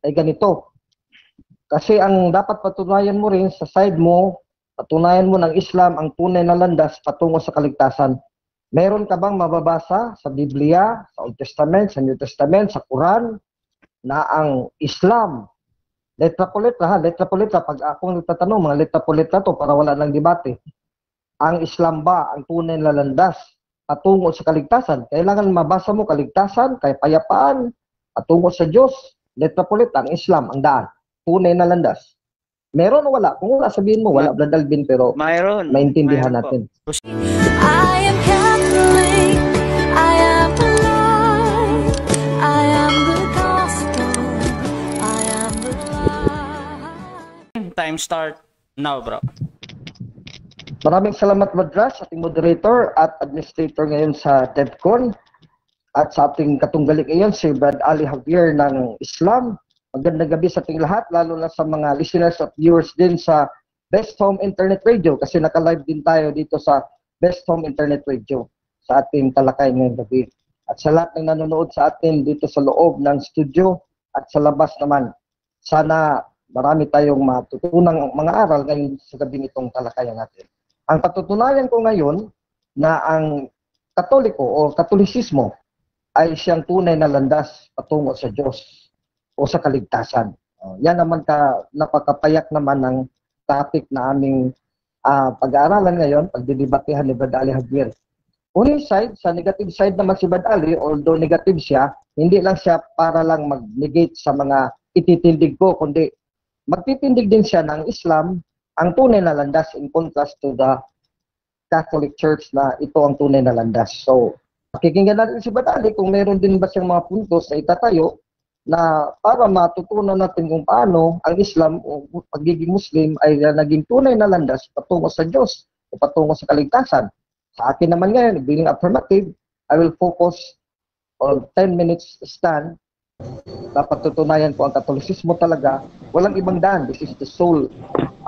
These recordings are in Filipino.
ay ganito. Kasi ang dapat patunayan mo rin sa side mo, patunayan mo ng Islam ang tunay na landas patungo sa kaligtasan. Meron ka bang mababasa sa Biblia, sa Old Testament, sa New Testament, sa Quran, na ang Islam, letra po letra, pag akong nagtatanong, mga letra po letra to para wala ng debate. Ang Islam ba ang tunay na landas patungo sa kaligtasan? Kailangan mabasa mo kaligtasan, kapayapaan, patungo sa Diyos. Letra po letra, ang Islam, ang daan. Tunay na landas. Meron o wala? Kung wala, sabihin mo, wala, Brad Alvin, pero Mayroon. maintindihan Mayroon natin. I am Catholic, I am the Lord, I am the gospel, I am the light. Time start now, bro. Maraming salamat, Madras, ating moderator at administrator ngayon sa DevCon, at sa ating katunggali ngayon, si Brad Ali Javier ng Islam. Magandang gabi sa ating lahat, lalo na sa mga listeners at viewers din sa Best Home Internet Radio, kasi naka-live din tayo dito sa Best Home Internet Radio sa ating talakay ngayong gabi. At sa lahat ng nanonood sa atin dito sa loob ng studio at sa labas naman, sana marami tayong matutunang mga aral ngayon sa gabi nitong talakayan natin. Ang patutunayan ko ngayon na ang Katoliko o Katolisismo ay siyang tunay na landas patungo sa Diyos o sa kaligtasan. Yan naman napakapayak naman ng topic na aming pag-aaralan ngayon, pagdidebatehan ni Brad Ali Javier. Unang side, sa negative side naman si Brad Ali, although negative siya, hindi lang siya para lang mag-negate sa mga ititindig ko, kundi magtitindig din siya ng Islam, ang tunay na landas in contrast to the Catholic Church na ito ang tunay na landas. So, pakikinggan natin si Brad Ali kung meron din ba siyang mga puntos na itatayo na para matutunan natin kung paano ang Islam o pagiging Muslim ay naging tunay na landas patungo sa Diyos o patungo sa kaligtasan. Sa akin naman ngayon, being affirmative, I will focus on 10 minutes stand. Dapat tutunayan ko ang Katolisismo talaga, walang ibang daan. This is the soul,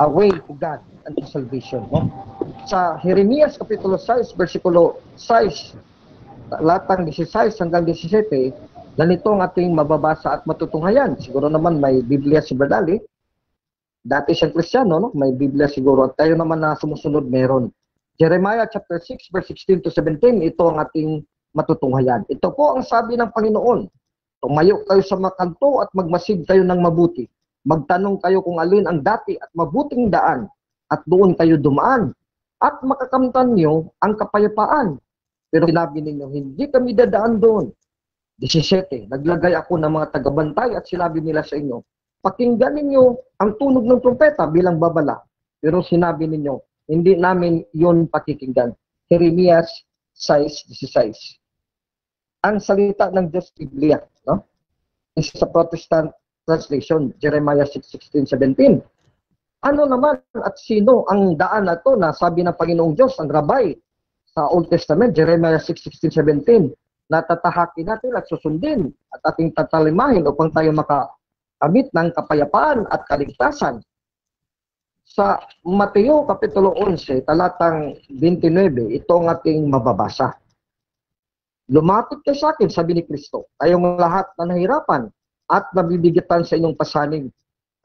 a way to God and to salvation. No? Sa Jeremias Kapitulo 6, versikulo 6, latang 16 hanggang 17, ganito ang ating mababasa at matutunghayan. Siguro naman may Biblia si Brad Ali. Dati siyang Kristiyano, no? May Biblia siguro. At tayo naman na sumusunod meron. Jeremiah chapter 6, verse 16 to 17, ito ang ating matutunghayan. Ito po ang sabi ng Panginoon. Tumayo kayo sa makanto at magmasid kayo ng mabuti. Magtanong kayo kung alin ang dati at mabuting daan at doon kayo dumaan. At makakamtan niyo ang kapayapaan. Pero sinabi ninyo, hindi kami dadaan doon. 17, naglagay ako ng mga tagabantay at sinabi nila sa inyo, pakinggan ninyo ang tunog ng trumpeta bilang babala. Pero sinabi ninyo, hindi namin yon pakikinggan. Jeremias 6:16. Ang salita ng Diyos Biblia, no? Is sa Protestant translation, Jeremiah 6:16-17. Ano naman at sino ang daan na ito na sabi ng Panginoong Diyos, ang rabay sa Old Testament, Jeremiah 6:16-17, na tatahakin natin at susundin at ating tatalimahin upang tayo makamit ng kapayapaan at kaligtasan. Sa Mateo Kapitulo 11, talatang 29, ito ang ating mababasa. Lumapit kayo sa akin, sabi ni Kristo, kayong lahat na nahirapan at nabibigatan sa inyong pasaning,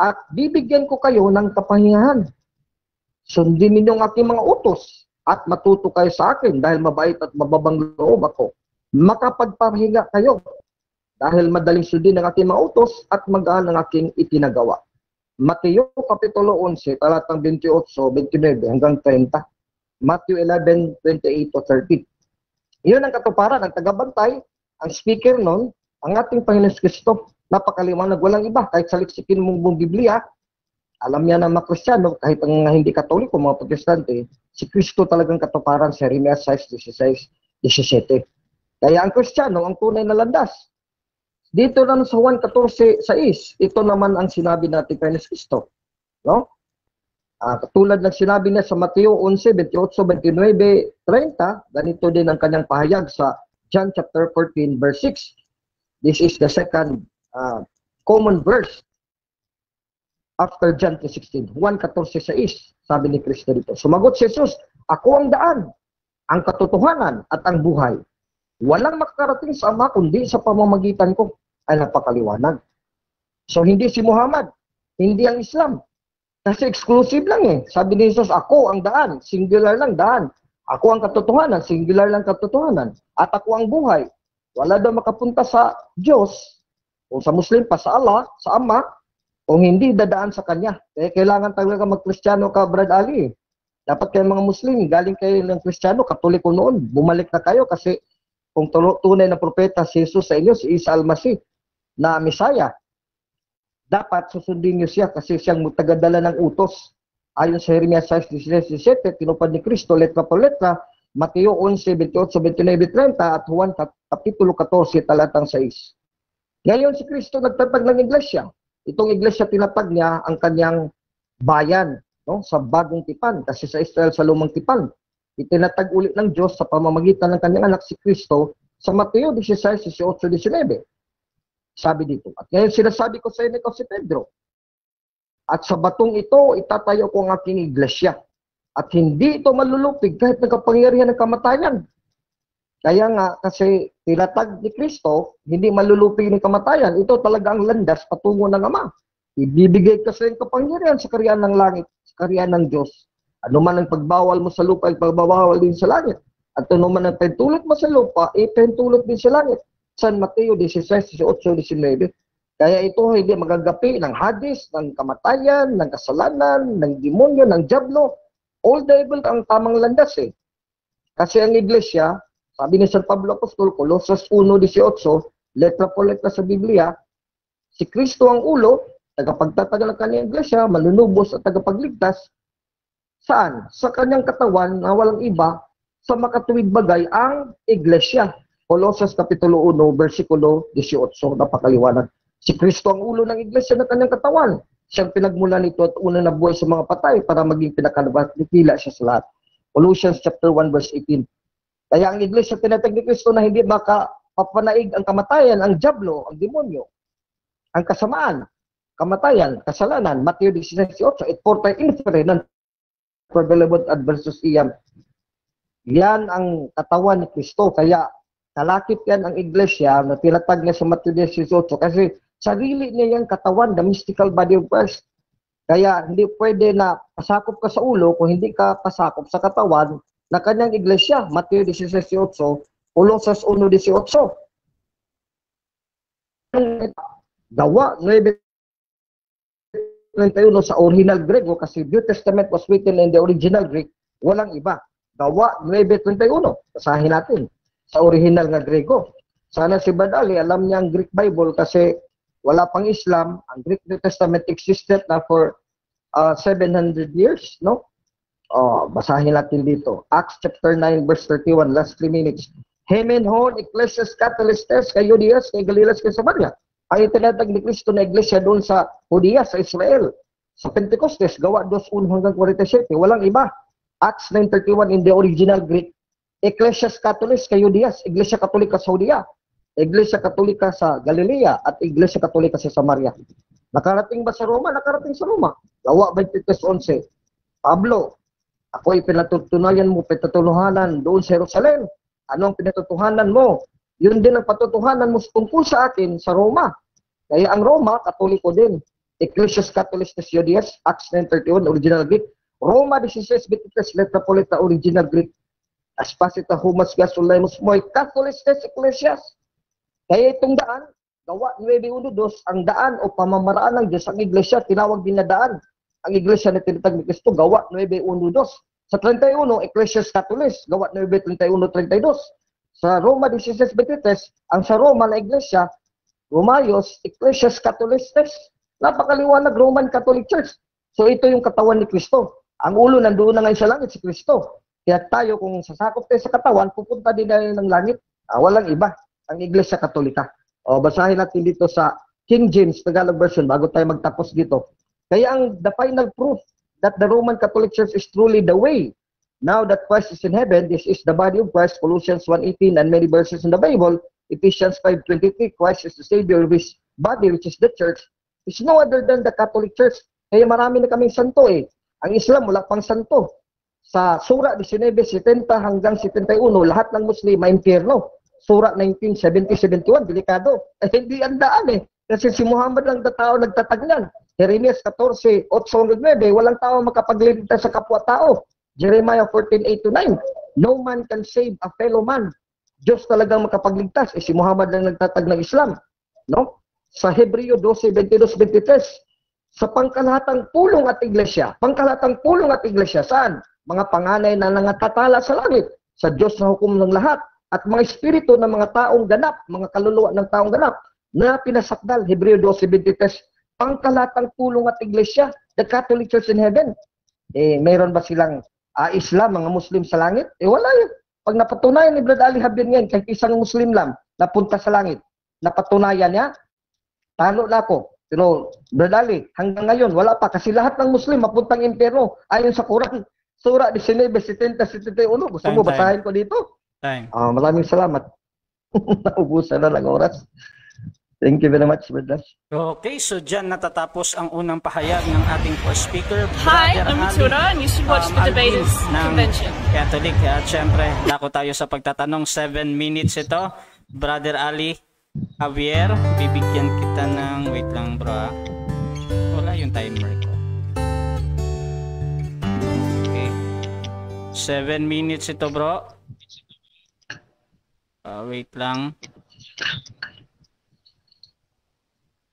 at bibigyan ko kayo ng kapahingahan. Sundin ninyo ang aking mga utos at matuto kayo sa akin dahil mabait at mababang loob ako. Makapagpahinga kayo dahil madaling sundin ang aking mga utos at magaan ang aking itinagawa. Mateo Kapitulo 11, talatang 28, 29 hanggang 30. Matthew 11, 28-30. Iyon ang katuparan, ang tagabantay, ang speaker nun, ang ating Panginoon Kristo. Napakaliwanag, walang iba. Kahit saliksikin mong Biblia, alam niya ng mga Kristiyano, kahit ang hindi Katoliko, mga Protestante, si Kristo talagang katuparan sa Jeremias 6:16-17. Kaya ang Kristiyano, ang tunay na landas. Dito naman sa Juan 14:6, ito naman ang sinabi natin kay Kristo. No? Katulad ng sinabi niya sa Mateo 11, 28, 29, 30, ganito din ang kanyang pahayag sa John chapter 14, verse 6. This is the second common verse after John 3:16. Juan 14:6, sabi ni Kristo dito. Sumagot si Jesus, ako ang daan, ang katotohanan at ang buhay. Walang makakarating sa Ama kundi sa pamamagitan ko. Ay napakaliwanag. So hindi si Muhammad, hindi ang Islam. Kasi exclusive lang eh. Sabi ni Jesus, ako ang daan, singular lang daan. Ako ang katotohanan, singular lang katotohanan. At ako ang buhay. Wala daw makapunta sa Diyos, o sa Muslim pa, sa Allah, sa Ama, kung hindi dadaan sa Kanya. Kaya kailangan talaga mag-Kristiyano ka, Brad Ali. Dapat kayo mga Muslim, galing kayo ng Kristiyano, Katoliko noon, bumalik na kayo kasi kung tunay na propeta si Jesus sa inyo, si Isa al-Masih, na Misaya, dapat susundin niyo siya kasi siyang tagadala ng utos. Ayon sa Jeremiah 6:17, tinupad ni Kristo, letra por letra, Mateo 11:28, 29, 30, at Juan Kapitulo 14, talatang 6. Ngayon si Kristo nagtatag ng iglesia. Itong iglesia tinatag niya ang kanyang bayan, no, sa bagong tipan. Kasi sa Israel sa lumang tipan, itinatag ulit ng Diyos sa pamamagitan ng kanyang anak si Kristo sa Mateo 16:18, 19. Sabi dito, at ngayon sinasabi ko sa inyo si Pedro, at sa batong ito itatayo ko ang aking iglesia, at hindi ito malulupig kahit nagkapangyarihan ng kamatayan. Kaya nga, kasi tinatag ni Kristo, hindi malulupig ng kamatayan. Ito talaga ang landas patungo ng Ama. Ibibigay kasi ang kapangyarihan sa karyan ng langit, sa karyan ng Diyos. Ano man ang pagbawal mo sa lupa, ay pagbawal din sa langit. At ano man ang pentulot mo sa lupa, ipentulot din sa langit. San Mateo 16:18, 19. Kaya ito hindi magagapi ng hadis, ng kamatayan, ng kasalanan, ng demonyo, ng diablo. All devil ang tamang landas eh. Kasi ang iglesia, sabi ni San Pablo Apostol, Colossus 1:18, letra po letra sa Biblia, si Kristo ang ulo, tagapagtatagal ng kanyang iglesia, manunubos at tagapagligtas. Saan? Sa kanyang katawan na walang iba, sa makatuwid bagay ang iglesia. Colossus Kapitulo 1, versikulo 18, napakaliwanag. Si Kristo ang ulo ng iglesia ng kanyang katawan. Siyang pinagmula nito at unang nabuhay sa mga patay para maging pinakadakila siya sa lahat. Colossians chapter 1, verse 18. Kaya ang iglesia tinatag ni Kristo na hindi makapapanaig ang kamatayan, ang diablo, ang demonyo, ang kasamaan, kamatayan, kasalanan. Mateo 16:8, it portay inferi non prevalent adversus iam. Yan ang katawan ni Kristo. Kaya kalakip yan ang iglesia na tinatag niya sa Mateo 16:8 kasi sarili niya yung katawan, the mystical body of Christ. Kaya hindi pwede na pasakop ka sa ulo kung hindi ka pasakop sa katawan na kanyang iglesia. Mateo 16:8, Colossus 1:18. Gawa 9:31 sa original Grego kasi New Testament was written in the original Greek, walang iba. Gawa 9:31. Basahin natin sa original nga Grego. Sana si Badali alam niya ang Greek Bible kasi wala pang Islam. Ang Greek New Testament existed na for 700 years, no? Basahin natin dito. Acts chapter 9 verse 31, last 3 minutes. Hemen hon ecclesias Catholictes kay Judias kay Galilas kay Samaria. Ang itinatag ni Kristo na iglesia doon sa Judea, sa Israel. Sa Pentecostes, gawa 2:1-47, walang iba. Acts 9:31 in the original Greek. Ecclesias Catholictes kay Judias, Iglesia Katolika sa Judea, Iglesia Katolika sa Galilea, at Iglesia Katolika sa Samaria. Nakarating ba sa Roma? Nakarating sa Roma. Gawa 23:11. Pablo, ako'y pinatutunayan mo, pinatutuhanan doon sa Jerusalem. Anong pinatutuhanan mo? Yun din ang patutuhanan mo tungkol sa akin sa Roma. Kaya ang Roma, Katoliko din. Ecclesias Catholictes Judias, Acts 9:31, original Greek. Roma 16:23, letra po letra, original Greek. Aspasita humas gasulaimos mo'y Catholictes Ecclesias. Kaya itong daan, gawa 9:1-2, ang daan o pamamaraan ng Diyos, ang iglesia, tinawag din na daan. Ang iglesia na tinatag ni Kristo, gawa 9:1-2. Sa 31, Ecclesias Catholictes, gawa 9:31-32. Sa Roma 16:23, ang sa Roma na iglesia, Romayos, Ecclesias Catholictes, napakaliwanag, Roman Catholic Church. So ito yung katawan ni Kristo. Ang ulo nandoon na ngayon sa langit, si Kristo. Kaya tayo, kung sasakop tayo sa katawan, pupunta din tayo ng langit. Walang iba, ang Iglesia Katolika. Basahin natin dito sa King James Tagalog Version bago tayo magtapos dito. Kaya the final proof that the Roman Catholic Church is truly the way. Now that Christ is in heaven, this is the body of Christ, Colossians 1:18, and many verses in the Bible, Ephesians 5:23, Christ is the Savior of His body, which is the Church, is no other than the Catholic Church. Kaya marami na kaming santo eh. Ang Islam, wala pang santo. Sa Sura 19:70 hanggang 71, lahat ng Muslim may impyerno. Sura 19:70-71, delikado. Hindi ang daan eh. Kasi si Muhammad lang na tao nagtatag niyan. Jeremias 14, 8-9, walang tao makapagligtas sa kapwa-tao. Jeremiah 14:8-9, no man can save a fellow man. Diyos talagang makapagligtas. Si Muhammad lang nagtatag ng Islam. No? Sa Hebreo 12:22-23, sa pangkalahatang pulong at iglesia. Pangkalahatang pulong at iglesia, saan? Mga panganay na nangatatala sa langit, sa Diyos na hukom ng lahat, at mga espiritu ng mga taong ganap, mga kaluluwa ng taong ganap, na pinasakdal, Hebreo 12:23, pangkalahatang pulong at iglesia, the Catholic Church in heaven. Mayroon ba silang Islam, mga Muslim sa langit? Wala yun. Pag napatunayan ni Brad Ali Javier ngayon, kahit isang Muslim lang, napunta sa langit, napatunayan niya, talo na ako. Pero, Brad Ali, hanggang ngayon, wala pa. Kasi lahat ng Muslim mapuntang impyerno. Ayon sa Quran, Surah 19:70-71. Gusto mo, basahin ko dito? Time. Maraming salamat. Naubusan na lang oras. Thank you very much, Brad Ali. Okay, so dyan natatapos ang unang pahayag ng ating first speaker. Hi, Brother I'm Ali, Matura, and you should watch the Alvin debaters ng convention. Catholic. At syempre, dako tayo sa pagtatanong. 7 minutes ito. Brother Ali Javier, bibigyan kita ng... Wait lang, bro. Wala yung timer ko. Okay. 7 minutes ito, bro. Wait lang.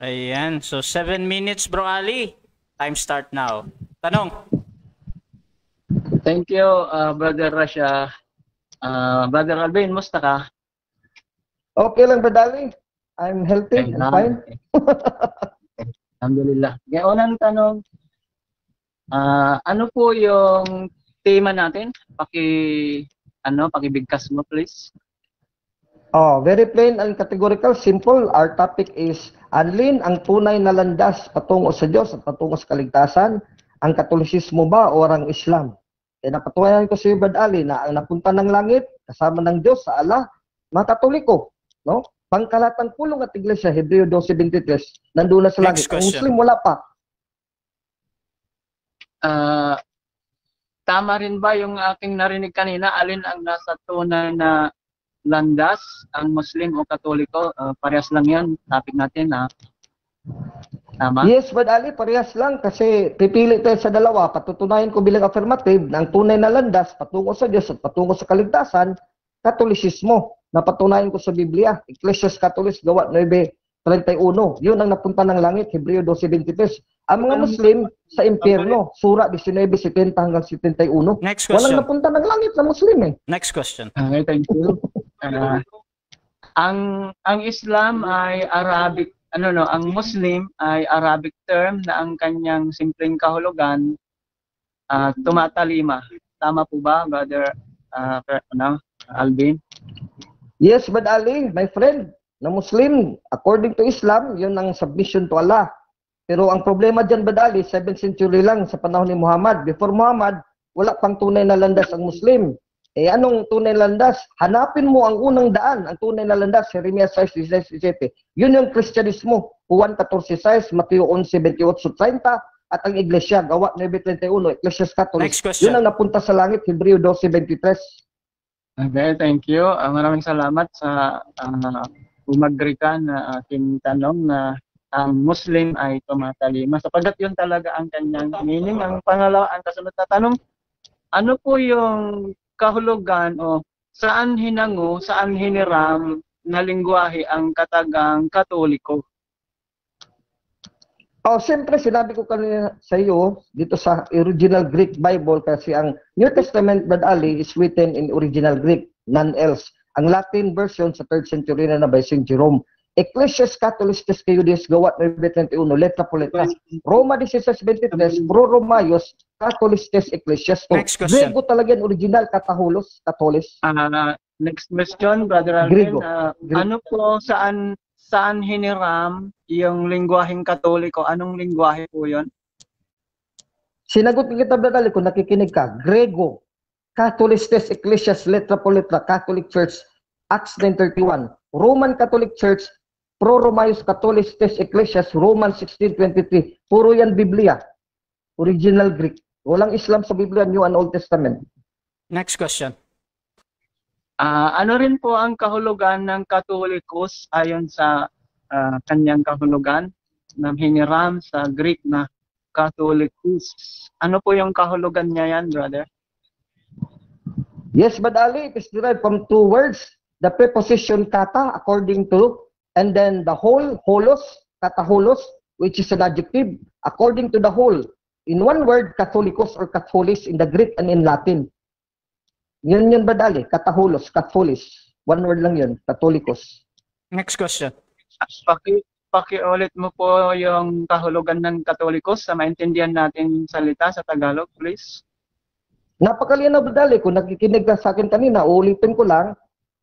Ayan. So, 7 minutes, bro Ali. Time start now. Tanong. Thank you, Brother Rasha. Brother Alvin, musta ka? Okay lang, Brad Ali. I'm healthy and fine. Alhamdulillah. Ngayon, unang tanong, ano po yung tema natin? Pakibigkas mo, please. Very plain and categorical, simple. Our topic is anlin ang tunay na landas patungo sa Diyos at patungo sa kaligtasan, ang Katolisismo ba o ang Islam? Napatunayan ko sa iyo, Brad Ali, na ang napunta ng langit kasama ng Diyos sa Allah, mga Katoliko, no? Pangkalatang pulong at iglesia, Hebreo 12:23, nandoon na sa langit. Next Ang question. Muslim wala pa. Tama rin ba yung aking narinig kanina? Alin ang nasa tunay na landas, ang Muslim o Katoliko? Parehas lang yan. Topic natin, ha? Tama? Yes, Brad Ali, parehas lang kasi pipili tayo sa dalawa. Patutunayan ko bilang affirmative na ang tunay na landas patungo sa Diyos at patungo sa kaligtasan, Katolisismo. Napatunayan ko sa Biblia, Ecclesiastes Catholic, Gawa 9:31. Yun ang napunta ng langit, Hebreo 12:23. Ang mga Muslim sa impyerno, Surah 19:70-71. Next Walang question. napunta ng langit na Muslim eh. Next question. Okay, thank you. Ang Islam ay Arabic, ang Muslim ay Arabic term na ang kanyang simpleng kahulugan tumatalima. Tama po ba, Brother Alvin? Yes, Brad Ali, my friend, na Muslim, according to Islam, yun ang submission to Allah. Pero ang problema dyan, Brad Ali, 7th century lang sa panahon ni Muhammad. Before Muhammad, wala pang tunay na landas ang Muslim. Anong tunay na landas? Hanapin mo ang unang daan, ang tunay na landas, Jeremias 6:16-17. Yun yung Kristyanismo, Juan 14:6, Mateo 11:28-30, at ang Iglesia, Gawa 9:31, Ecclesiastes Catholic. Next question. Yun ang napunta sa langit, Hebreo 12:23. Okay, thank you. Maraming salamat sa umagri ka na aking tanong na ang Muslim ay tumatalima. Sapagkat yun talaga ang kanyang meaning. Ang pangalawa, ang kasunod na tanong, ano po yung kahulugan o saan hinango, saan hiniram na lingwahe ang katagang Katoliko? Siyempre, sinabi ko kanina sa iyo, dito sa original Greek Bible, kasi ang New Testament, Brad Ali, is written in original Greek, none else. Ang Latin version sa 3rd century na by St. Jerome. Ecclesiastes Catholicus Judaeus, Gawa 9:31, letra po letra. Roma 16:23, Pro Romaios, Catholicus Ecclesiastes. Next question. Grego talaga yung original, Katolis. Next question, Brother Alvin. Grigo. Ano po, saan hiniram yung lingwaheng Katoliko? Anong lingwahe po yun? Sinagot kita, Brad Ali, kung nakikinig ka. Grego, Catholicus Ecclesiastes, letra po letra, Catholic Church, Acts 9:31. Roman Catholic Church, Pro Romaios Catholicus Ecclesiastes, Romans 16:23. Puro yan Biblia. Original Greek. Walang Islam sa Biblia, New and Old Testament. Next question. Ano rin po ang kahulugan ng Katolikos ayon sa kanyang kahulugan na hiniram sa Greek na Catholicus. Ano po yung kahulugan niya yan, brother? Yes, Brad Ali, it is derived from two words. The preposition kata, according to, and then the whole, holos, kataholos, which is an adjective, according to the whole. In one word, Catholicos or Catholis in the Greek and in Latin. Yun yun, Brad Ali, kataholos, Catholis. One word lang yun, Catholicos. Next question. Pakiulit mo po yung kahulugan ng Katolikos sa maintindihan natin salita sa Tagalog, please. Napakalinaw, Brad Ali, kung nakikinig ka sa akin kanina, uulitin ko lang,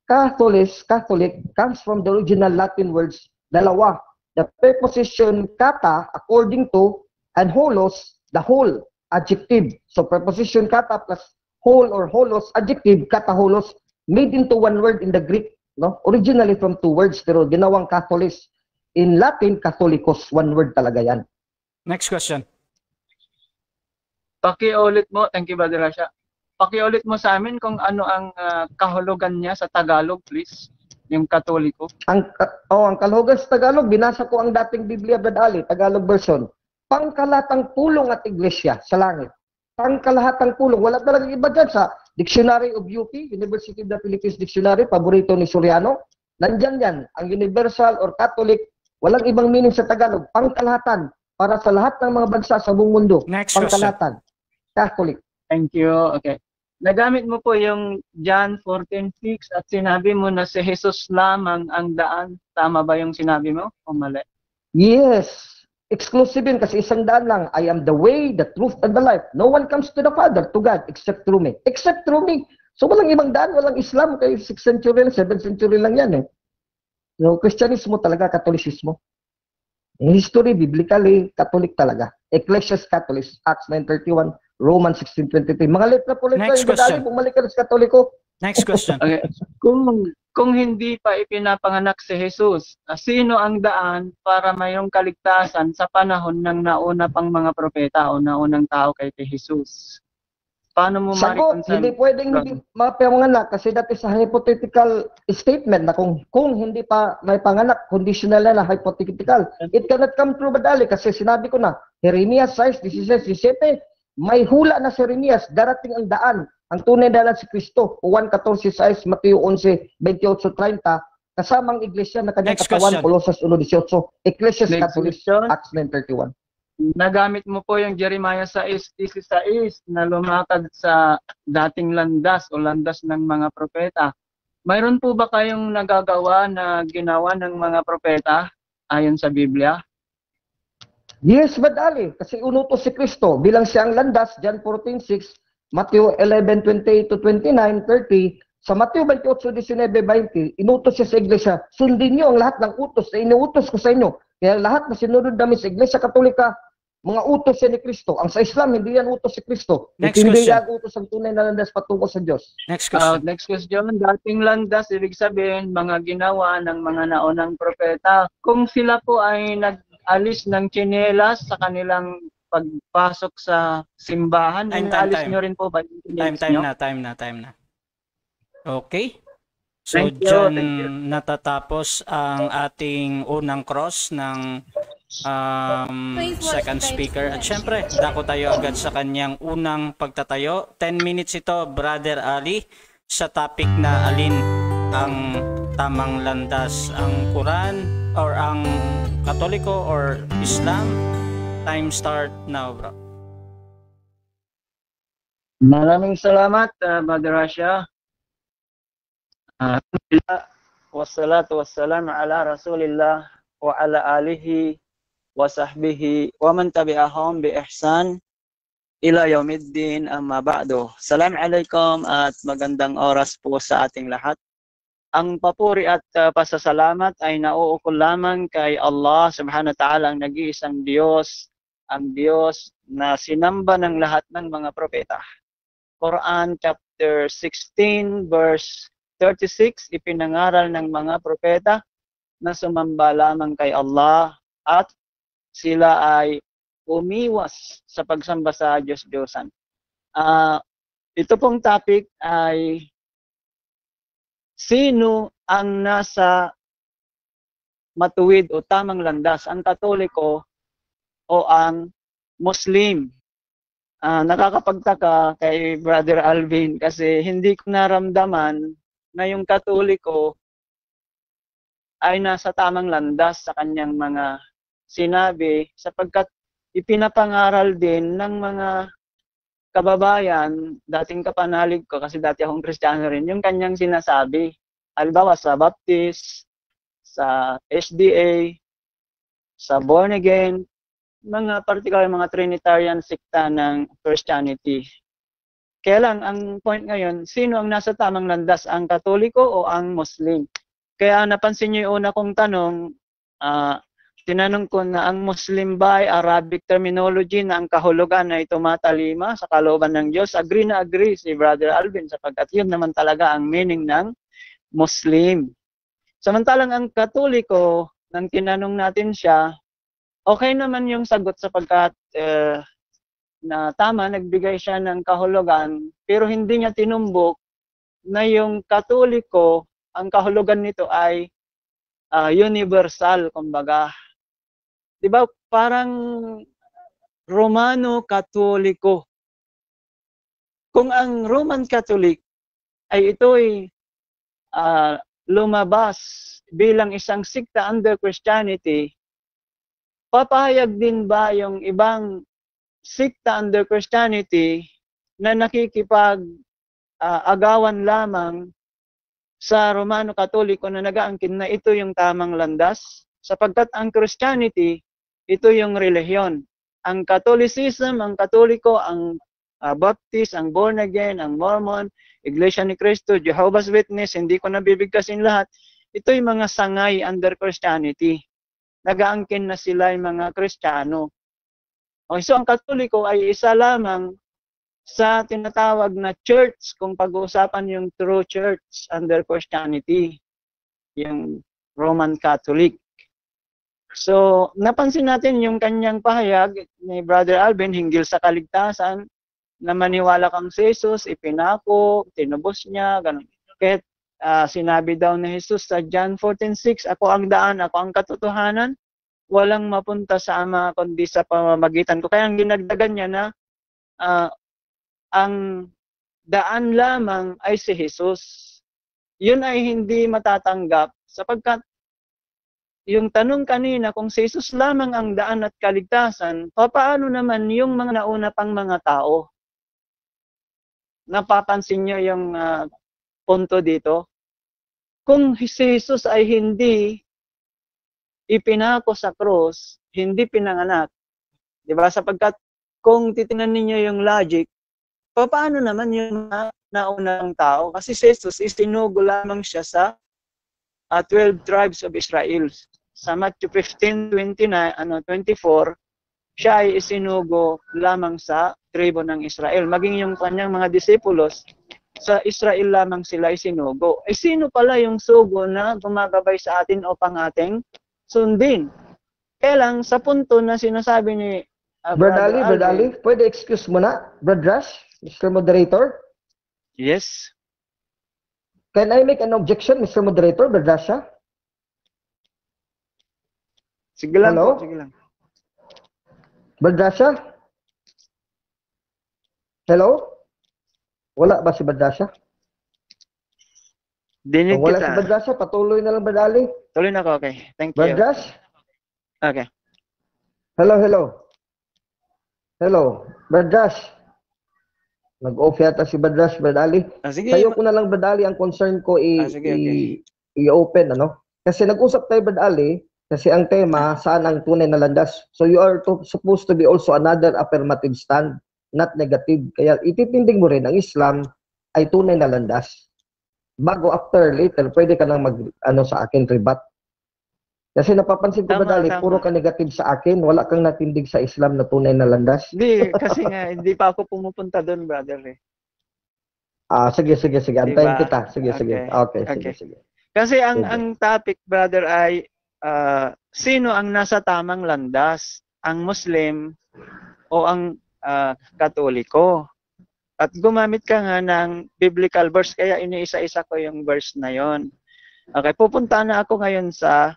Catholic comes from the original Latin words, dalawa. The preposition kata, according to, and holos, the whole, adjective. So preposition kata plus whole or holos, adjective, kataholos, made into one word in the Greek. No? Originally from two words, pero ginawang Catholis. In Latin, Catholicos, one word talaga yan. Next question. Pakiulit mo, thank you, Brother Rasha. Pakiulit mo sa amin kung ano ang kahulugan niya sa Tagalog, please. Yung Katoliko. Ang kahulugan sa Tagalog, binasa ko ang dating Biblia, Brad Ali, Tagalog version. Pangkalahatang pulong at iglesia sa langit. Pangkalahatang pulong. Wala talagang iba dyan sa Dictionary of UP, University of the Philippines Dictionary, paborito ni Soriano. Nandyan yan, ang universal or Catholic, walang ibang meaning sa Tagalog. Pangkalahatan, para sa lahat ng mga bansa sa buong mundo. Next Pangkalahatan. Catholic. Thank you. Okay. Nagamit mo po yung John 14:6 at sinabi mo na si Jesus lamang ang daan. Tama ba yung sinabi mo o mali? Yes. Exclusive yun kasi isang daan lang. I am the way, the truth, and the life. No one comes to the Father, to God, except through me. Except through me. So walang ibang daan, walang Islam. Kaya 6th century, 7th century lang yan eh. So Kristyanismo talaga, Katolisismo. In history, biblically, Catholic talaga. Ecclesias Catholis, Acts 9:31, Romans 16:23. Mga letra po letra Next yung question. dadali, bumalik ka sa Katoliko. Next question. Okay. Kung hindi pa ipinapanganak si Jesus, sino ang daan para mayroong kaligtasan sa panahon ng nauna pang mga propeta o naunang tao kay Jesus? Paano mo Sagot, hindi pwedeng hindi mapanganak kasi that is a hypothetical statement na kung hindi pa may panganak, conditional na hypothetical. It cannot come true, Badali, kasi sinabi ko na, Jeremias 6:16, 17, may hula na si Jeremias, darating ang daan, ang tunay na daan si Kristo. 1:14, Mateo 11:28-30, kasamang iglesia na kanyang Next katawan, question. Colossus 1:18, Ecclesias Next Catholic, question. Acts 9:31. Nagamit mo po yung Jeremiah 6:16 na lumakad sa dating landas o landas ng mga propeta. Mayroon po ba kayong nagagawa na ginawa ng mga propeta ayon sa Biblia? Yes, Badali, kasi unutos si Kristo bilang siyang landas, John 14:6, Matthew 11:28-29, 30, sa Matthew 28:19-20, inutos siya sa iglesia, sundin niyo ang lahat ng utos na inuutos ko sa inyo. Kaya lahat na sinunod namin sa iglesia Katolika, mga utos yan ni Kristo. Ang sa Islam, hindi yan utos si Kristo. Next Hindi question. yan utos ang tunay na landas patungo sa Diyos. Next question. Next question, dating landas, ibig sabihin, mga ginawa ng mga naunang propeta. Kung sila po ay nag-alis ng tsinelas sa kanilang pagpasok sa simbahan, Time. alis nyo rin po ba yung tsinelas nyo? Time na. Okay. So, Thank you, dyan thank you. natatapos ang ating unang cross ng second speaker. At syempre, dako tayo agad sa kanyang unang pagtatayo. 10 minutes ito, Brother Ali, sa topic na alin ang tamang landas, ang Quran or ang Katoliko or Islam. Time start now, bro. Maraming salamat, Brother Rasha. Wassalatu wassalamu ala Rasulillah wa ala alihi wa sahbihi wa man tabi'ahum bi ihsan ila yaumiddin, amma ba'du. Assalamualaikum at magandang oras po sa ating lahat. Ang papuri at pasasalamat ay nauukol lamang kay Allah subhanahu wa ta'ala, ang nag-iisang Diyos, ang Diyos na sinamba ng lahat ng mga propeta. Quran chapter 16 verse 36, ipinangaral ng mga propeta na sumamba lamang kay Allah at sila ay umiwas sa pagsamba sa Diyos-Diyosan. Ito pong topic ay sino ang nasa matuwid o tamang landas, ang Katoliko o ang Muslim? Nakakapagtaka kay Brother Alvin kasi hindi ko naramdaman na yung Katoliko ay nasa tamang landas sa kanyang mga sinabi sapagkat ipinapangaral din ng mga kababayan, dating kapanalig ko kasi dati akong Kristiyano rin, yung kanyang sinasabi. Halimbawa sa Baptist, sa SDA, sa Born Again, mga particular mga Trinitarian sekta ng Christianity. Kaya lang, ang point ngayon, sino ang nasa tamang landas, ang Katoliko o ang Muslim? Kaya napansin niyo yung una kong tanong, tinanong ko na ang Muslim ba ay Arabic terminology na ang kahulugan ay tumatalima sa kalooban ng Diyos? Agree na agree si Brother Alvin sapagkat yun naman talaga ang meaning ng Muslim. Samantalang ang Katoliko, nang tinanong natin siya, okay naman yung sagot sapagkat na tama, nagbigay siya ng kahulugan, pero hindi niya tinumbok na yung Katoliko, ang kahulugan nito ay universal, kumbaga. Di ba parang Romano Katoliko. Kung ang Roman Catholic ay ito'y lumabas bilang isang sikta under Christianity, papayag din ba yung ibang sikta under Christianity na nakikipag-agawan lamang sa Romano Katoliko na nag-aangkin na ito yung tamang landas? Sapagkat ang Christianity, ito yung relihiyon. Ang Catholicism, ang Katoliko, ang Baptist, ang Born Again, ang Mormon, Iglesia ni Cristo, Jehovah's Witness, hindi ko nabibigkasin lahat. Ito yung mga sangay under Christianity. Nag-aangkin na sila yung mga Kristiyano. Okay, so ang Katoliko ay isa lamang sa tinatawag na church kung pag-uusapan yung true church under Christianity, yung Roman Catholic. So, napansin natin yung kanyang pahayag ni Brother Alvin hinggil sa kaligtasan, na maniwala kang si Jesus, ipinako, tinubos niya, ganun. Kahit sinabi daw ni Jesus sa John 14:6, ako ang daan, ako ang katotohanan, walang mapunta sa Ama kundi sa pamamagitan ko. Kaya ang ginagdagan niya na ang daan lamang ay si Jesus. Yun ay hindi matatanggap sapagkat yung tanong kanina kung si Jesus lamang ang daan at kaligtasan, paano naman yung mga nauna pang mga tao? Napapansin niyo yung punto dito? Kung si Jesus ay hindi ipinako sa cross, hindi pinanganak, di ba? Sapagkat kung titingnan niyo yung logic, paano naman yung naunang tao? Kasi si Jesus, isinugo lamang siya sa 12 tribes of Israel. Sa Matthew 15:24, siya ay isinugo lamang sa tribo ng Israel. Maging yung kanyang mga disipulos, sa Israel lamang sila isinugo. Eh sino pala yung sugo na gumagabay sa atin upang ating sundin? Kaya lang, sa punto na sinasabi ni Brother Ali, pwede excuse mo na, Brother Rush, Mr. Moderator? Yes. Can I make an objection, Mr. Moderator, Brother Rush? Sige lang Hello? po, sige lang. Brother Rush? Hello? Wala ba si Brother Rush? Dinig Kung wala si kita. Brother Rush, patuloy na lang, Brother Ali. Tuloy na ako, okay. Thank you. Brother Rush? Okay. Hello. Brother Rush? Nag-off yata si Brother Rush, Brother Ali. Sige. Sa'yo ko na lang, Brother Ali, ang concern ko sige, okay. i-open, ano? Kasi nag-usap tayo, Brother Ali, kasi ang tema, saan ang tunay na landas. So you are supposed to be also another affirmative stand, not negative. Kaya ititindig mo rin, ang Islam ay tunay na landas. Bago, after, later, pwede ka nang sa akin, rebat. Kasi napapansin ko, Brother Ali, puro ka negative sa akin, wala kang natindig sa Islam na tunay na landas. Hindi, kasi nga, hindi pa ako pumupunta doon, brother. Sige. Antayin Diba? kita. Sige. Okay. Sige. Kasi ang topic, brother, ay sino ang nasa tamang landas? Ang Muslim o ang Katoliko? At gumamit ka nga ng biblical verse, kaya iniisa-isa ko yung verse na yon. Okay, pupunta na ako ngayon sa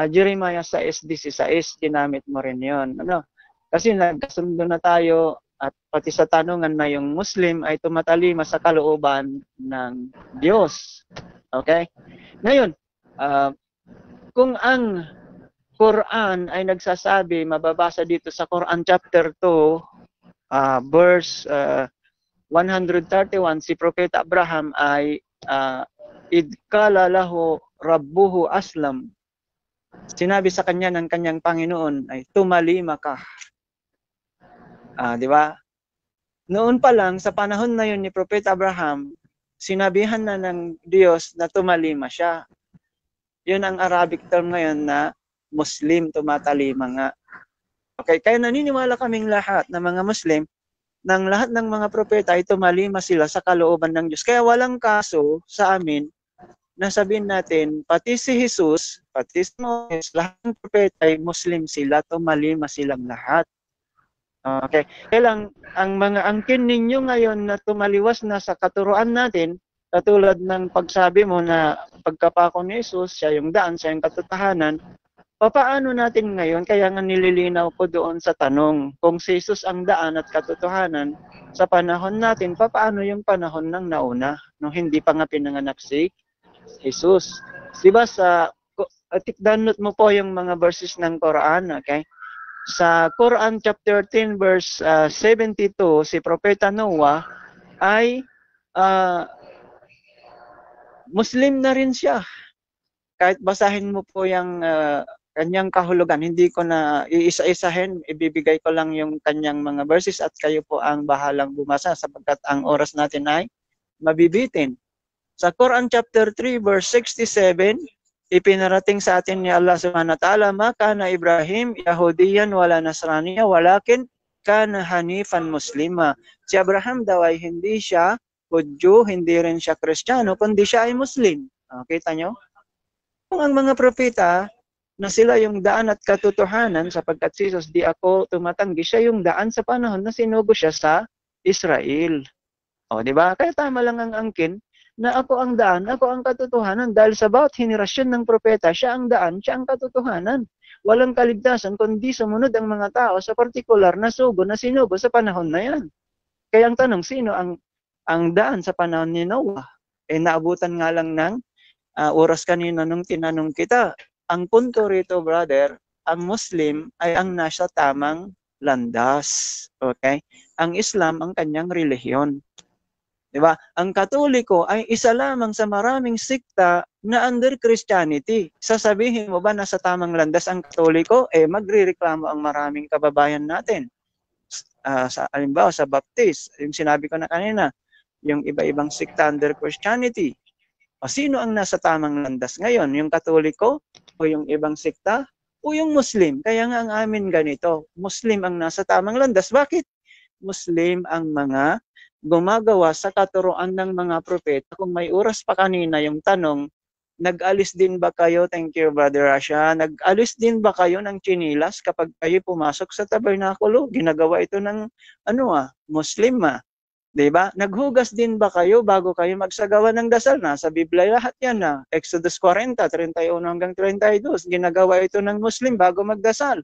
Jeremiah 6:16, ginamit mo rin yon. Ano? Kasi nagkasundo na tayo at pati sa tanungan na yung Muslim ay tumatalima sa kalooban ng Diyos. Okay? Ngayon, kung ang Quran ay nagsasabi, mababasa dito sa Quran chapter 2, verse 131, si Propeta Abraham ay idkala lahu rabbuhu aslam. Sinabi sa kanya ng kanyang Panginoon ay tumalima ka. Di ba? Noon pa lang, sa panahon na yun ni Propeta Abraham, sinabihan na ng Diyos na tumalima siya. Yun ang Arabic term ngayon na Muslim, tumatalima nga. Okay, kaya naniniwala kaming lahat na mga Muslim, ng lahat ng mga propeta ay tumalima sila sa kalooban ng Diyos. Kaya walang kaso sa amin na sabihin natin, pati si Jesus, pati si Moses, lahat ng propeta ay Muslim sila, tumalima silang lahat. Okay, kaya lang, ang mga angkin ninyo ngayon na tumaliwas na sa katuruan natin, katulad ng pagsabi mo na pagkapako ni Jesus, siya yung daan, siya yung katotohanan, papaano natin ngayon? Kaya nga nililinaw ko doon sa tanong, kung si Jesus ang daan at katotohanan, sa panahon natin, papaano yung panahon ng nauna, nung hindi pa nga pinanganak si Jesus? Diba download mo po yung mga verses ng Quran, okay? Sa Quran chapter 13 verse 72, si Propeta Noah ay Muslim na rin siya. Kahit basahin mo po yung kanyang kahulugan, hindi ko na iisa-isahin, ibibigay ko lang yung kanyang mga verses at kayo po ang bahalang bumasa sapagkat ang oras natin ay mabibitin. Sa Quran chapter 3 verse 67, ipinarating sa atin ni Allah subhanahu wa ta'ala, maka na Ibrahim Yahudiyan wala Nasraniya walakin kana hanifan muslima. Si Abraham daw ay hindi siya Hudyo, hindi rin siya Kristiyano, kundi siya ay Muslim. Kita nyo? Kung ang mga propeta na sila yung daan at katotohanan, sapagkat si Jesus di ako tumatanggi, siya yung daan sa panahon na sinugo siya sa Israel. Di ba? Kaya tama lang ang angkin na ako ang daan, ako ang katotohanan, dahil sa bawat henerasyon ng propeta, siya ang daan, siya ang katotohanan. Walang kaligtasan kundi sumunod ang mga tao sa partikular na sugo na sinugo sa panahon na yan. Kaya ang tanong, sino ang daan sa panahon ni Noah? Naabutan nga lang ng oras kanina nung tinanong kita. Ang punto rito, brother, ang Muslim ay ang nasa tamang landas. Okay? Ang Islam ang kanyang relihiyon. Diba? Ang Katoliko ay isa lamang sa maraming sikta na under Christianity. Sasabihin mo ba nasa tamang landas ang Katoliko? Magrereklamo ang maraming kababayan natin. Halimbawa sa Baptist, yung sinabi ko na kanina, yung iba-ibang sikta under Christianity. Sino ang nasa tamang landas ngayon? Yung Katoliko o yung ibang sikta o yung Muslim? Kaya nga ang amin ganito, Muslim ang nasa tamang landas. Bakit? Muslim ang mga gumagawa sa katuruan ng mga propeta. Kung may oras pa kanina yung tanong, nag-alis din ba kayo, thank you Brother Rasha, nag-alis din ba kayo ng chinilas kapag kayo pumasok sa tabernakulo? Ginagawa ito ng Muslim Diba? Naghugas din ba kayo bago kayo magsagawa ng dasal? Nasa Biblia lahat yan na. Exodus 40, 31 hanggang 32. Ginagawa ito ng Muslim bago magdasal.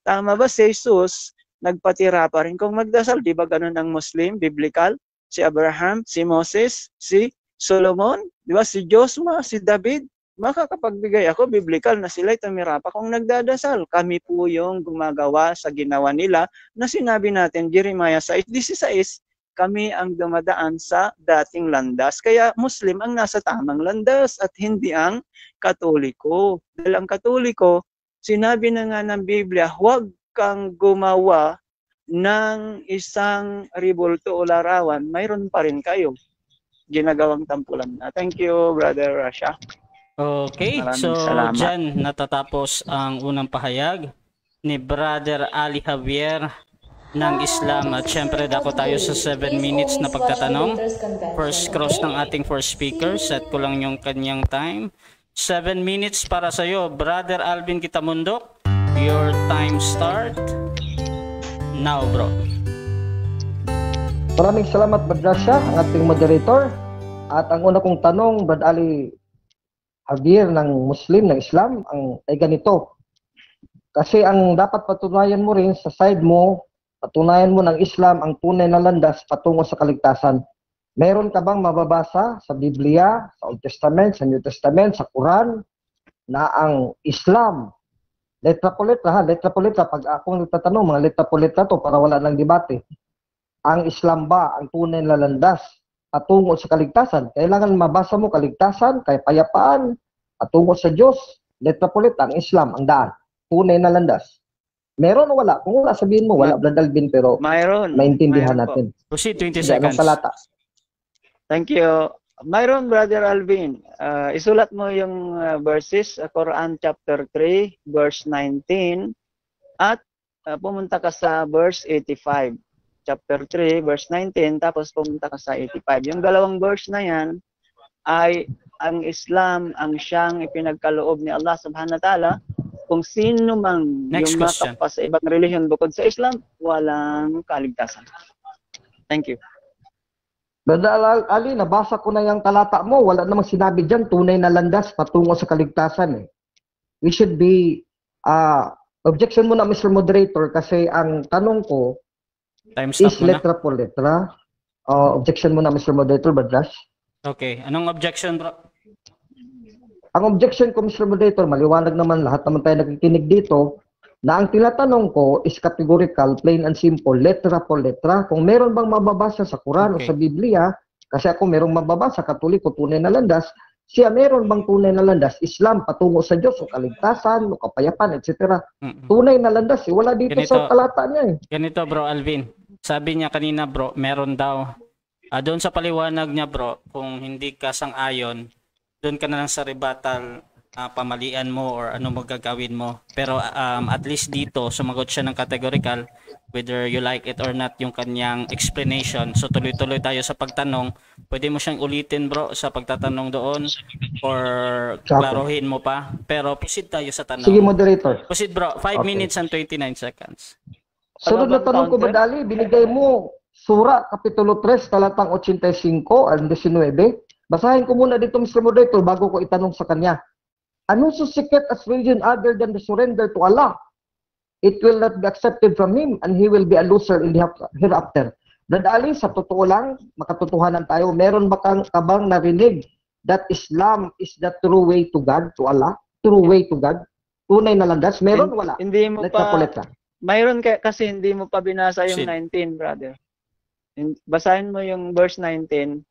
Tama ba si Jesus? Nagpatira pa rin kung magdasal. Di ba ganun ang Muslim, biblical? Si Abraham, si Moses, si Solomon, di ba? Si Joshua, si David. Makakapagbigay ako, biblical na sila'y tumira pa kung nagdadasal. Kami po yung gumagawa sa ginawa nila na sinabi natin, Jeremiah 6:16, kami ang dumadaan sa dating landas. Kaya Muslim ang nasa tamang landas at hindi ang Katoliko. Dahil ang Katoliko, sinabi na nga ng Biblia, huwag kang gumawa ng isang ribulto o larawan, mayroon pa rin kayo ginagawang tampulan na. Thank you, Brother Rasha. Okay, Maraming so salamat. dyan natatapos ang unang pahayag ni Brother Ali Javier ng Islam at syempre dako tayo sa 7 minutes na pagtatanong. First cross ng ating first speaker, set ko lang yung kanyang time. 7 minutes para sa iyo, Brother Alvin Kitamundok. Your time start now, bro. Maraming salamat, Brad Rasha, ang ating moderator. At ang una kong tanong, Brad Ali, Javier ng Muslim, ng Islam, ay ganito. Kasi ang dapat patunayan mo rin sa side mo, patunayan mo ng Islam ang tunay na landas patungo sa kaligtasan. Meron ka bang mababasa sa Biblia, sa Old Testament, sa New Testament, sa Quran, na ang Islam, letra po letra, pag akong nagtatanong, mga letra po letra to para wala ng debate. Ang Islam ba ang tunay na landas patungo sa kaligtasan? Kailangan mabasa mo kaligtasan, kapayapaan, patungo sa Diyos. Letra po letra, ang Islam, ang daan, tunay na landas. Meron o wala? Kung wala, sabihin mo, wala, Brad Alvin, pero Mayroon. maintindihan Mayroon po. natin. Proceed, 20 Hindi, anong seconds. talata? Thank you. Mayroon, Brother Alvin. Isulat mo yung verses, Quran chapter 3, verse 19, at pumunta ka sa verse 85. Chapter 3, verse 19, tapos pumunta ka sa 85. Yung dalawang verse na yan ay ang Islam, ang siyang ipinagkaloob ni Allah subhanahu wa ta'ala. Kung sino mang Next yung question. makapa sa ibang relihiyon bukod sa Islam, walang kaligtasan. Thank you. Brother Ali, nabasa ko na yung talata mo. Wala namang sinabi dyan, tunay na landas patungo sa kaligtasan. We should be, objection muna, Mr. Moderator, kasi ang tanong ko Time is stop muna. letra por letra. Objection muna, Mr. Moderator, Badras. Okay. Anong objection, bro? Ang objection ko, Mr. Moderator, maliwanag naman, lahat naman tayo nakikinig dito, na ang tinatanong ko is categorical, plain and simple, letra por letra. Kung meron bang mababasa sa Quran o Okay. sa Biblia, kasi ako merong mababasa, Katoliko, tunay na landas, siya meron bang tunay na landas? Islam, patungo sa Diyos, o kaligtasan, o kapayapaan, etc. Mm-mm. Tunay na landas, wala dito Ganito. sa talata niya. Ganito, bro Alvin. Sabi niya kanina, bro, meron daw. Doon sa paliwanag niya, bro, kung hindi ka sang-ayon, doon ka na lang sa rebuttal, pamalian mo or ano mo gagawin mo. Pero at least dito, sumagot siya ng categorical, whether you like it or not, yung kanyang explanation. So tuloy-tuloy tayo sa pagtanong. Pwede mo siyang ulitin, bro, sa pagtatanong doon or klaruhin mo pa. Pero proceed tayo sa tanong. Sige, Moderator. Proceed, bro. 5 Okay. minutes and 29 seconds. Sunod na Ano bang tanong ko, counter? Badali, binigay mo Sura, Kapitulo 3, talatang 85 ang 19. Basahin ko muna dito, Mr. Moderator, bago ko itanong sa kanya. Ano susikat as religion other than the surrender to Allah? It will not be accepted from him and he will be a loser in the hereafter. Brad Ali, sa totoo lang, makatotohanan tayo, meron ba kang kabang narinig that Islam is the true way to God, to Allah? True way to God? Tunay na landas? Meron? Wala. Hindi mo Letra po pa, letra. mayroon kasi hindi mo pa binasa yung Proceed. 19, brother. Basahin mo yung verse 19,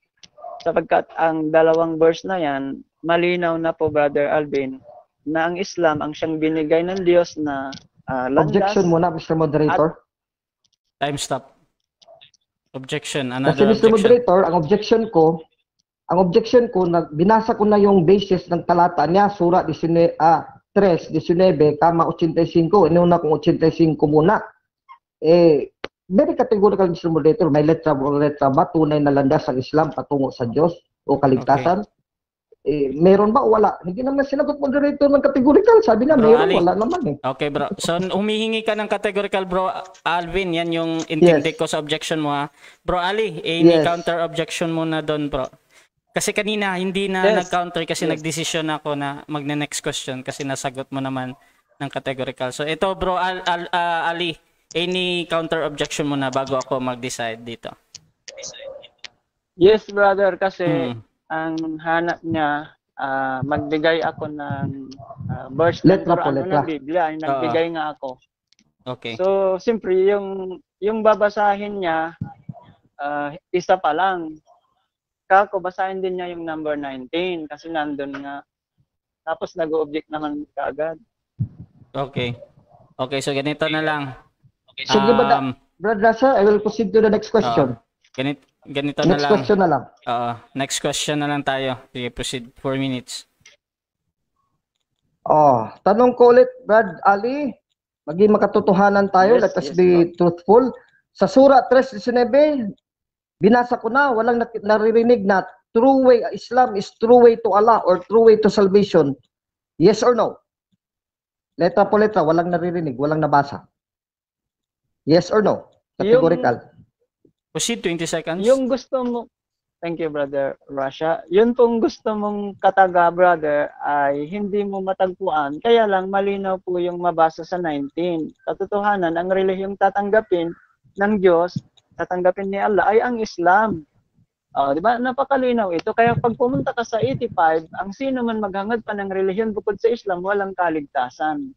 sapagkat ang dalawang verse na yan, malinaw na po, Brother Alvin, na ang Islam ang siyang binigay ng Diyos na landas. Objection muna, Mr. Moderator. Time stop. Objection. Kasi Another Mr. objection. Moderator, ang objection ko, binasa ko na yung basis ng talata niya, Sura 19, 3:19, 85. Inuna kong 85 muna. Very categorical, Mr. Moderator. May letra ba? Tunay na landas ang Islam patungo sa Diyos o kaligtasan? Meron ba o wala? Hindi naman sinagot Moderator ng categorical. Sabi niya, Bro, meron, Ali. wala naman eh. Okay, bro. So, humihingi ka ng categorical, bro Alvin. Yan yung intindi Yes. ko sa objection mo, ha? Bro Ali, any Yes. counter objection mo na doon, bro? Kasi kanina, hindi na Yes. nag-counter kasi Yes. nagdesisyon ako na magne-next question kasi nasagot mo naman ng categorical. So, ito, bro Ali, any counter objection mo na bago ako mag-decide dito? Yes, brother, kasi Hmm. ang hanap niya, magbigay ako ng verse ng Letra po, Quran o letra. ng Biblia. Ay, nagbigay nga ako. Okay. So, siyempre, yung babasahin niya, isa pa lang. Kako, basahin din niya yung number 19 kasi nandun nga. Tapos nag-object naman kaagad. Okay. Okay, so ganito na lang. Sige ba, Brad Rasa, I will proceed to the next question. Ganito na Next lang. question na lang. Next question na lang tayo. Sige, proceed. 4 minutes. Tanong ko ulit, Brad Ali, maging makatotohanan tayo, Yes, let us yes, be truthful. Sa Sura 3:19, binasa ko na, walang naririnig na true way, Islam is true way to Allah or true way to salvation. Yes or no? Letra po letra, walang naririnig, walang nabasa. Yes or no? Categorical. Proceed, 20 seconds. Yung gusto mo, Thank you, Brother Russia. Yun pong gusto mong kataga, brother, ay hindi mo matagpuan. Kaya lang, malinaw po yung mabasa sa 19. Katotohanan, ang relihiyong tatanggapin ng Diyos, tatanggapin ni Allah, ay ang Islam. Di ba? Napakalinaw ito. Kaya pag pumunta ka sa 85, ang sino man maghangad pa ng relihiyon bukod sa Islam, walang kaligtasan.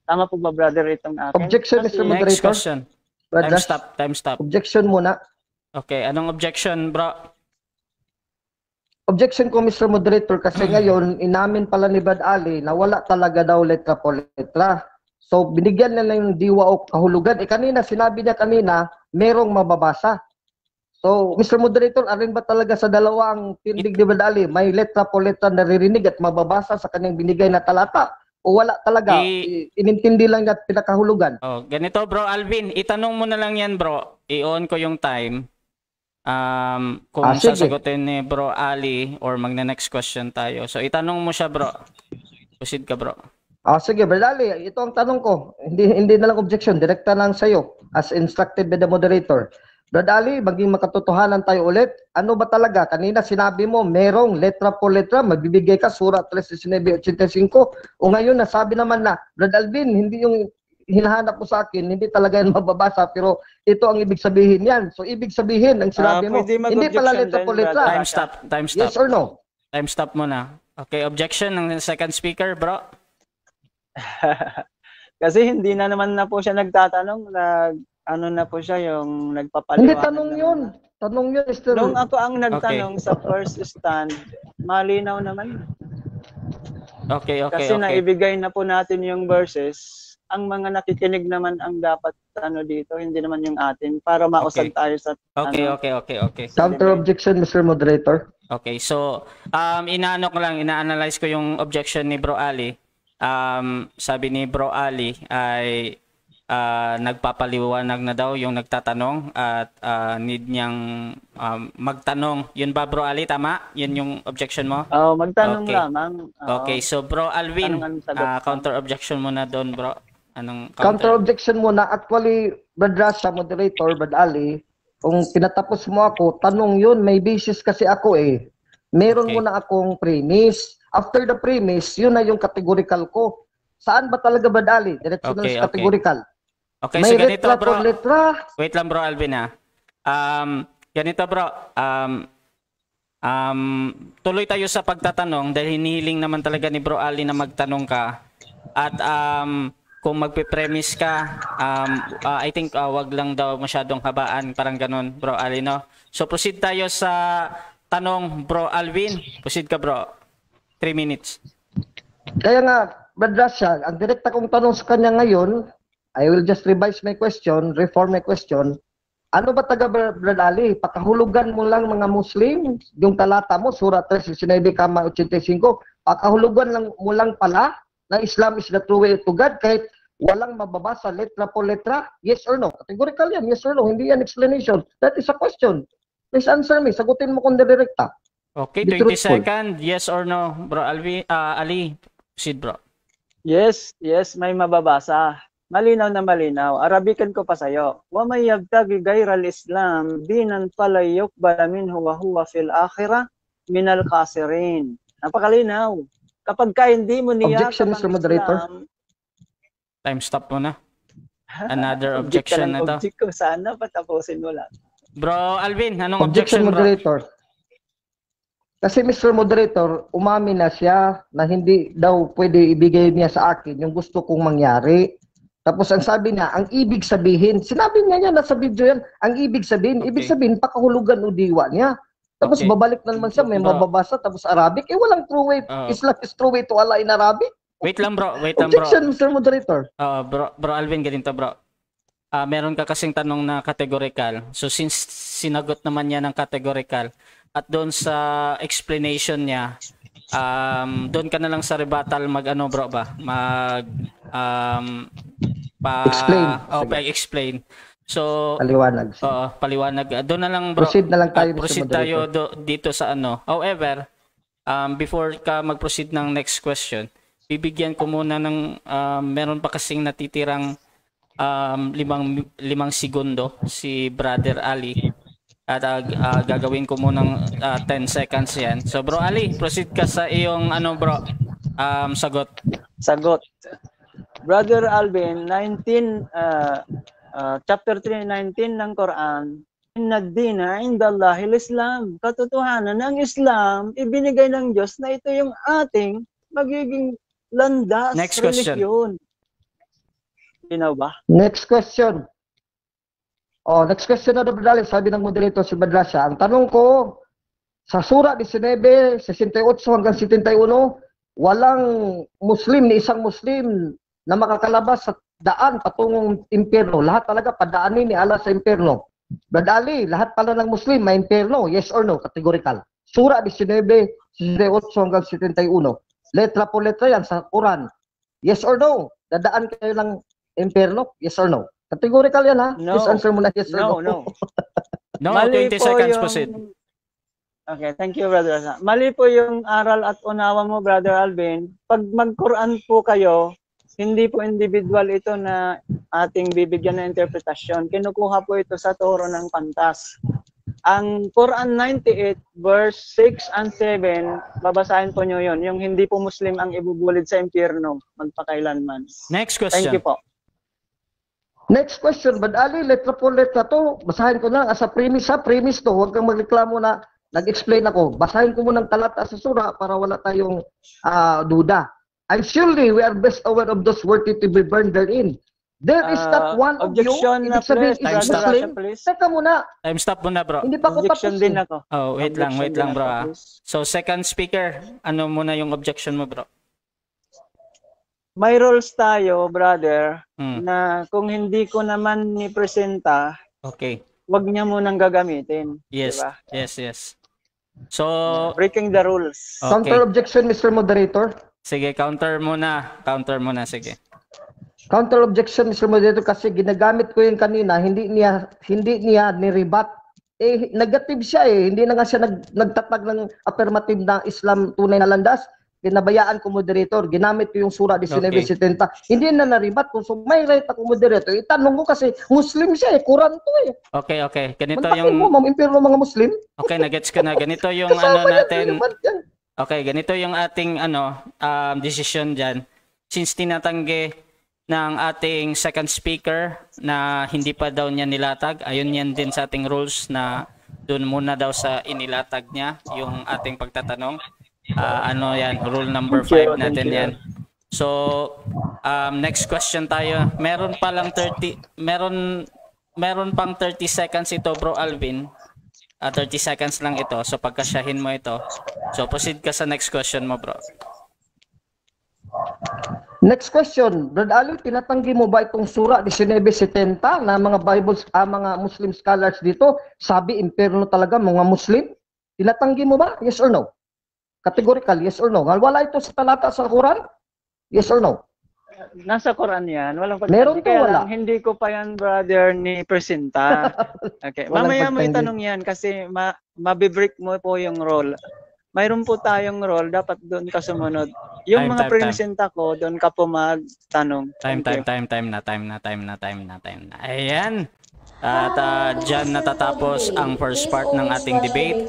Tama po ba, brother, itong akin? Objection, Kasi- Mr. Next Moderator. question. Brad Time Rush, stop. Time stop. objection muna. Okay, anong objection, bro? Objection ko, Mr. Moderator, kasi ngayon, inamin pala ni Brad Ali na wala talaga daw letra po letra. So, binigyan na lang yung diwa o kahulugan. Kanina, sinabi niya kanina, merong mababasa. So, Mr. Moderator, alin ba talaga sa dalawang tindig ni Brad Ali, may letra po letra naririnig at mababasa sa kanyang binigay na talata? O wala talaga? Inintindi lang niya at pinakahulugan. Oh, ganito, bro Alvin, itanong mo na lang yan, bro. I-on ko yung time. Kung Sige. sasagutin ni Bro Ali or magna-next question tayo. So, itanong mo siya, bro. Proceed ka, bro. Sige, Brad Ali, ito ang tanong ko. Hindi na lang objection, direkta lang sa'yo as instructed by the moderator. Brad Ali, maging makatotohanan tayo ulit. Ano ba talaga? Kanina sinabi mo, merong letra po letra, magbibigay ka, Surah 13:85. O ngayon, nasabi naman na, Brad Alvin, hindi yung hinahanap mo sa akin, hindi talaga yan mababasa, pero ito ang ibig sabihin yan. So, ibig sabihin, ang sinabi mo, pwede hindi pala mag-objection letra po din, letra. Time stop. Time stop. Yes or no? Time stop muna. Okay, objection ng second speaker, bro. Kasi hindi na naman na po siya nagtatanong, ano na po siya yung nagpapaliwanag. Hindi, tanong na- yun. Tanong yun, Mr. Nung ako ang nagtanong sa first stand, malinaw naman. Okay, okay, Kasi okay. naibigay na po natin yung verses. Ang mga nakikinig naman ang dapat dito, hindi naman yung atin, para mausad Okay. tayo sa Okay, ano. okay. Counter objection, Mr. Moderator. Okay, so ina-analyze ko yung objection ni Bro Ali. Sabi ni Bro Ali ay nagpapaliwanag na daw yung nagtatanong at need niyang magtanong. Yun ba, Bro Ali? Tama? Yun yung objection mo? Magtanong Okay. lamang. Okay, so Bro Alvin, Tanong ang sagot. counter objection mo na doon, bro. Anong Counter counter? objection muna. Actually, Brad Rasha, moderator, Brad Ali, kung pinatapos mo ako, tanong yun, may basis kasi ako eh. Meron Okay. muna akong premise. After the premise, yun na yung categorical ko. Saan ba talaga, Brad Ali? Diretso na Okay, sa categorical. Okay, May so ganito, letra bro. por letra. Wait lang, Bro Alvin, ha. Ganito, bro. Tuloy tayo sa pagtatanong dahil hinihiling naman talaga ni Bro Ali na magtanong ka. At kung magpe-premise ka, I think wag lang daw masyadong habaan, parang ganun, Bro Ali, no? So proceed tayo sa tanong, Bro Alvin. Proceed ka, bro. 3 minutes. Kaya nga, Brad Rasha, ang direkta kong tanong sa kanya ngayon, I will just revise my question, reform my question. Ano ba taga Brad Ali? Pakahulugan mo lang mga Muslim, yung talata mo, Surah 13:85. Pakahulugan lang mo lang pala na Islam is the true way to God kahit walang mababasa letra po letra? Yes or no? Categorical yan, yes or no? Hindi yan explanation. That is a question. Please answer me. Sagutin mo kung direkta. Okay, Be 20 truthful. seconds. Yes or no, Bro Alvin, Ali? Proceed, bro. Yes, may mababasa. Malinaw na malinaw. Arabikan ko pa sa'yo. Wa may yabtagi gayral Islam dinan fala yuqbala minhu wa huwa fil akhirah minal khasirin. Napakalinaw. Kapag ka hindi mo niyakap Objection, ang Mr. Moderator. Islam, Time stop muna. Another object ka objection ng na to. object ko. Sana patapusin mo lang. Bro Alvin, anong Objection, objection, bro? moderator. Kasi Mr. Moderator, umamin na siya na hindi daw pwede ibigay niya sa akin yung gusto kong mangyari. Tapos ang sabi niya, ang ibig sabihin, sinabi niya yan, nasa video yan, ang ibig sabihin, pakahulugan o diwa niya. Tapos Okay. babalik na naman siya, may Bro. mababasa, tapos Arabic. Walang true way, Islam is true way to Allah in Arabic. Wait lang, bro. Wait lang, bro. Objection, Mr. Moderator. Bro Alvin, ganito, bro. Meron ka kasing tanong na categorical. So since sinagot naman niya ng categorical at doon sa explanation niya, doon ka na lang sa rebuttal mag-ano, bro ba? Explain. Explain. So Paliwanag. paliwanag. Doon na lang, bro. Proceed na lang tayo, Mr. Proceed tayo dito sa ano. However, before ka mag-proceed ng next question, bibigyan ko muna ng meron pa kasing natitirang limang segundo si Brother Ali. At gagawin ko munang 10 seconds yan. So Bro Ali, proceed ka sa iyong bro, sagot. Sagot. Brother Alvin, chapter 3:19 ng Quran, Inna ad-dina indallahil Islam. Katotohanan ng Islam, ibinigay ng Diyos na ito yung ating magiging landas, Next question. religion. Linaw ba? Next question. Next question na Brother Ali, sabi ng moderator si Badrasya. Ang tanong ko, sa Sura 19, 68 hanggang 71, walang Muslim ni isang Muslim na makakalabas sa daan patungong impyerno. Lahat talaga padaanin ni Allah sa impyerno. Brother Ali, lahat pala ng Muslim may impyerno. Yes or no? Categorical. Sura 19, 68 hanggang 71. Letra po letra yan sa Quran. Yes or no? Dadaan kayo ng impyerno? Yes or no? Categorical yan ha? No. Please answer mo na yes or no. No. No, Mali 20 po seconds yung- proceed. Okay, thank you, Brother Asa. Mali po yung aral at unawa mo, Brother Alvin. Pag mag-Quran po kayo, hindi po individual ito na ating bibigyan ng interpretasyon. Kinukuha po ito sa turo ng pantas. Ang Quran 98, verse 6 and 7, babasahin po nyo yun. Yung hindi po Muslim ang ibubulid sa impyerno, magpakailanman. Next Thank question. you po. Next question, Brother Ali, letra po letra to. Basahin ko na as a premise ha, premise to. Huwag kang magreklamo na nag-explain ako. Basahin ko muna ng talata sa sura para wala tayong duda. And surely we are best aware of those worthy to be burned therein. There is not one of you. Objection na Ibig sabihin, please, Time is stop. Brother Muslim. Rasha, please. Teka muna, Time stop muna bro. hindi pa ako tapos. Objection din eh. ako. Oh, wait lang Objection bro. din ako, please. So second speaker, ano muna yung objection mo bro? May rules tayo, brother, Hmm. na kung hindi ko naman ni-presenta, Okay. wag niya munang gagamitin. Yes. Diba? Yes. So, Breaking the rules. Counter okay. objection, Mr. Moderator. Sige, counter muna. Sige. Counter objection, Mr. Moderator, kasi ginagamit ko yun kanina, hindi niya ni-rebut. Negative siya eh. Hindi na nga siya nagtatag ng affirmative na Islam tunay na landas. Pinabayaan ko, moderator. Ginamit ko yung sura 1970. Hindi na na-rebut ko. So may right ako, moderator. Itanong ko kasi Muslim siya eh. Quran to eh. Okay. Ganito Mantakin mo, yung mamimpirno mga Muslim. okay, nagets ko na. Ganito yung Kasama yan, natin. relevant yan. Okay, ganito yung ating decision diyan. Since tinatanggi ng ating second speaker na hindi pa daw niya nilatag, ayun yan din sa ating rules na doon muna daw sa inilatag niya yung ating pagtatanong. Yan, rule number 5 natin yan. So, next question tayo. Meron pang 30 seconds ito, Bro Alvin. 30 seconds lang ito. So, pagkasyahin mo ito. So, proceed ka sa next question mo, bro. Next question, Brad Ali, tinatanggi mo ba itong sura 1970 na mga mga Muslim scholars dito, sabi impyerno talaga mga Muslim? Tinatanggi mo ba? Yes or no? Categorical, yes or no? Wala ito sa talata sa Quran? Yes or no? Nasa Quran yan. Walang Meron to, Kaya wala? lang, hindi ko pa yan, brother, ni presenta. Okay. Walang Mamaya mo pagtanggi. itanong yan kasi mabibreak mo po yung role. Mayroon po tayong role, dapat doon ka sumunod. Yung Time. mga presenta ko, doon ka po magtanong. Time na. Ayan. At dyan natatapos ang first part ng ating debate.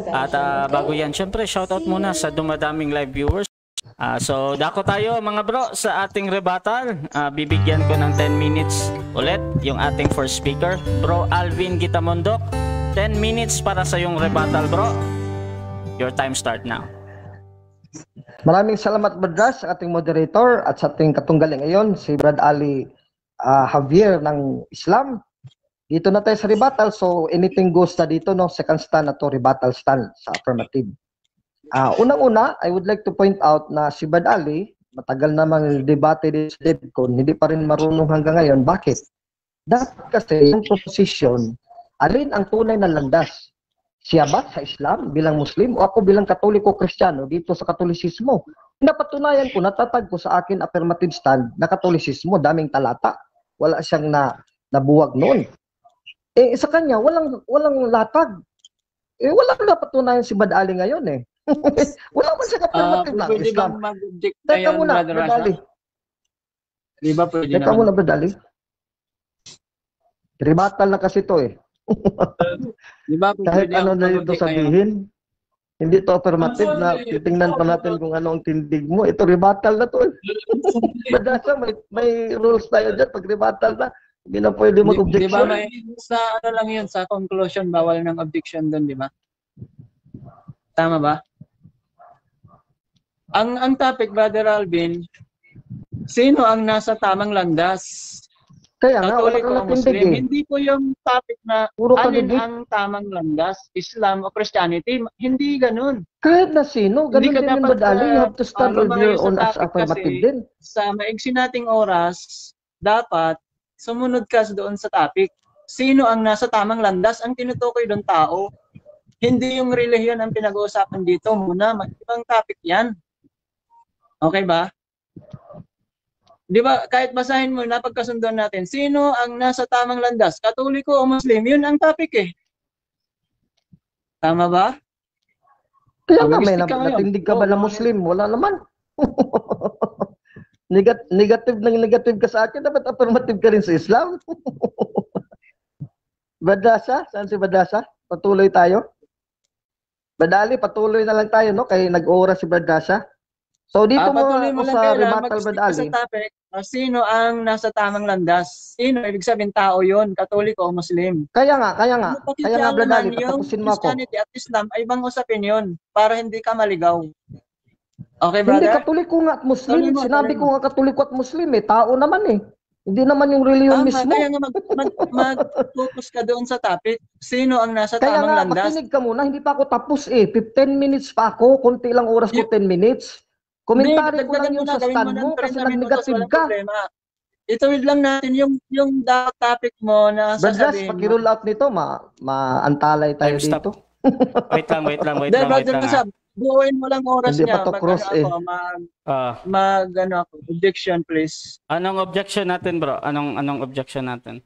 At bago yan, syempre shoutout muna sa dumadaming live viewers. So dako tayo mga bro sa ating rebuttal. Bibigyan ko ng 10 minutes ulit yung ating first speaker, Bro Alvin Gitamondok. 10 minutes para sa yung rebuttal, bro. Your time start now. Maraming salamat, Badras, sa ating moderator at sa ating katunggali ngayon, si Brad Ali Javier ng Islam. Dito na tayo sa rebuttal, so anything goes na dito, no? Second stand na to, rebuttal stand sa affirmative. Unang-una, I would like to point out na si Brad Ali, matagal namang debate din sa DEDCON, hindi pa rin marunong hanggang ngayon. Bakit? Dapat kasi yung proposition, alin ang tunay na landas? Siya ba sa Islam bilang Muslim o ako bilang Katoliko Kristiyano dito sa Katolisismo? Napatunayan ko, natatag ko sa akin affirmative stand na Katolisismo, daming talata. Wala siyang nabuwag noon. Sa kanya, walang latag. Walang napatunayan si Brad Ali ngayon eh. Wala man siya affirmative na Pwede Islam. bang mag-object na Teka yan, muna, Brother Brad Rasha? Ali. Di ba pwede Teka naman? muna, Brad Ali. Rebuttal na kasi to eh. Di ba? Kahit Pwede ano akong na ito magbigay kayo. sabihin, hindi to affirmative na titingnan pa natin kung ano ang tindig mo. Ito rebuttal na to. Badasa, may rules tayo dyan. Pag rebuttal na, hindi na pwede Di ba mag-objection. may sa ano lang yun, sa conclusion bawal ng objection doon, di ba? Tama ba? Ang topic, Brother Alvin, sino ang nasa tamang landas? Kaya nga, wala Katoliko kang o natindig Muslim? eh. Hindi po yung topic na Puro alin kanigit. ang tamang landas, Islam o Christianity. Hindi ganun. Kahit na sino, Hindi ganun ka din yung dapat badali. You have to stand on lumayo your sa own as topic affirmative kasi din. sa maigsi nating oras, dapat sumunod ka doon sa topic. Sino ang nasa tamang landas? Ang tinutukoy doon tao. Hindi yung relihiyon ang pinag-uusapan dito. Muna, ibang topic yan. Okay ba? Di ba, kahit basahin mo, napagkasunduan natin, sino ang nasa tamang landas? Katoliko o Muslim? Yun ang topic eh. Tama ba? Kaya nga, may Mag-stick ka ngayon. natindig ka ba na Oo, Muslim? Wala naman. Negative ka sa akin, dapat affirmative ka rin sa Islam. Badasa? Saan si Badasa? Patuloy tayo? Badali, patuloy na lang tayo, no? Kaya nag-oras si Badasa. So, dito mo patuloy ako mo lang sa kailan, rebuttal, mag-stick ka Badali. sa topic. Sino ang nasa tamang landas? Sino? Ibig sabihin tao yun, Katoliko o Muslim. Kaya nga, Badali, Yung patapusin mo ako. Christianity at Islam ay ibang usapin yun para hindi ka maligaw. Okay, Hindi, brother? Katoliko nga at Muslim. Tuloy mo, Sinabi tuloy ko mo. nga Katoliko at Muslim eh. Tao naman eh. Hindi naman yung reliyon Tama, mismo. kaya nga mag-focus ka doon sa topic. Sino ang nasa Kaya tamang nga, landas? makinig ka muna. Hindi pa ako tapos eh. 15 minutes pa ako. Kunti lang oras ko, 10 minutes. Komentary ko lang yung sa stand mo kasi nag-negative ka. Problema. Ituwid lang natin yung topic mo na Badras, sasabihin mo. pag-roll out nito, maantalay tayo Time stop. dito. Wait lang. Then, Brother Kasab, buuin mo lang oras Hindi niya. pa to cross eh. Objection, please. Anong objection natin, bro? Anong objection natin?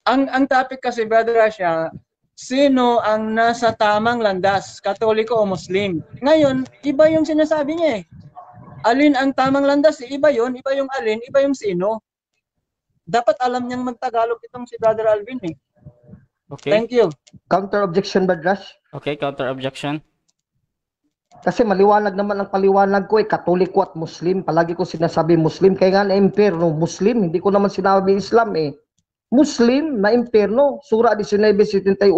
Ang topic kasi, Brother Asya, sino ang nasa tamang landas, Katoliko o Muslim? Ngayon, iba yung sinasabi niya eh. Alin ang tamang landas? Iba yun, iba yung alin, iba yung sino. Dapat alam niyang magtagalog itong si Brother Alvin eh. Okay. Thank you. Counter objection, Badras. Okay, counter objection. Kasi maliwanag naman ang paliwanag ko eh, Katoliko at Muslim. Palagi ko sinasabi Muslim, kaya nga na impyerno, Muslim. Hindi ko naman sinabi Islam eh. Muslim na impyerno, Surah 19:71.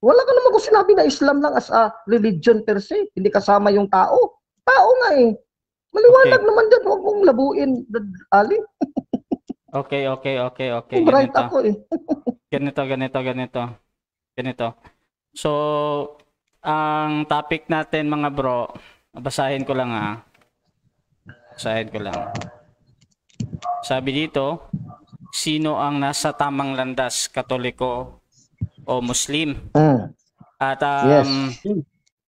Wala ka naman ko sinabi na Islam lang as a religion per se. Hindi kasama yung tao. Tao nga eh. Maliwanag naman dyan, huwag mong labuin, Ali. Okay. Bright ako eh. Ganito. So, ang topic natin mga bro, basahin ko lang. Sabi dito, sino ang nasa tamang landas, Katoliko o Muslim? At Yes.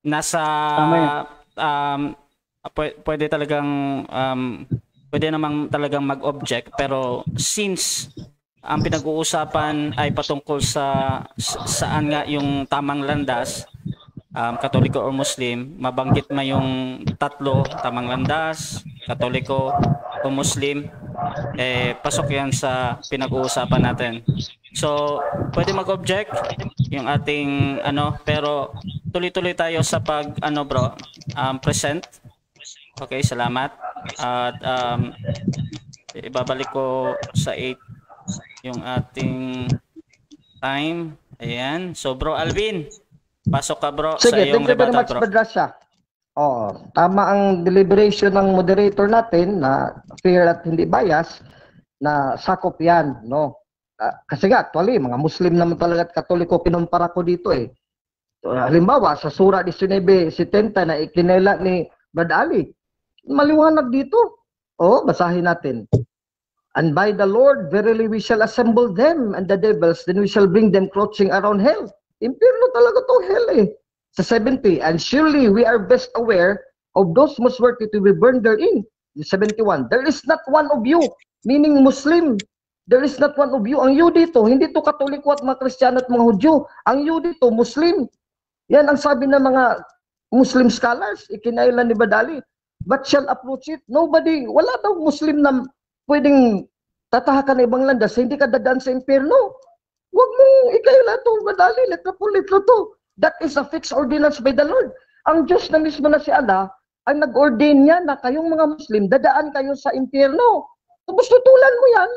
nasa pwede namang talagang mag-object, pero since ang pinag-uusapan ay patungkol sa saan nga yung tamang landas, Katoliko or Muslim, mabanggit mo yung tatlo, tamang landas, Katoliko o Muslim, pasok yan sa pinag-uusapan natin. So, pwede mag-object yung ating pero tuloy-tuloy tayo sa present. Okay, salamat. At ibabalik ko sa 8 yung ating time. Ayan. So, Bro Alvin, pasok ka bro sa Sige, iyong thank you very rebuttal, much, bro. Badrasya. Tama ang deliberation ng moderator natin na fair at hindi bias na sakop yan, no? Kasi nga, actually, mga Muslim naman talaga at Katoliko pinumpara ko dito eh. Halimbawa, sa Surah 19:70 na ikinela ni Brad Ali, maliwanag dito. Basahin natin. And by the Lord, verily we shall assemble them and the devils, then we shall bring them crouching around hell. Impyerno talaga to hell eh. Sa 70, and surely we are best aware of those most worthy to be burned therein. 71, there is not one of you, meaning Muslim, there is not one of you. Ang you dito, hindi to Katoliko at mga Kristiyano at mga Hudyo. Ang you dito, Muslim. Yan ang sabi ng mga Muslim scholars, ikinailan ni Badali. But shall approach it? Nobody, wala daw Muslim na pwedeng tatahakan ng ibang landas, hindi ka dadaan sa impyerno. Huwag mo ikaila to, madali, letra po letra to. That is a fixed ordinance by the Lord. Ang Diyos na mismo na si Allah, ang nag-ordain niya na kayong mga Muslim, dadaan kayo sa impyerno. Tapos tutulan mo yan.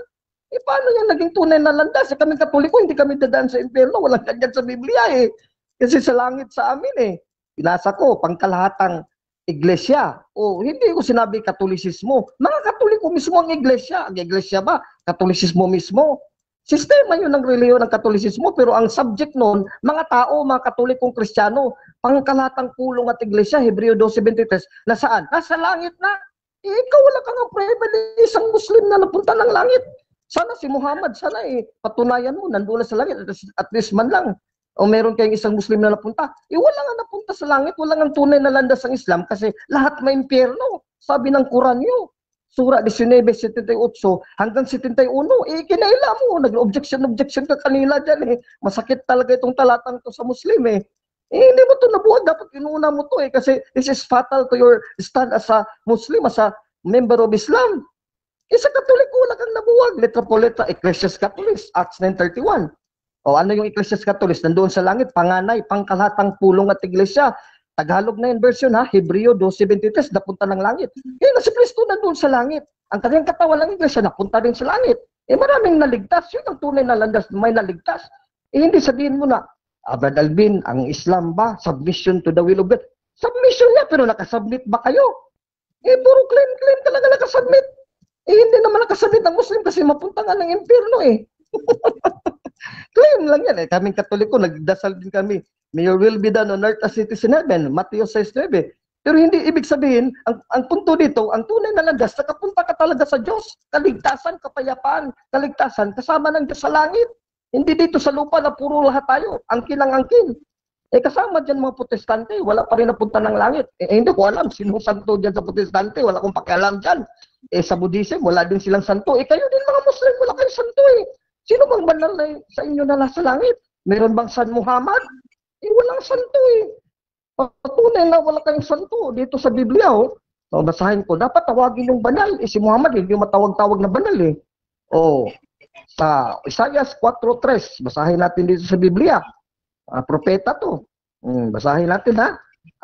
Paano yan naging tunay na landas? Kaming Katoliko, hindi kami dadaan sa impyerno. Walang ganyan sa Biblia Kasi sa langit sa amin Pinasa ko, pangkalahatang iglesia. Hindi ko sinabi katolisismo. Mga Katoliko mismo ang iglesia. Ang iglesia ba? Katolisismo mismo. Sistema yun ng reliyon ng Katolisismo, pero ang subject nun, mga tao, mga Katolikong Kristiyano, pangkalahatang pulong at iglesia, Hebreo 12:23, nasaan? Nasa langit na. Ikaw wala kang prueba ng isang Muslim na napunta ng langit. Sana si Muhammad, sana patunayan mo, nandun na sa langit, at least man lang. O meron kayong isang Muslim na napunta. Wala nga napunta sa langit, wala nga tunay na landas ang Islam kasi lahat may impyerno. Sabi ng Quran nyo. Sura 19:78 hanggang 71. Kinaila mo. Nag-objection ka kanila dyan Masakit talaga itong talatang to sa Muslim hindi mo to nabuhat. Dapat inuna mo to Kasi this is fatal to your stand as a Muslim, as a member of Islam. Sa Katoliko, wala kang nabuwag. Letra po letra, Ecclesiastes Catholicos, Acts 9:31. Ano yung Ecclesiastes Catholicos? Nandoon sa langit, panganay, pangkalahatang pulong at iglesia. Tagalog na yung version Hebreo 12:23, napunta ng langit. Na si Kristo nandoon sa langit. Ang kanyang katawan ng iglesia, napunta din sa langit. Maraming naligtas. Yun ang tunay na landas, may naligtas. Hindi sabihin mo na, Brad Alvin, ang Islam ba, submission to the will of God? Submission niya, pero nakasubmit ba kayo? Puro claim talaga nakasubmit. Hindi naman nakasubmit ang Muslim kasi mapunta nga ng impyerno Claim lang yan Kaming Katoliko, nagdasal din kami. May your will be done on earth as it is in heaven. Matthew 6:9. Pero hindi ibig sabihin, ang punto dito, ang tunay na landas, nakapunta ka talaga sa Diyos. Kaligtasan, kapayapaan, kaligtasan, kasama ng Diyos sa langit. Hindi dito sa lupa na puro lahat tayo. Angkin ang angkin. Kasama dyan mga protestante, wala pa rin napunta ng langit. Hindi ko alam, sinong santo dyan sa protestante, wala akong pakialam dyan. Sa Buddhism, wala din silang santo. Kayo din mga Muslim, wala kayong santo Sino bang banal na sa inyo na nasa langit? Meron bang San Muhammad? Walang santo Patunay na wala kayong santo dito sa Biblia basahin ko, dapat tawagin yung banal. Si Muhammad, hindi matawag-tawag na banal Sa Isaiah 4:3, basahin natin dito sa Biblia. Propeta to. Basahin natin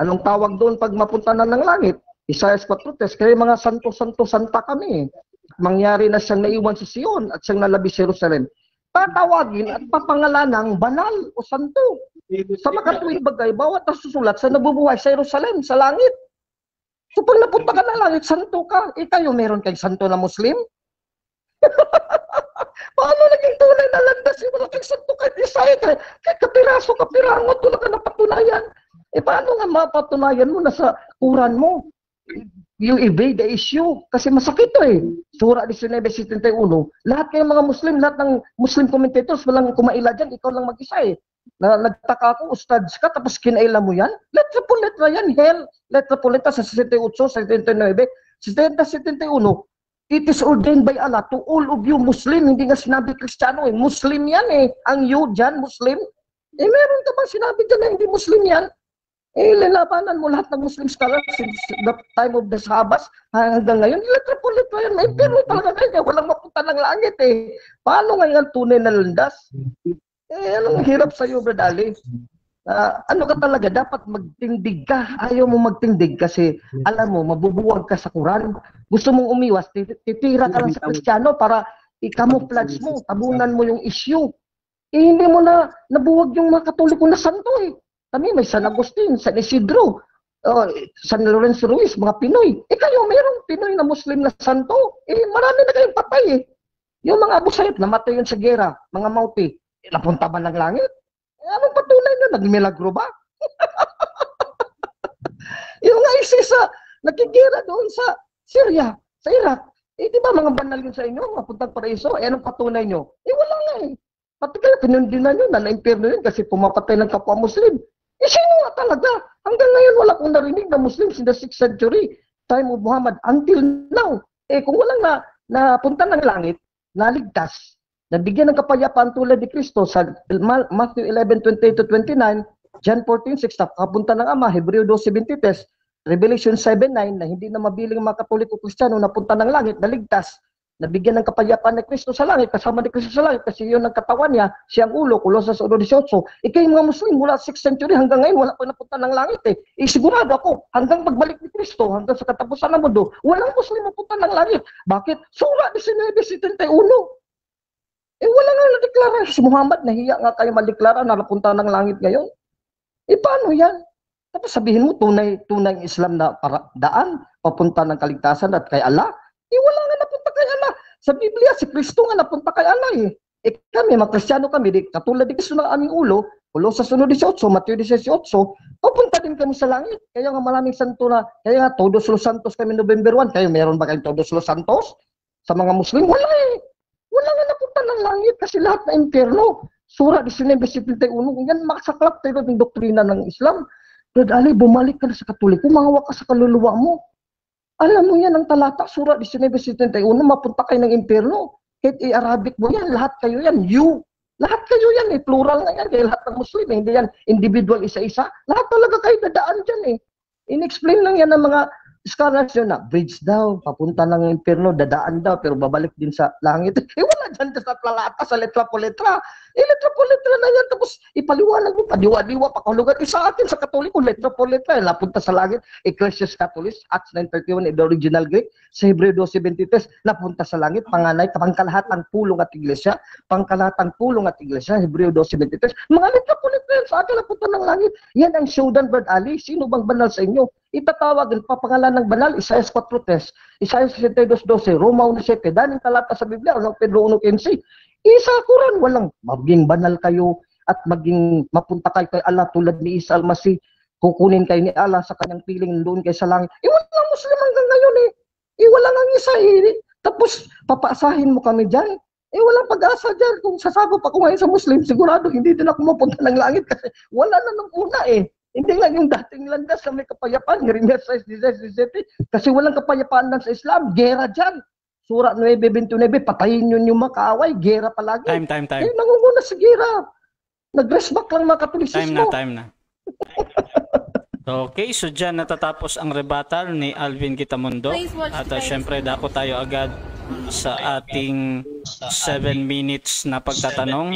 Anong tawag doon pag mapunta na ng langit? Isaiah 4:3, kaya mga santo-santo-santa kami. Mangyari na siyang naiwan sa Sion at siyang nalabi sa Jerusalem. Tatawagin at papangalanang banal o santo. Sa makatuwid bagay, bawat nasusulat sa nabubuhay sa Jerusalem, sa langit. So pag napunta ka na langit, santo ka. Kayo, meron kayong santo na Muslim? Paano naging tunay na landas? Wala kayong santo kahit Isaiah. Kahit kapiraso-kapirangot, wala ka napatunayan. Paano nga mapatunayan mo na sa Quran mo? You evade the issue. Kasi masakit Sura 19:71. Lahat kayong mga Muslim, lahat ng Muslim commentators, walang kumaila dyan, ikaw lang mag-isa Nagtaka ako, ustads ka, tapos kinaila mo yan? Letra po letra yan, hell. Letra po letra sa 68, sa 79, 71. It is ordained by Allah to all of you Muslim. Hindi nga sinabi Kristiyano Muslim yan Ang you dyan, Muslim. Meron ka bang sinabi dyan na hindi Muslim yan? Lalabanan mo lahat ng Muslim scholars since the time of the Sahabas hanggang ngayon. Letra po letra yan. Pero talaga kanya, walang mapunta ng langit Paano ngayon tunay na landas? Anong hirap sa'yo, Brad Ali? Ano ka talaga? Dapat magtindig ka. Ayaw mo magtindig kasi alam mo, mabubuwag ka sa Quran. Gusto mong umiwas, titira ka lang sa Kristiyano para i-camouflage mo, tabunan mo yung issue. Hindi mo na nabuwag yung mga Katoliko na santo Kami may San Agustin, San Isidro, San Lorenzo Ruiz, mga Pinoy. Kayo, mayroong Pinoy na Muslim na santo. Marami na kayong patay Yung mga Abu Sayyaf, namatay yun sa gera, mga Mauti. Napunta ba ng langit? Anong patunay na? Nagmilagro ba? Yung nga ISIS nakikira doon sa Syria, sa Iraq. Di ba mga banal yun sa inyo? Mapuntang paraiso? Anong patunay nyo? Wala nga Pati kaya pinundinan yun, na-impierno yun kasi pumapatay ng kapwa Muslim. Sino nga talaga? Hanggang ngayon wala akong narinig na Muslims in the 6th century, time of Muhammad, until now. Kung walang napunta ng langit, naligtas, nabigyan ng kapayapaan tulad ni Kristo sa Matthew 11:28-29, John 14:6, kapunta ng Ama, Hebreo 12:23, Revelation 7:9, na hindi na mabiling mga Katoliko Kristiyano napunta ng langit, naligtas. nabigyan ng kapayapaan ni Kristo sa langit, kasama ni Kristo sa langit, kasi yun ang katawan niya, siyang ulo, Kolosas 1:18. Ikay mga Muslim, mula 6th century hanggang ngayon, wala pa napunta ng langit eh. Sigurado ako, hanggang pagbalik ni Kristo, hanggang sa katapusan ng mundo, walang Muslim mapunta ng langit. Bakit? Sura 19:71. Wala nga nadeklara. Si Muhammad, nahiya nga kayo madeklara na napunta ng langit ngayon. Paano yan? Tapos sabihin mo, tunay Islam na daan, papunta ng kaligtasan at kay Allah. Wala nga napunta kay Allah. Sa Biblia, si Kristo nga napunta kay Allah eh. Kami, mga Kristiyano kami, katulad ni Kristo ng aming ulo, Kolosas 1:18, Mateo 18, papunta din kami sa langit. Kaya nga maraming santo na, kaya nga Todos los Santos kami November 1. Kayo, meron ba kayong Todos los Santos? Sa mga Muslim? Wala eh. Wala nga napunta ng langit kasi lahat na impyerno. Sura 19:71, yan makasaklap tayo ng doktrina ng Islam. Brad Ali, bumalik ka na sa Katoliko, mangawa ka sa kaluluwa mo. Alam mo yan ang talata, Sura 19:71, mapunta kayo ng impyerno. Kahit i-Arabic mo yan, lahat kayo yan, you. Lahat kayo yan eh, plural na yan, kaya lahat ng Muslim, hindi yan individual isa-isa. Lahat talaga kayo dadaan dyan eh. In-explain lang yan ng mga scholars yun na, bridge daw, papunta ng impyerno, dadaan daw, pero babalik din sa langit. Wala dyan sa talata, sa letra po letra. Letra po letra na yan, tapos ipaliwanag mo, padiwa-diwa, pakahulugan. Sa atin, sa Katoliko, letra po letra, napunta sa langit. Ecclesiastes Catholicos, Acts 9:31, in the original Greek, sa Hebreo 12:23, napunta sa langit, panganay, pangkalahatang pulong at iglesia, pangkalahatang pulong at iglesia, Hebreo 12:23, mga letra po letra yan, sa atin, napunta ng langit. Yan ang showdown, Brad Ali. Sino bang banal sa inyo? Itatawag, papangalan ng banal, Isaias 4:3, Isaias 62:12, Roma 1:7, daming talata sa Biblia, Pedro 1:15. Sa Quran, walang maging banal kayo at maging mapunta kayo kay Allah tulad ni Isa al-Masih, kukunin kayo ni Allah sa kanyang piling, doon kayo sa langit. Walang Muslim hanggang ngayon eh. Wala nga isa eh. Tapos, papaasahin mo kami dyan. Walang pag-asa dyan. Kung sasabot ako ngayon sa Muslim, sigurado hindi din ako mapunta ng langit kasi wala na nung una eh. Hindi nga yung dating landas na may kapayapaan, Jeremiah 6:17, kasi walang kapayapaan lang sa Islam, gera dyan. Sura 9:29, patayin yun yung makaaway, gera palagi. Time. Nangunguna sa gera. Nag-dress back lang mga Katolisismo. Time na. Okay, so dyan natatapos ang rebuttal ni Alvin Kitamundo. At syempre, dako tayo agad sa ating 7 minutes na pagtatanong.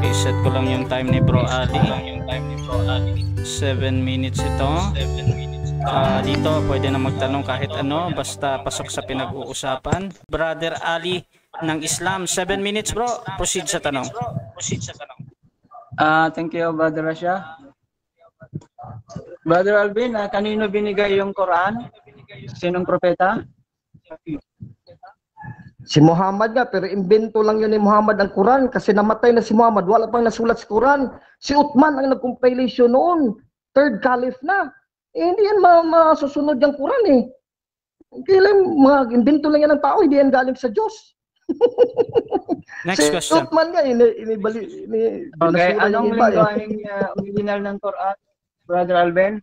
I-set ko lang yung time ni Bro Ali. 7 minutes ito. Dito pwede na magtanong kahit ano, basta pasok sa pinag-uusapan. Brother Ali ng Islam, 7 minutes bro. Proceed sa tanong. Thank you, Brother Rasha. Brother Alvin, kanino binigay yung Quran? Sinong propeta? Si Muhammad nga, pero imbento lang yun ni Muhammad ang Quran kasi namatay na si Muhammad, wala pang nasulat sa Quran. Si Uthman ang nag-compilation noon, 3rd Caliph na. Hindi yan masusunod yung Quran eh. Kailan mga imbento lang yan ng tao, hindi yan galing sa Diyos. Next question. Si Uthman nga, Okay, anong lingwaheng original ng Quran, Brother Alvin?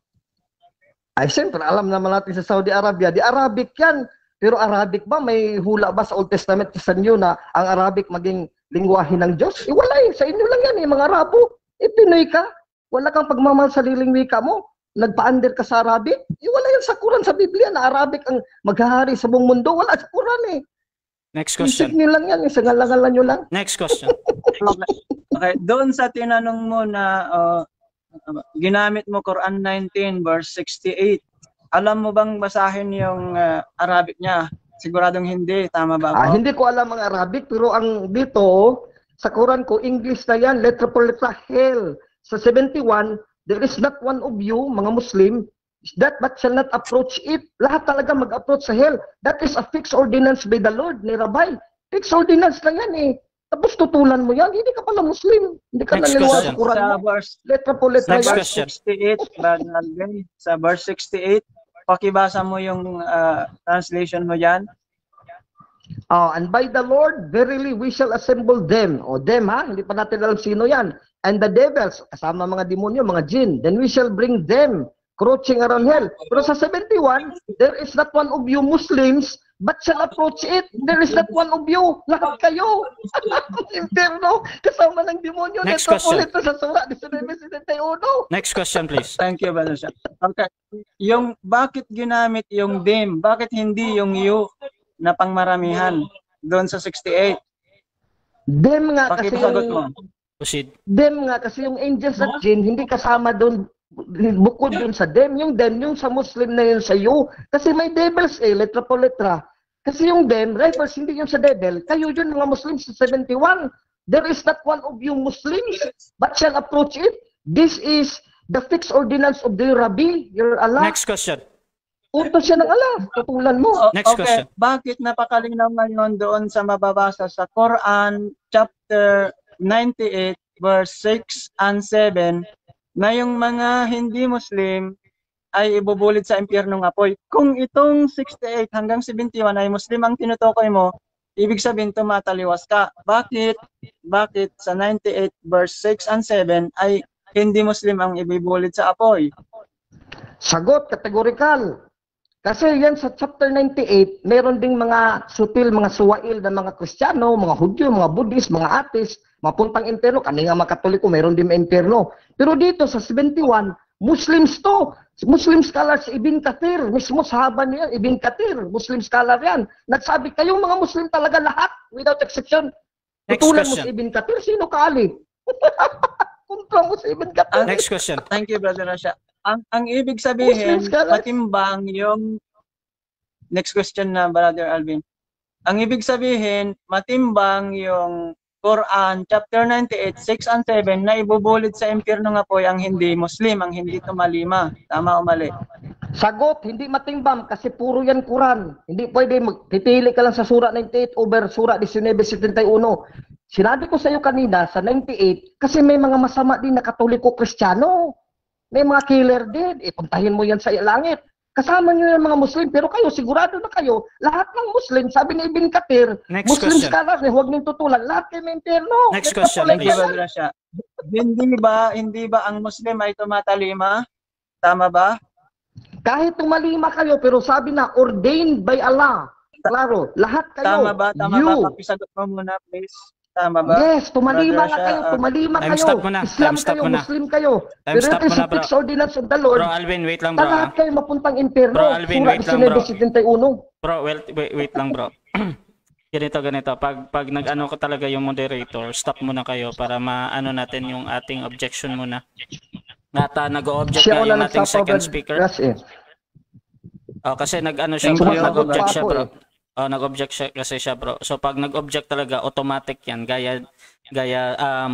Ay, siyempre, alam naman natin sa Saudi Arabia, di Arabic yan. Pero Arabic ba, may hula ba sa Old Testament sa inyo na ang Arabic maging lingwahe ng Diyos? Wala eh, sa inyo lang yan eh, mga Arabo. Pinoy ka, wala kang pagmamahal sa sariling wika mo, nagpa-under ka sa Arabic. Wala yan sa Quran, sa Biblia, na Arabic ang maghahari sa buong mundo. Wala sa Quran eh. Next question. Isip nyo lang yan, sa ngalangalan nyo lang. Next question. Okay, doon sa tinanong mo na ginamit mo Quran 19 verse 68, alam mo bang basahin yung Arabic niya? Siguradong hindi, tama ba ako? Hindi ko alam ang Arabic, pero ang dito, sa Quran ko, English na yan, letter per letter, hell. Sa 71, there is not one of you, mga Muslim, that but shall not approach it. Lahat talaga mag-approach sa hell. That is a fixed ordinance by the Lord, ni Rabbi. Fixed ordinance lang yan eh. Tapos tutulan mo yan, hindi ka pala Muslim. Hindi ka naniniwala sa Quran mo. Letter po letter Next yan. question. 68, sa verse 68, pakibasa mo yung translation mo dyan. And by the Lord, verily we shall assemble them. Them ha, hindi pa natin alam sino yan. And the devils, kasama mga demonyo, mga jinn. Then we shall bring them crouching around hell. Pero sa 71, there is not one of you Muslims but shall approach it. There is not one of you. Lahat kayo. Inferno. Kasama ng demonyo. Next question. Sa sura 19:71. Next question please. Thank you, Brother Shah. Okay. Yung bakit ginamit yung them? Bakit hindi yung you? na pangmaramihan doon sa 68. Dem nga kasi Pakisagot mo. Proceed. Dem nga kasi yung angels at jinn hindi kasama doon bukod doon sa dem. Yung dem, yung sa Muslim na yun sa you. Kasi may devils letra po letra. Kasi yung dem, refers hindi yung sa devil. Kayo yun mga Muslims sa 71. There is not one of you Muslims but shall approach it. This is the fixed ordinance of the Rabbi, your Allah. Next question. Utos siya ng Allah. Tutulan mo. Next Okay, question. bakit napakalinaw ngayon doon sa mababasa sa Quran chapter 98 verse 6 and 7 na yung mga hindi Muslim ay ibubulit sa impyernong apoy? Kung itong 68 hanggang 71 ay Muslim ang tinutukoy mo, ibig sabihin tumataliwas ka. Bakit? Bakit sa 98 verse 6 and 7 ay hindi Muslim ang ibibulit sa apoy? Sagot, categorical. Kasi yan sa chapter 98, meron ding mga sutil, mga suwail na mga Kristiyano, mga Hudyo, mga Buddhist, mga Atheist, mapuntang impyerno. Kani nga mga Katoliko, meron din impyerno. Pero dito sa 71, Muslims to. Muslim scholar si Ibn Kathir, mismo sahaba niya, Ibn Kathir, Muslim scholar yan. Nagsabi, kayong mga Muslim talaga lahat, without exception. Next Tutulan mo question. si Ibn Kathir, sino ka ali? Kontra mo si Ibn Kathir. Next question. Thank you, Brother Rasha. Ang ibig sabihin, Muslims ka lang. matimbang yung... Next question na, Brother Alvin. Ang ibig sabihin, matimbang yung Quran, chapter 98, 6 and 7, na ibubulit sa impyerno ng apoy ang hindi Muslim, ang hindi tumalima. Tama o mali? Sagot, hindi matimbang kasi puro yan Quran. Hindi pwede magpipili ka lang sa sura 98 over sura 19:71. Sinabi ko sa iyo kanina sa 98 kasi may mga masama din na Katoliko Kristiyano. May mga killer din. Puntahin mo yan sa langit. Kasama niyo yung mga Muslim, pero kayo, sigurado na kayo, lahat ng Muslim, sabi ni Ibn Kathir, Next Muslim question. scholar, huwag niyong tutulan, lahat kayo may impyerno. Next Letra question, po lang Thank you, please. yan. Brother Rasha. Hindi ba ang Muslim ay tumatalima? Tama ba? Kahit tumalima kayo, pero sabi na, ordained by Allah. Klaro, lahat kayo. Tama ba? Tama you. ba? Pakisagot mo muna, please. Tama ba? Yes, tumalima Brother na kayo, Rasha, tumalima time kayo. stop mo na, Islam time stop kayo, mo na. Muslim kayo. Time Pero stop ito mo sa na, bro. fixed ordinance of the Lord, Bro Alvin, wait lang bro. lahat kayo mapuntang impyerno. Bro, Alvin, Sura wait lang, bro. 19:71. Bro, wait lang bro. ganito. Pag nag-ano ko talaga yung moderator, stop muna kayo para maano natin yung ating objection muna. Nag-o-object Siya nga wala yung ating second nagsasabi. speaker. Yes, eh. Oh, kasi nag-ano siya, Thank bro, you. nag-object siya, Sumasagot bro. pa ako, Oh, nag-object siya kasi siya, bro. So pag nag-object talaga, automatic 'yan. Gaya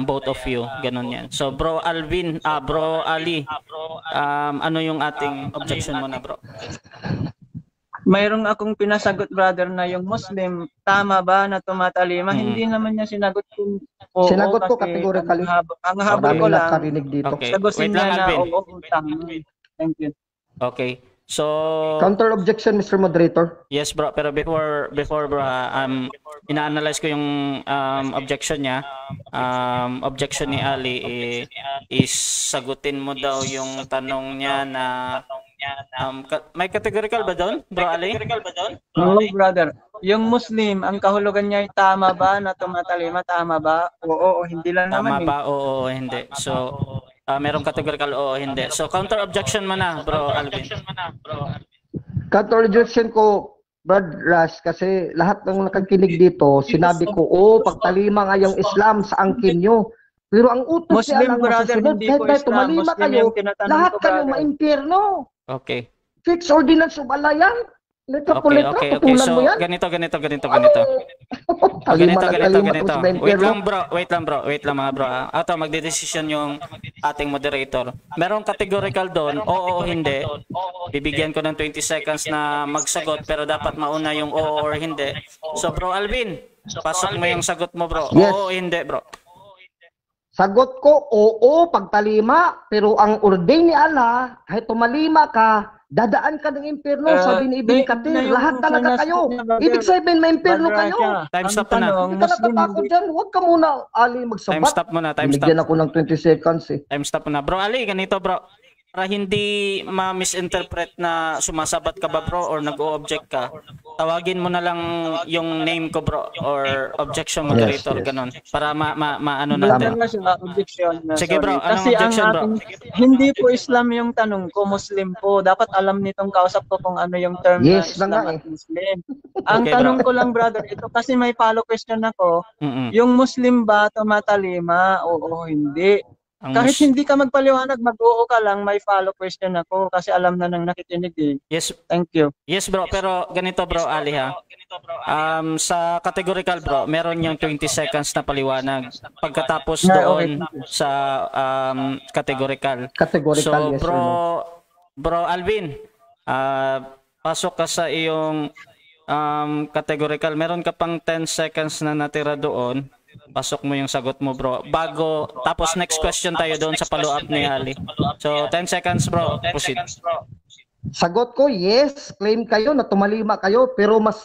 both of you, ganun 'yan. So bro Alvin, bro Ali, ano yung ating objection mo na, bro? Mayroong akong pinasagot, brother, na yung Muslim, tama ba na tumatalima? Hindi naman niya sinagot kung oo. Sinagot ko kasi categorically. Ang habol ko Maraming lang, nakarinig dito. Okay. sagutin Wait lang, niya na Alvin. oo, tama. Thank you. Okay. So Counter objection, Mr. Moderator. yes, bro, pero before bro, ina-analyze ko yung objection niya. Objection ni Ali is sagutin mo daw yung tanong niya na may categorical ba doon, bro Ali? Oo, brother. Yung Muslim, ang kahulugan niya ay tama ba na tumatalima? Tama ba? Oo, hindi lang Tama naman. ba? Oo, hindi. So merong categorical oo, hindi. So counter objection mo na, bro Alvin. Counter objection ko, Brad Rush, kasi lahat ng nakakinig dito, sinabi ko, pagtalima nga yung Islam sa angkin nyo. Pero ang utos Muslim, niya lang brother, masusunod, hindi kahit po na Islam. tumalima Muslim kayo, yung tinatanong lahat ko, kayo brother. maimpyerno. Okay. Fixed ordinance of Allah yan. Letra po letra, Okay. tutulan So mo yan. ganito. Talima na talima Ganito. to sa Wait impyerno. lang mga bro. Ato magdedesisyon yung ating moderator. Merong categorical doon, oo o hindi. Bibigyan ko ng 20 seconds na magsagot pero dapat mauna yung oo or hindi. So bro Alvin, pasok mo yung sagot mo, bro. Yes. Oo o hindi, bro. Sagot ko, oo, pagtalima, pero ang ordain ni Allah, kahit tumalima ka, dadaan ka ng impyerno, sabi ni Ibn Kathir, lahat talaga kayo. Ibig sabihin, may impyerno kayo. Time stop mo na. Hindi ka natatakot dyan, huwag ka muna, Ali, Time magsabat. stop mo na, time Binigyan stop. ako ng 20 seconds eh. Time stop mo na. Bro Ali, ganito, bro. para hindi ma-misinterpret na sumasabat ka ba bro or nag-o-object ka, tawagin mo na lang yung name ko bro or objection moderator, Yes, yes. ganon. Para maano Brother natin. na siya, objection. Sige, bro, anong Kasi objection, ang bro? ating, hindi po Islam yung tanong ko, Muslim po. Dapat alam nitong kausap ko kung ano yung term Yes na na nga Islam at Muslim. Ang Okay, tanong bro. ko lang, brother, ito kasi may follow question ako. Mm-mm. Yung Muslim ba tumatalima? Oo, hindi. Ang Kahit mus- hindi ka magpaliwanag, mag-oo ka lang, may follow question ako kasi alam na nang nakikinig eh. Yes, Thank you. yes bro, pero ganito bro Ali ha. Sa categorical bro, meron yung 20 seconds na paliwanag. Pagkatapos Yeah, doon okay. sa categorical. Categorical, So yes or no. bro Alvin, pasok ka sa iyong categorical. Meron ka pang 10 seconds na natira doon. Pasok mo yung sagot mo bro. Tapos next question tayo doon sa follow-up ni Ali. So 10 seconds bro, proceed. Sagot ko, yes, claim kayo na tumalima kayo, pero mas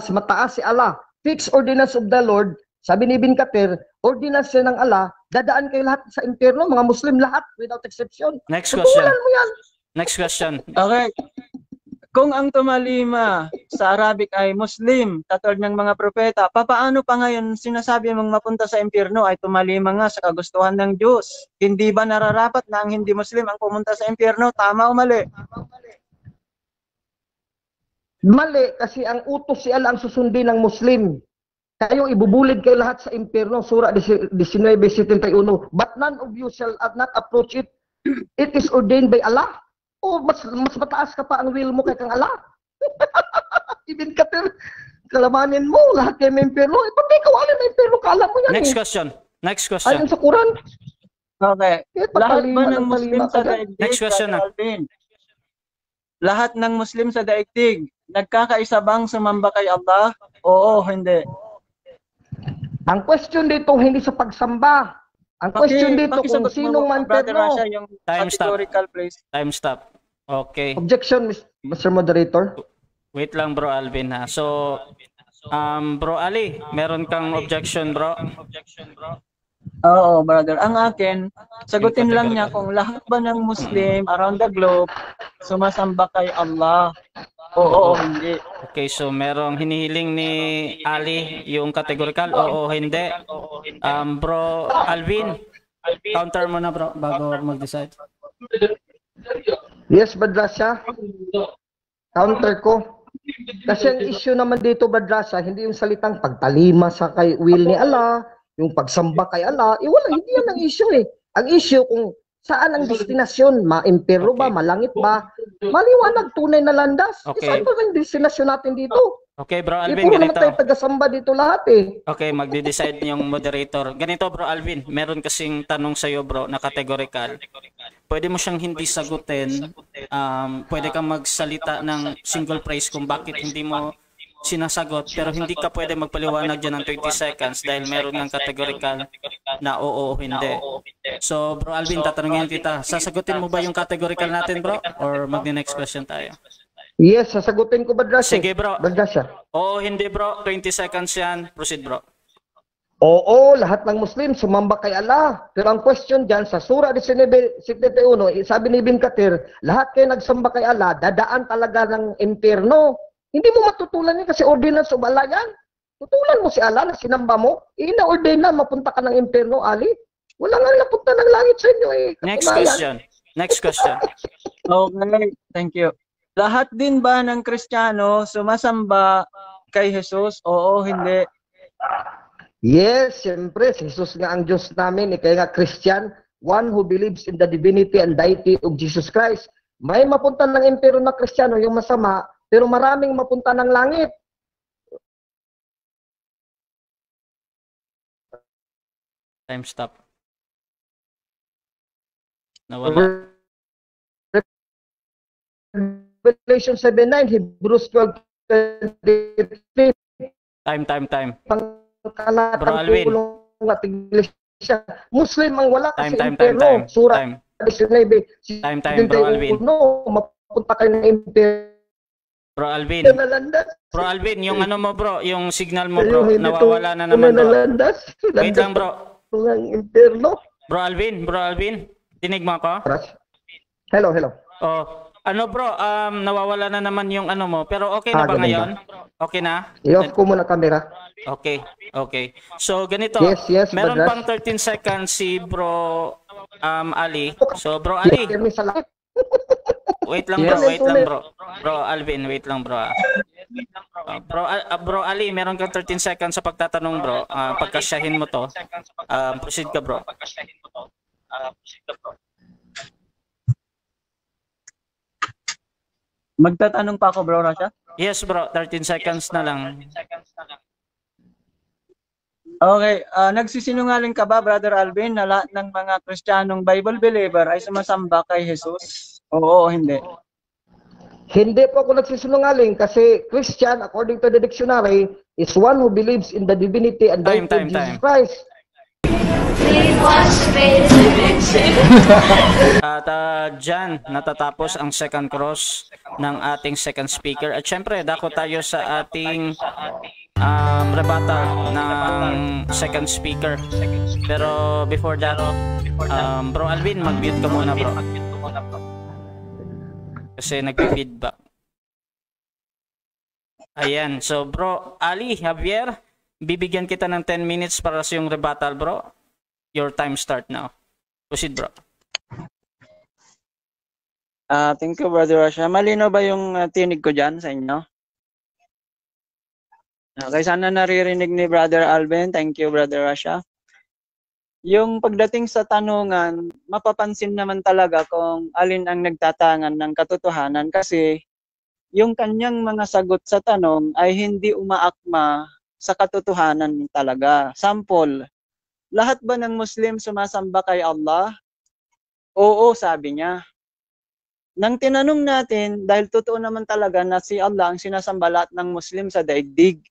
mataas si Allah. Fixed ordinance of the Lord, sabi ni Ibn Kathir, ordinance ng Allah, dadaan kayo lahat sa impyerno, mga Muslim lahat, without exception. Next question. Tutulan mo yan. Next question. Okay. Kung ang tumalima sa Arabic ay Muslim, katulad ng mga propeta, papaano pa ngayon sinasabi mong mapunta sa impyerno ay tumalima nga sa kagustuhan ng Diyos? Hindi ba nararapat na ang hindi Muslim ang pumunta sa impyerno? Tama o mali? Mali, kasi ang utos si Allah ang susundin ng Muslim. Kayo, ibubulid kayo lahat sa impyerno, Surah 19:71. But none of you shall not approach it. It is ordained by Allah. O mas mataas ka pa ang will mo kay kang Allah. Ibn Kathir, kalamanin mo, lahat kayo may impyerno. Pati ikaw, alin na impyerno, kala mo yan. Next eh. question. Next question. Ayon sa Quran. Okay. Eh, Lahat patalima ba ng ng Muslim talima sa ka dyan? daigdig? Next question na. Brother Alvin? Lahat ng Muslim sa daigdig, nagkakaisa bang sumamba kay Allah? Oo, hindi. Ang question dito, hindi sa pagsamba. Ang question dito, kung Pakisagot mo, sinong Brother manterno. Rasha, yung Time stop. categorical place. Time stop. Okay. Objection, Mr. Moderator. Wait lang bro Alvin ha. So bro Ali, meron kang objection bro? Oo, brother. Ang akin, sagutin lang niya kung lahat ba ng Muslim around the globe sumasamba kay Allah. Oo, hindi. Okay, so merong hinihiling ni Ali yung categorical o hindi. Bro Alvin, counter mo na bro bago mag-decide. Yes, Badrasya. Counter ko. Kasi ang issue naman dito, Badrasya, hindi yung salitang pagtalima sa kay will ni Allah, yung pagsamba kay Allah, wala, hindi yan ang issue eh. Ang issue kung saan ang destinasyon, ma-impero ba, Okay. malangit ba, maliwanag, tunay na landas. Okay. Saan ba ang destinasyon natin dito? Okay bro Hindi Alvin, puro naman ganito. tayo taga-samba dito lahat eh. Okay, magde-decide yung moderator. Ganito bro Alvin, meron kasing tanong sa iyo bro na categorical. Pwede mo siyang hindi sagutin. Pwede kang magsalita ng single phrase kung bakit hindi mo sinasagot, pero hindi ka pwede magpaliwanag dyan ng 20 seconds dahil meron ng categorical na oo o hindi. So bro Alvin, tatanungin kita, sasagutin mo ba yung categorical natin bro? Or mag-next question tayo? Yes, sasagutin ko, Badrasya. Sige bro. Badrasya. Oo, hindi bro. 20 seconds yan. Proceed bro. Oo, lahat ng Muslim sumamba kay Allah. Pero ang question dyan, sa Surah 19:71, sabi ni Ibn Kathir, lahat kayo nagsamba kay Allah, dadaan talaga ng impyerno. Hindi mo matutulan yun kasi ordinance of Allah yan. Tutulan mo si Allah na sinamba mo, ina-ordain na mapunta ka ng impyerno, Ali. Wala nga napunta ng langit sa inyo eh. Next Katunayan. question. Next question. Okay, thank you. Lahat din ba ng Kristiyano sumasamba kay Jesus? Oo, hindi. Yes, siyempre, si Jesus nga ang Diyos namin, kaya nga Christian, one who believes in the divinity and deity of Jesus Christ. May mapunta ng impyerno na Kristiyano, yung masama, pero maraming mapunta ng langit. Time stop. Nawala. Revelation 7:9, Hebrews 12:23, Time. pangkalatang Bro Alvin. tulong at iglesia. Muslim ang wala kasi Time. impyerno. Surah Time. 19, Time, Bro Alvin. mapunta kayo ng impyerno Bro Alvin. na landas. Bro Alvin, yung ano mo bro, yung signal mo bro, Ayun, hindi nawawala na to- naman na bro. landas. Wait lang bro. Ng impyerno. Bro Alvin, tinig mo ako? Hello, hello. Oh, ano bro, nawawala na naman yung ano mo, pero okay na ba Ganun ngayon? ba? Okay na? I-off ko muna camera. Okay, okay. So ganito, Yes, meron Badras. pang 13 seconds si Bro Ali. So Bro Clear Ali, me sa lahat. wait lang bro, Yes. wait lang bro. Bro Alvin, wait lang bro. Bro Ali, meron kang 13 seconds sa pagtatanong bro. Pagkasyahin mo to. Proceed ka bro. Magtatanong pa ako, bro, Rasha? Yes bro, 13 seconds na lang. Okay, nagsisinungaling ka ba, Brother Alvin, na lahat ng mga Kristiyanong Bible believer ay sumasamba kay Jesus? Oo o hindi? Hindi po ako nagsisinungaling kasi Christian, according to the dictionary, is one who believes in the divinity and Time, deity of Jesus time. Christ. At dyan natatapos ang second cross ng ating second speaker. At syempre, dako tayo sa ating rebuttal ng second speaker. Pero before that, Bro Alvin, mag-mute ka muna bro. Kasi nag-feedback. Ayan, so Bro Ali, Javier, bibigyan kita ng 10 minutes para sa yung rebuttal bro. Your time start now. Proceed bro. Thank you, Brother Rasha. Malino ba yung tinig ko dyan sa inyo? Okay, sana naririnig ni Brother Alvin. Thank you, Brother Rasha. Yung pagdating sa tanungan, mapapansin naman talaga kung alin ang nagtatangan ng katotohanan kasi yung kanyang mga sagot sa tanong ay hindi umaakma sa katotohanan talaga. Sample, lahat ba ng Muslim sumasamba kay Allah? Oo, sabi niya. Nang tinanong natin, dahil totoo naman talaga na si Allah ang sinasamba lahat ng Muslim sa daigdig.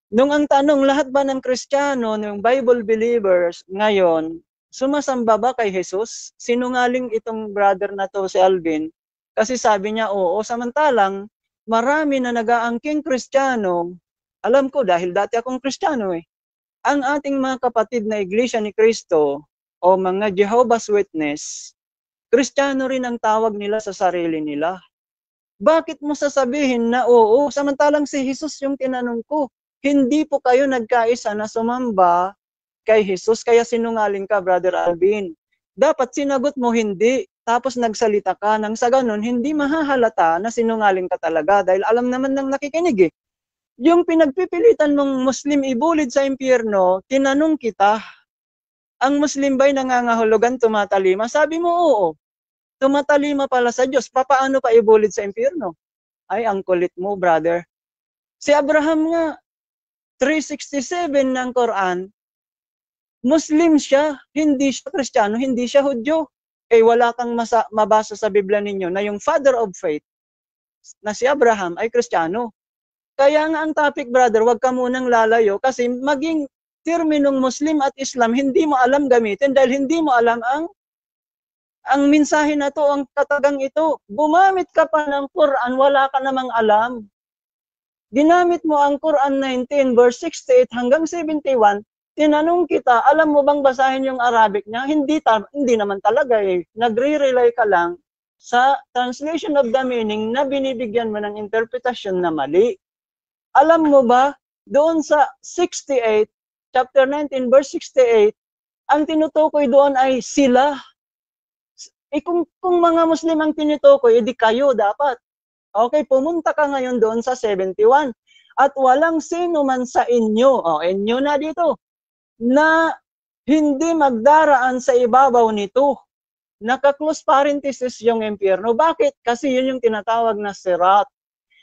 Nung ang tanong, lahat ba ng Kristiyano, ng Bible believers ngayon, sumasamba ba kay Jesus? Sinungaling itong brother na to si Alvin. Kasi sabi niya, oo. Samantalang, marami na nag-aangking Kristiyano. Alam ko dahil dati akong Kristiyano eh. Ang ating mga kapatid na Iglesia ni Cristo o mga Jehovah's Witness, Kristiyano rin ang tawag nila sa sarili nila. Bakit mo sasabihin na oo, samantalang si Jesus yung tinanong ko? Hindi po kayo nagkaisa na sumamba kay Jesus, kaya sinungaling ka, Brother Alvin. Dapat sinagot mo hindi, tapos nagsalita ka, nang sa ganun, hindi mahahalata na sinungaling ka talaga dahil alam naman ng nakikinig eh. Yung pinagpipilitan mong Muslim ibulid sa impyerno, tinanong kita, ang Muslim ba'y nangangahulugan tumatalima? Sabi mo oo. Tumatalima pala sa Diyos, papaano pa ibulid sa impyerno? Ay, ang kulit mo, brother. Si Abraham nga, 367 ng Quran, Muslim siya, hindi siya Kristiyano, hindi siya Hudyo. Eh, wala kang mabasa sa Biblia ninyo na yung father of faith na si Abraham ay Kristiyano. Kaya nga ang topic, brother, wag ka munang lalayo kasi maging terminong Muslim at Islam, hindi mo alam gamitin dahil hindi mo alam ang mensahe na to, ang katagang ito. Gumamit ka pa ng Quran, wala ka namang alam. Ginamit mo ang Quran 19 verse 68 hanggang 71, tinanong kita, alam mo bang basahin yung Arabic niya? Hindi naman talaga eh. Nagre-rely ka lang sa translation of the meaning na binibigyan mo ng interpretasyon na mali. Alam mo ba, doon sa 68, chapter 19, verse 68, ang tinutukoy doon ay sila. Kung mga Muslim ang tinutukoy, edi kayo dapat. Okay, pumunta ka ngayon doon sa 71. At walang sino man sa inyo, inyo na dito, na hindi magdaraan sa ibabaw nito. Naka-close parenthesis yung impyerno. Bakit? Kasi yun yung tinatawag na sirat.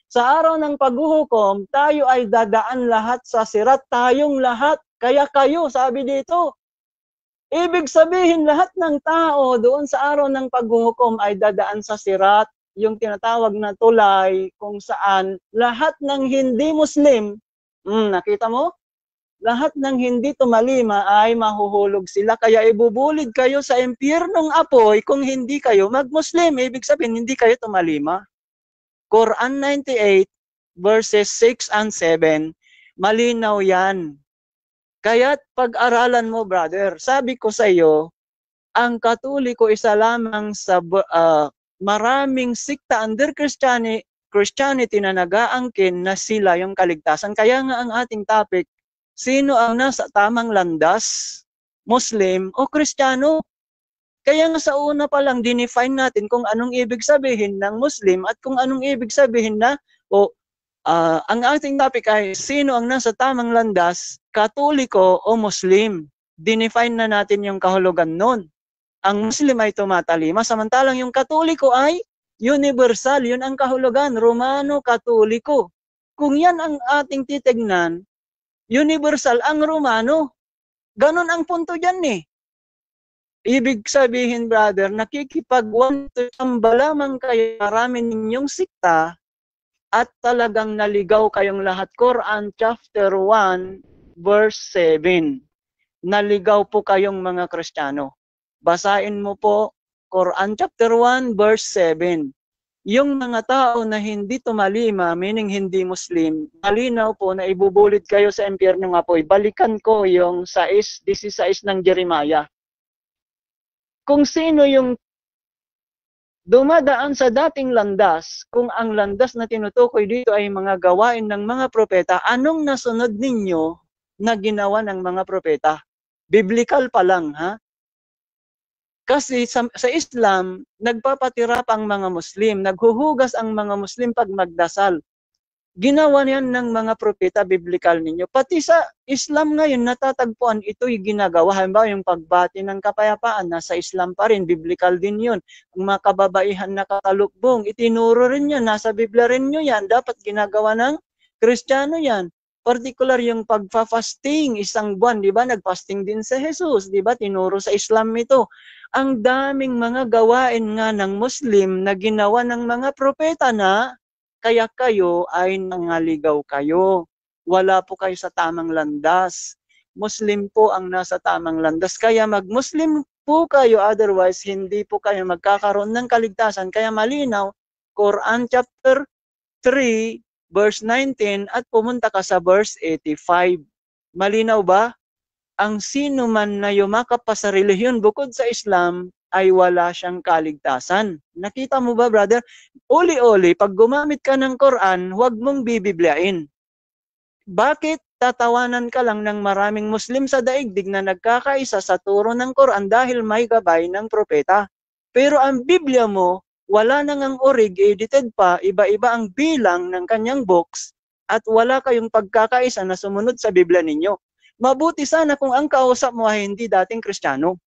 Sa araw ng paghuhukom, tayo ay dadaan lahat sa sirat. Tayong lahat. Kaya kayo, sabi dito. Ibig sabihin, lahat ng tao doon sa araw ng paghuhukom ay dadaan sa sirat. Yung tinatawag na tulay kung saan lahat ng hindi Muslim, nakita mo? Lahat ng hindi tumalima ay mahuhulog sila. Kaya ibubulid kayo sa impyernong apoy kung hindi kayo mag-Muslim. Ibig sabihin, hindi kayo tumalima. Quran 98 verses 6 and 7, malinaw yan. Kaya't pag-aralan mo, brother, sabi ko sa iyo, ang Katoliko isa lamang sa maraming sikta under Christianity na nag-aangkin na sila yung kaligtasan. Kaya nga ang ating topic, sino ang nasa tamang landas? Muslim o Kristiyano? Kaya nga sa una pa lang, dinefine natin kung anong ibig sabihin ng Muslim at kung anong ibig sabihin na, ang ating topic ay, sino ang nasa tamang landas, Katoliko o Muslim? Dinefine na natin yung kahulugan nun. Ang Muslim ay tumatalima, samantalang yung Katoliko ay universal. Yun ang kahulugan, Romano-Katoliko. Kung yan ang ating titignan, universal ang Romano. Ganon ang punto dyan eh. Ibig sabihin, brother, nakikipag-1-2 lamang kayo, marami ninyong sikta at talagang naligaw kayong lahat. Quran chapter 1 verse 7. Naligaw po kayong mga Kristiyano. Basahin mo po Quran chapter 1 verse 7. Yung mga tao na hindi tumalima, meaning hindi Muslim, malinaw po na ibubulit kayo sa impyernong apoy. Balikan ko yung 16 ng Jeremiah. Kung sino yung dumadaan sa dating landas, kung ang landas na tinutukoy dito ay mga gawain ng mga propeta, anong nasunod ninyo na ginawa ng mga propeta? Biblical pa lang, ha? Kasi sa Islam, nagpapatirap ang mga Muslim, naghuhugas ang mga Muslim pag magdasal. Ginawa niyan ng mga propeta, biblical ninyo. Pati sa Islam ngayon, natatagpuan ito'y ginagawa. Halimbawa, yung pagbati ng kapayapaan, nasa Islam pa rin, biblical din yun. Ang mga kababaihan na katalukbong, itinuro rin yan, nasa Biblia rin nyo yan. Dapat ginagawa ng Kristiyano yan. Particular yung pagfa-fasting, 1 buwan, di ba? Nag-fasting din sa Jesus, di ba? Tinuro sa Islam ito. Ang daming mga gawain nga ng Muslim na ginawa ng mga propeta na kaya kayo ay nangaligaw kayo. Wala po kayo sa tamang landas. Muslim po ang nasa tamang landas. Kaya mag-Muslim po kayo, otherwise hindi po kayo magkakaroon ng kaligtasan. Kaya malinaw, Quran chapter 3, verse 19 at pumunta ka sa verse 85. Malinaw ba? Ang sino man na yumakap pa sa relihiyon bukod sa Islam ay wala siyang kaligtasan. Nakita mo ba, brother? Uli-uli, pag gumamit ka ng Quran, huwag mong bibiblain. Bakit tatawanan ka lang ng maraming Muslim sa daigdig na nagkakaisa sa turo ng Quran dahil may gabay ng propeta? Pero ang Biblia mo, wala nang ang orig, edited pa, iba-iba ang bilang ng kanyang books, at wala kayong pagkakaisa na sumunod sa Biblia ninyo. Mabuti sana kung ang kausap mo ay hindi dating Kristiyano.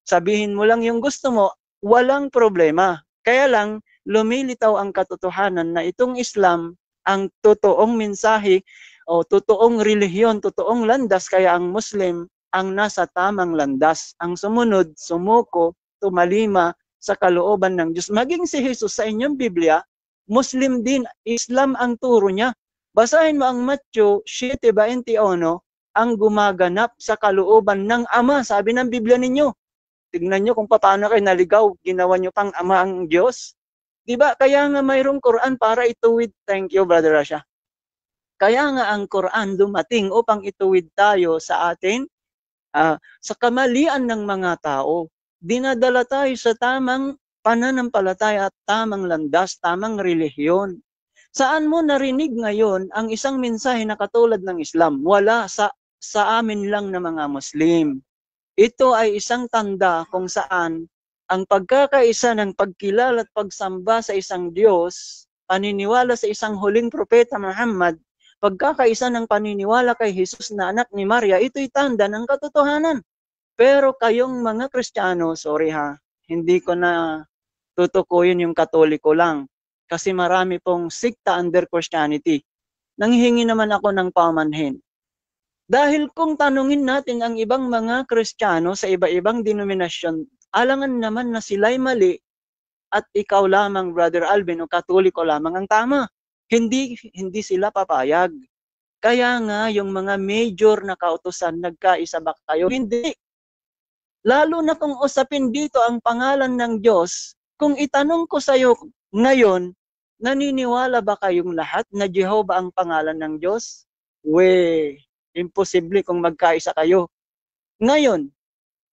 Sabihin mo lang yung gusto mo, walang problema. Kaya lang, lumilitaw ang katotohanan na itong Islam ang totoong mensahe o totoong relihiyon, totoong landas, kaya ang Muslim ang nasa tamang landas. Ang sumunod, sumuko, tumalima sa kalooban ng Diyos. Maging si Jesus sa inyong Biblia, Muslim din, Islam ang turo niya. Basahin mo ang Matthew 7:21, ang gumaganap sa kalooban ng Ama, sabi ng Biblia ninyo. Tignan nyo kung paano kayo naligaw, ginawa nyo pang Ama ang Diyos. Diba? Kaya nga mayroong Quran para ituwid. Thank you, Brother Rasha. Kaya nga ang Quran dumating upang ituwid tayo sa atin, sa kamalian ng mga tao. Dinadala tayo sa tamang pananampalataya at tamang landas, tamang relihiyon. Saan mo narinig ngayon ang isang mensahe na katulad ng Islam? Wala, sa amin lang na mga Muslim. Ito ay isang tanda kung saan ang pagkakaisa ng pagkilala at pagsamba sa isang Diyos, paniniwala sa isang huling propeta Muhammad, pagkakaisa ng paniniwala kay Jesus na anak ni Maria, ito'y tanda ng katotohanan. Pero kayong mga Kristiyano, sorry ha, hindi ko na tutukuyin yung Katoliko lang. Kasi marami pong sikta under Christianity. Nanghihingi naman ako ng pamanhin. Dahil kung tanungin natin ang ibang mga Kristiyano sa iba-ibang denominasyon, alangan naman na sila'y mali at ikaw lamang, Brother Alvin, o Katoliko lamang ang tama. Hindi sila papayag. Kaya nga yung mga major na kautusan, nagkaisa ba kayo? Hindi. Lalo na kung usapin dito ang pangalan ng Diyos, kung itanong ko sa iyo ngayon, naniniwala ba kayong lahat na Jehovah ang pangalan ng Diyos? Imposible kung magkaisa kayo. Ngayon,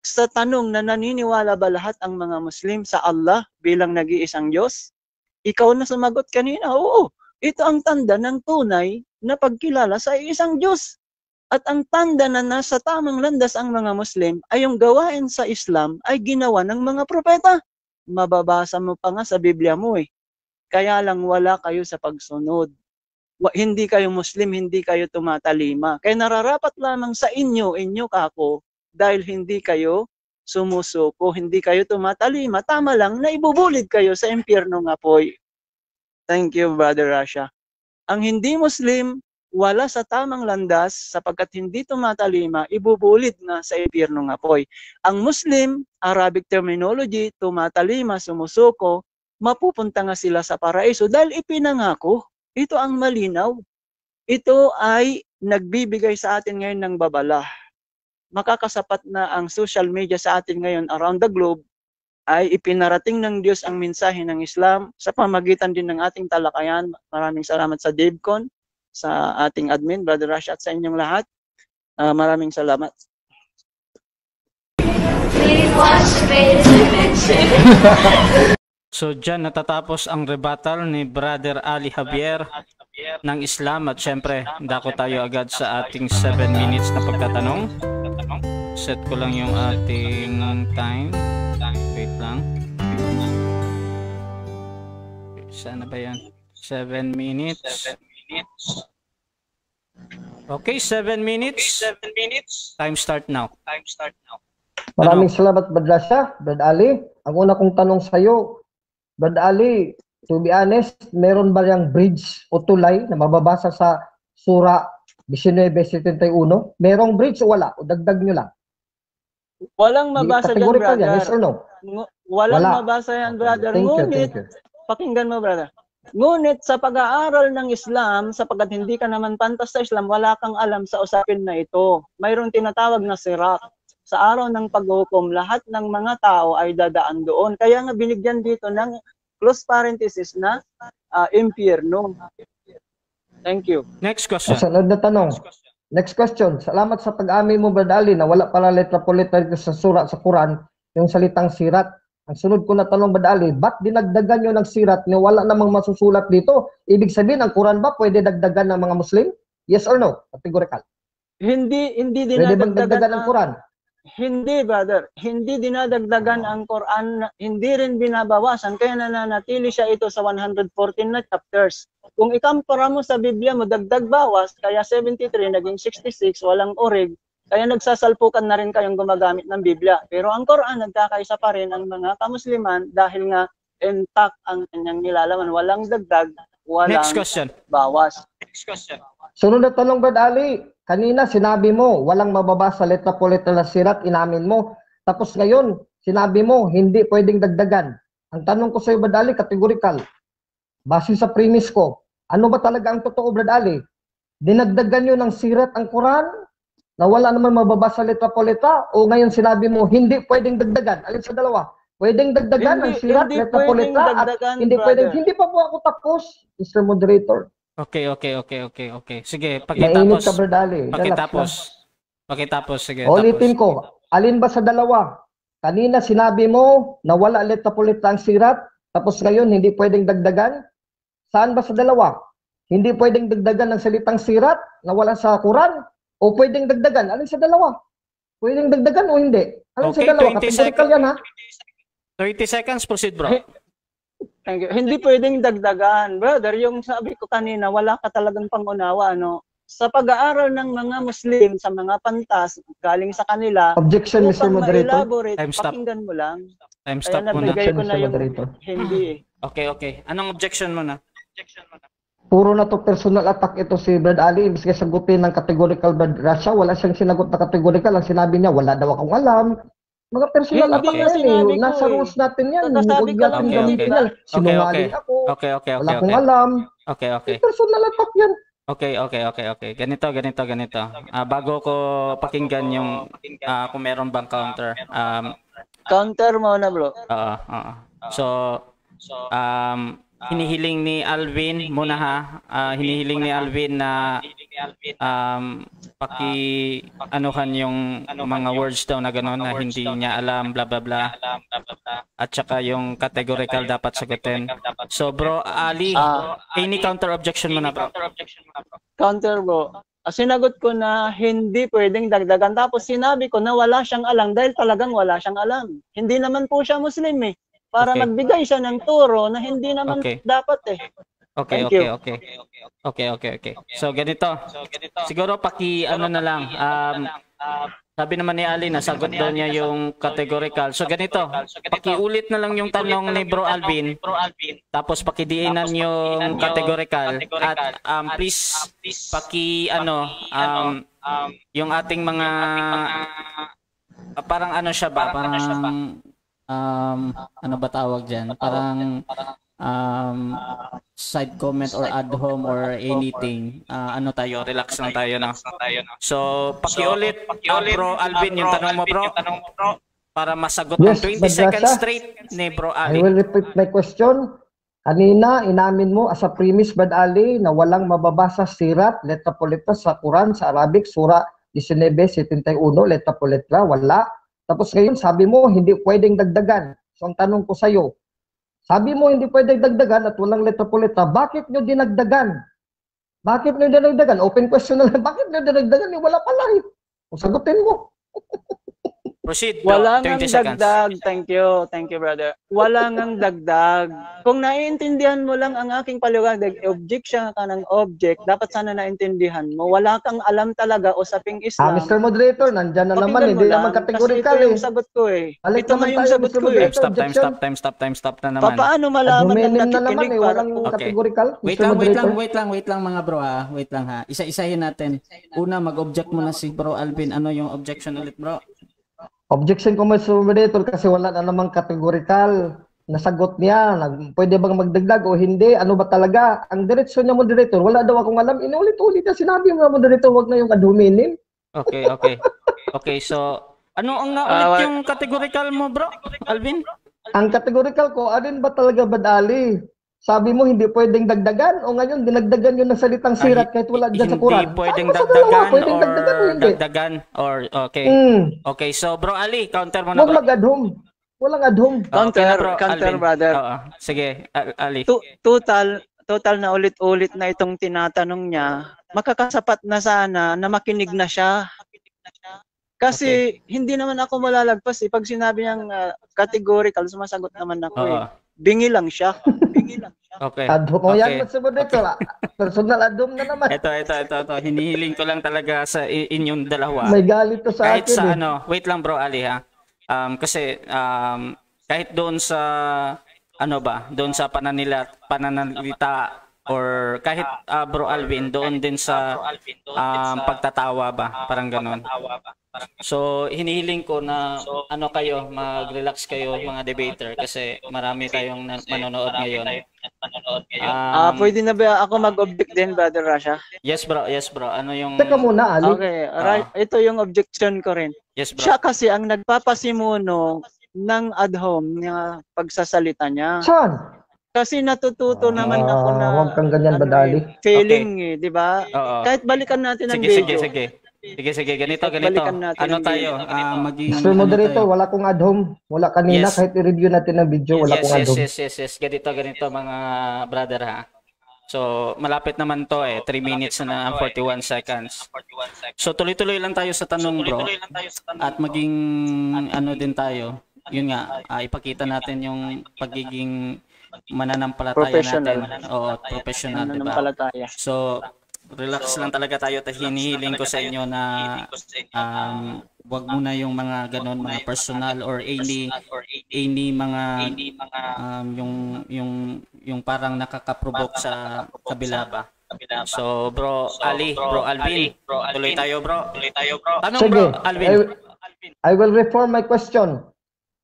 sa tanong na naniniwala ba lahat ang mga Muslim sa Allah bilang nag-iisang Diyos? Ikaw na sumagot kanina, oo. Ito ang tanda ng tunay na pagkilala sa isang Diyos. At ang tanda na nasa tamang landas ang mga Muslim ay yung gawain sa Islam ay ginawa ng mga propeta. Mababasa mo pa nga sa Biblia mo eh. Kaya lang wala kayo sa pagsunod. Hindi kayo Muslim, hindi kayo tumatalima. Kaya nararapat lamang sa inyo kako, dahil hindi kayo sumusuko, hindi kayo tumatalima, tama lang na ibubulid kayo sa impyerno ng apoy. Thank you, Brother Rasha. Ang hindi Muslim, wala sa tamang landas sapagkat hindi tumatalima, ibubulid na sa impyerno ng apoy. Ang Muslim, Arabic terminology, tumatalima, sumusuko, mapupunta nga sila sa paraiso dahil ipinangako. Ito ang malinaw. Ito ay nagbibigay sa atin ngayon ng babala. Makakasapat na ang social media sa atin ngayon around the globe ay ipinarating ng Diyos ang mensahe ng Islam sa pamagitan din ng ating talakayan. Maraming salamat sa DivCon, sa ating admin, Brother Rash, at sa inyong lahat. Maraming salamat. So dyan natatapos ang rebuttal ni Brother Ali Javier ng Islam at syempre dako tayo agad sa ating 7 minutes na pagtatanong. Set ko lang yung ating time. Wait lang. Sana ba yan? 7 minutes. Okay, 7 minutes. Time start now. Maraming salamat, Brad Rasha, Brad Ali. Ang una kong tanong sa iyo, Brad Ali, to be honest, meron ba yung bridge o tulay na mababasa sa Sura 19:71? Merong bridge o wala? O dagdag nyo lang? Walang mabasa dyan, Categorical brother. yan, yes or no? Walang Wala. mabasa yan, brother. Thank you, Ngunit, thank you. pakinggan mo, brother. Ngunit sa pag-aaral ng Islam, sapagkat hindi ka naman pantas sa Islam, wala kang alam sa usapin na ito. Mayroong tinatawag na sirat. Sa araw ng paghukom, lahat ng mga tao ay dadaan doon. Kaya nga binigyan dito ng close parenthesis na impyerno. Thank you. Next question. Sunod na tanong. Next question. Salamat sa pag-amin mo, Brad Ali, na wala pala letra po letra dito sa sura sa Quran, yung salitang sirat. Ang sunod ko na tanong, Brad Ali, ba't dinagdagan nyo ng sirat na wala namang masusulat dito? Ibig sabihin, ang Quran ba pwede dagdagan ng mga Muslim? Yes or no? Categorical. Hindi Pwede bang dagdagan ng Quran? Hindi, brother. Hindi dinadagdagan ang Quran, hindi rin binabawasan, kaya nananatili siya ito sa 114 na chapters. Kung ikampara mo sa Biblia mo, dagdag bawas, kaya 73, naging 66, walang orig, kaya nagsasalpukan na rin kayong gumagamit ng Biblia. Pero ang Quran, nagkakaisa pa rin ang mga kamusliman dahil nga intact ang kanyang nilalaman. Walang dagdag, walang Next question. bawas. Sunod na tanong, Brad Ali. Kanina sinabi mo, walang mababasa letra po letra na sirat, inamin mo. Tapos ngayon, sinabi mo, hindi pwedeng dagdagan. Ang tanong ko sa iyo, Brad Ali, categorical. Base sa premise ko, ano ba talaga ang totoo, Brad Ali? Dinagdagan nyo ng sirat ang Quran na wala naman mababasa letra po letra? O ngayon sinabi mo, hindi pwedeng dagdagan? Alin sa dalawa? Pwedeng dagdagan ang sirat, hindi letra po pwedeng letra, at dagdagan, hindi brother. pwedeng, hindi pa po ako tapos, Mr. Moderator. Okay. Sige, Mainit ka, pakitapos. Brad Ali. Relax lang. Pakitapos, sige. Ulitin Tapos. ko, alin ba sa dalawa? Kanina sinabi mo na wala letra po letra ang sirat, tapos ngayon hindi pwedeng dagdagan? Saan ba sa dalawa? Hindi pwedeng dagdagan ng salitang sirat na wala sa Quran? O pwedeng dagdagan? Alin sa dalawa? Pwedeng dagdagan o hindi? Alin sa Okay, dalawa? 20 Categorical seconds. yan, ha? 30 seconds, proceed bro. Thank you. Hindi pwedeng dagdagan. Brother, yung sabi ko kanina, wala ka talagang pangunawa, no? Sa pag-aaral ng mga Muslim, sa mga pantas, galing sa kanila, Objection, Mr. upang Moderator. ma-elaborate, Time stop. pakinggan mo lang. Time Kaya stop muna. nabigay ko na Mr. yung Moderator. hindi eh. Okay. Anong objection mo na? Puro na to personal attack ito si Brad Ali. Imbis kaya sagutin ng categorical Brad Rasha, wala siyang sinagot na categorical. Ang sinabi niya, wala daw akong alam. Mga personal Hindi attack nga yan sinabi eh. ko Nasa eh. rules natin yan. Kakasabi Huwag ko lang natin yan, gamitin di ba? yan. Sinungaling ako. Okay. Wala akong alam. Okay. Personal attack yan. Okay. Ganito. Bago ko pakinggan yung kung meron bang counter. Counter mo na, bro. Oo. So, hinihiling ni Alvin muna ha. Hinihiling ni Alvin na anuhan yung mga words daw na gano'n na hindi niya alam, bla bla bla. At saka yung categorical dapat sagutin. So bro Ali, any counter objection mo na bro? Counter bro. Sinagot ko na hindi pwedeng dagdagan. Tapos sinabi ko na wala siyang alam dahil talagang wala siyang alam. Hindi naman po siya Muslim eh. Para Okay. magbigay siya ng turo na hindi naman Okay. dapat eh. Okay, Thank you. okay. So ganito. Siguro ano na lang. Sabi naman ni Ali, nasagot daw niya yung categorical. So ganito, pakiulit na lang yung tanong ni Bro Alvin. Tapos pakidiinan yung categorical. At please yung ating mga parang ano siya ba? Parang ano ba tawag diyan? Parang side comment or add home or anything. Ano tayo, relax lang tayo na. So, pakiulit, Bro Alvin, yung tanong mo, bro, para masagot ng Yes, 20 Madrasa. seconds straight ni Bro I Ali. will repeat my question. Kanina, inamin mo as a premise, Brad Ali, na walang mababasa sirat, letra po letra sa Quran, sa Arabic, Surah 19:71, letra po letra, wala. Tapos ngayon, sabi mo, hindi pwedeng dagdagan. So, ang tanong ko sa'yo, sabi mo, hindi pwedeng dagdagan at walang letra po letra, bakit nyo dinagdagan? Bakit nyo dinagdagan? Open question na lang, bakit nyo dinagdagan? Wala pala eh. Kung sagutin mo. Proceed, bro. Wala 20 ngang seconds. dagdag. Thank you brother. Wala ngang dagdag. Kung naiintindihan mo lang ang aking paliwanag, object siya ka ng object, dapat sana naintindihan mo. Wala kang alam talaga usaping Islam. Mr. Moderator, nandyan na naman, Pakinggan mo hindi lang, naman categorical kasi ito eh. yung sagot ko eh. Balik Ito naman nga yung tayo, sagot Mr. ko eh. Moderator. Time stop na naman. Paano malaman ng Dumenim na naman nakikinig eh, para walang Okay. categorical. Wait Mr. lang, Moderator. wait lang mga bro ha. Wait lang ha. Isa-isahin natin. Una, mag-object muna si Bro Alvin. Ano yung objection ulit, bro? Objection ko, Mr. Moderator, kasi wala na namang categorical. Nasagot niya, pwede bang magdagdag o hindi? Ano ba talaga? Ang diretsyon niya, Moderator, wala daw akong alam. Inulit-ulit na sinabi mo, Moderator, wag na yung aduminin. Okay. Okay, so ano ang naulit yung categorical mo, bro Alvin? Ang categorical ko, alin ba talaga badali? Sabi mo, hindi pwedeng dagdagan o ngayon, dinagdagan yun ng salitang sirat kahit wala dyan sa Quran. Hindi pwedeng Ano sa dalawa? Pwedeng dagdagan dagdagan o hindi? okay. Hmm. Okay, so Bro Ali, counter mo na, Huwag bro. mag-adhum. Walang adhum. Okay na, bro Counter, Alvin. brother. Oo. Sige, Ali. Total na ulit-ulit na itong tinatanong niya, makakasapat na sana na makinig na siya. Kasi hindi naman ako malalagpas eh. Pag sinabi niyang categorical, sumasagot naman ako eh. Oo. Bingi lang siya. Okay. Adhum o yan, Okay. Mr. Moderator. Personal adhum na naman. Ito. Hinihiling ko lang talaga sa inyong dalawa. May galit to sa Kahit akin sa eh. ano, wait lang bro Ali ha. Kasi kahit doon sa doon sa pananalita or kahit Bro Alvin doon din sa pagtatawa ba, parang ganoon. So hinihiling ko na kayo, mag-relax kayo mga debater kasi marami tayong manonood ngayon. Pwede na ba ako mag-object din, Brother Rasha? Yes bro. Ano yung Teka muna, Ali. Okay, right. Ito yung objection ko rin. Yes bro. Siya kasi ang nagpapasimuno ng ad hom ng pagsasalita niya. Saan? Kasi natututo naman ako na Huwag kang ganyan, badali. Feeling di ba? Oo. Kahit balikan natin ang Sige. video. Sige. Ganito. Balikan natin Ano ang tayo? Maging Mr. Moderator, wala kong adhom. Wala kanina, Yes. kahit i-review natin ang video, wala kong adhom. Yes. Ganito mga brother ha. So, malapit naman to 3 minutes na 41 seconds. So, tuloy-tuloy lang tayo sa tanong bro. At maging din tayo. Yun nga, ipakita natin yung pagiging mananampalataya Professional. natin. Oo, professional, di ba? Nananampalataya. So, relax lang talaga tayo. Hinihiling ko sa inyo na wag muna yung mga ganon, mga personal or any mga yung parang nakaka-provoke sa kabila ba. So, Bro Ali, Bro Alvin, tuloy tayo, bro. Tanong, Sige, Bro Alvin. I will reform my question.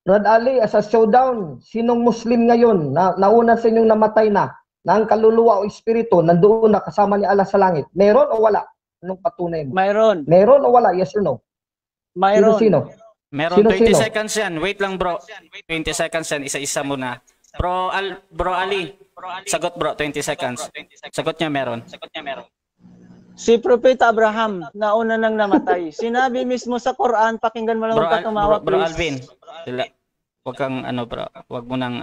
Brad Ali, as a showdown, sinong Muslim ngayon na nauna sa inyong namatay na ang kaluluwa o espiritu nandoon na kasama ni Allah sa langit? Meron o wala? Anong patunay mo? Mayroon. Meron o wala? Yes or no? Mayroon. Sino? Meron 20 Sino? seconds yan. Wait lang, bro. 20 seconds yan. Isa-isa muna. Bro Ali, Sagot bro, 20 seconds. Sagot niya meron. Si Propeta Abraham, nauna nang namatay. Sinabi mismo sa Quran, pakinggan mo lang Bro, huwag ka tumawa, bro please. Alvin. Wag kang bro. Wag mo nang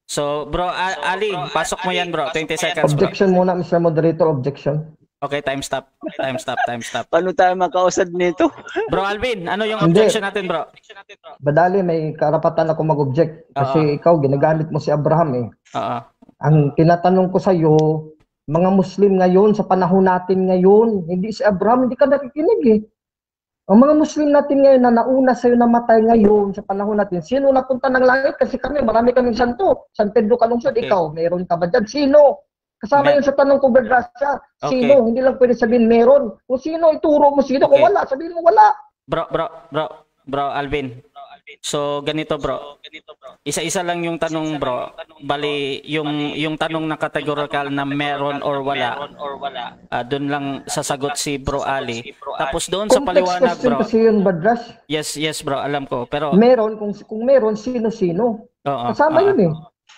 So, bro Ali, pasok mo yan bro. 20 seconds bro. Objection muna, Mr. Moderator, objection. Okay, time stop. Paano tayo makausad nito? Bro Alvin, ano yung Hindi. objection natin bro? Badali, may karapatan ako mag-object. Kasi ikaw, ginagamit mo si Abraham eh. Oo. Ang tinatanong ko sa iyo, mga Muslim ngayon, sa panahon natin ngayon, hindi si Abraham, hindi ka nakikinig eh. Ang mga Muslim natin ngayon na nauna sa'yo namatay ngayon sa panahon natin, sino napunta ng langit? Kasi kami, marami kaming santo. San Pedro Calungsod, Okay. ikaw, meron ka ba dyan? Sino? Kasama yun sa tanong ko, Bergrasya. Okay. Sino? Hindi lang pwede sabihin meron. Kung sino, ituro mo sino. Kung Okay. wala, sabihin mo wala. Bro Alvin. So ganito bro. Isa-isa lang yung tanong bro. Bali yung tanong na categorical na meron or wala. Doon lang sasagot si Bro Ali. Tapos doon sa Complex paliwanag question bro. kasi yun, Badras. Yes bro, alam ko. Pero Meron, kung meron, sino-sino. oo. Kasama yun eh.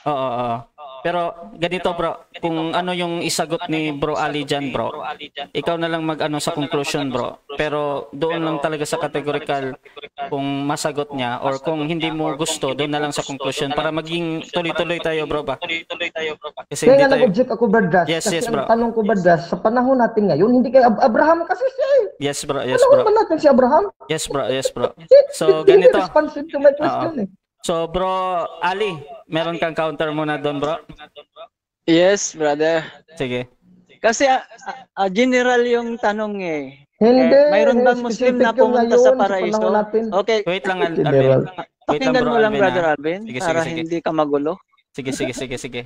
Oo. Pero ganito bro, kung ano yung isagot ni Bro Ali dyan bro, ikaw na lang mag-ano sa conclusion bro. Pero doon lang talaga sa categorical kung masagot niya or kung hindi mo gusto, doon na lang sa conclusion para maging tuloy-tuloy tayo bro ba? Kasi Kaya hindi nga tayo... nag-object ako, Badras. Yes, kasi yes, bro. ang tanong ko, Badras, sa panahon natin ngayon, hindi kay Abraham kasi siya eh. Yes bro. Panahon ba natin si Abraham? Yes bro. So ganito. Responsive to my question eh. So Bro Ali, meron kang counter muna doon bro? Yes, brother. Sige. Kasi general yung tanong eh. Hindi. Mayroon bang Muslim na specific yung pumunta ngayon, sa sa paraiso? panahon natin. Okay, Wait lang General. Alvin. Wait lang pakinggan Bro mo lang, Alvin, Brother ha? Alvin, Sige, para sige. hindi ka magulo. Sige.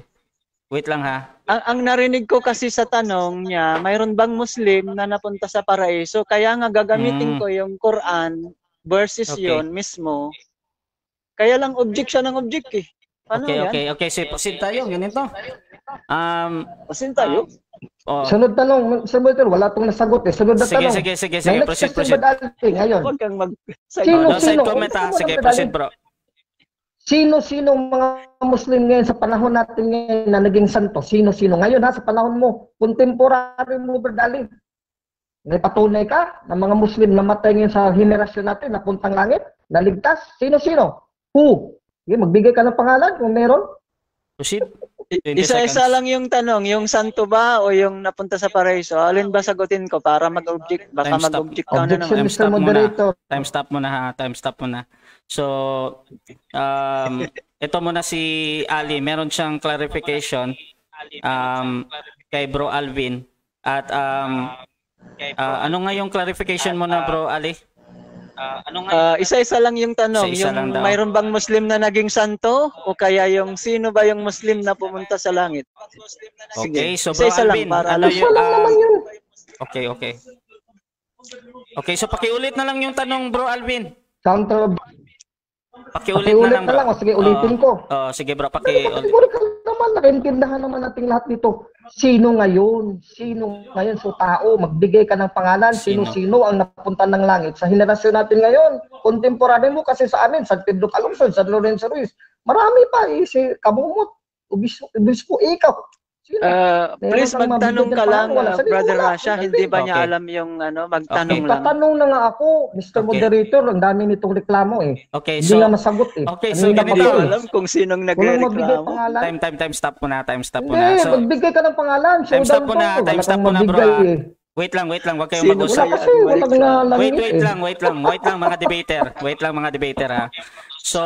Wait lang ha. Ang narinig ko kasi sa tanong niya, mayroon bang Muslim na napunta sa paraiso? Kaya nga gagamitin ko yung Quran verses Okay. yon mismo. Kaya lang object siya ng object eh. Ano yan? Okay. So, Proceed tayo, ganito. Pasin tayo. Sunod tanong, Sir Moderator, wala tong nasagot eh. Sunod na tanong. Sige. May Proceed. nag-question ba dati ngayon? Huwag kang mag... Sino? Side comment ha. Sige, proceed bro. Sino mga Muslim ngayon sa panahon natin ngayon na naging santo? Sino ngayon ha, sa panahon mo? Contemporary mo, Berdali. May patunay ka na mga Muslim namatay ngayon sa henerasyon natin na puntang langit? Naligtas? Sino? Who? Okay, magbigay ka ng pangalan kung meron. Proceed. 20 Isa-isa seconds. lang yung tanong, yung santo ba o yung napunta sa paraiso? Alin ba sagutin ko para mag-object? Baka Time stop. mag-object ka na Objection, naman. Time Mr. stop muna. Moderator. Time stop muna. So, ito muna si Ali. Meron siyang clarification kay Bro Alvin. At ano nga yung clarification mo na Bro Ali? Isa-isa lang yung tanong, Isa-isa yung lang daw. mayroon bang Muslim na naging santo o kaya yung sino ba yung Muslim na pumunta sa langit? Okay, so Bro Isa-isa lang Alvin, para ano alam. yung... Wala naman yun. Okay, so pakiulit na lang yung tanong Bro Alvin. Counter. Pakiulit Pakiulit na lang bro. O sige, ulitin ko. Sige bro, Siguro ka naman, nakaintindahan naman nating lahat dito. Sino ngayon? So tao, magbigay ka ng pangalan. Sino? Sino ang napunta ng langit? Sa henerasyon natin ngayon, contemporary mo kasi sa amin, San Pedro Calungsod, San Lorenzo Ruiz. Marami pa eh, si Kabumot, Obispo, ikaw. Sino? Please Meron kang magtanong ka mabibigyan lang, pangalan. Wala. Sabi mo, Brother wala. Rasha, hindi ba niya Okay. alam yung magtanong Okay. lang? Tatanong na nga ako, Mr. Okay. Moderator, ang dami nitong reklamo eh. Okay, Hindi so nga masagot eh. Okay, Ano so yung ganito. Hindi ko napapagod? alam kung sinong Walang mabigay nagreklamo. pangalan. time stop muna. Hindi, So magbigay ka ng pangalan. Time stop Showdown muna, to. time Wala stop kang muna, bro, mabigay ah. eh. wait lang, wag kayong Sino Wala mag-usap. kaya? kasi, walang nalangit Wait lang mga debater. Wait lang mga debater ha. So,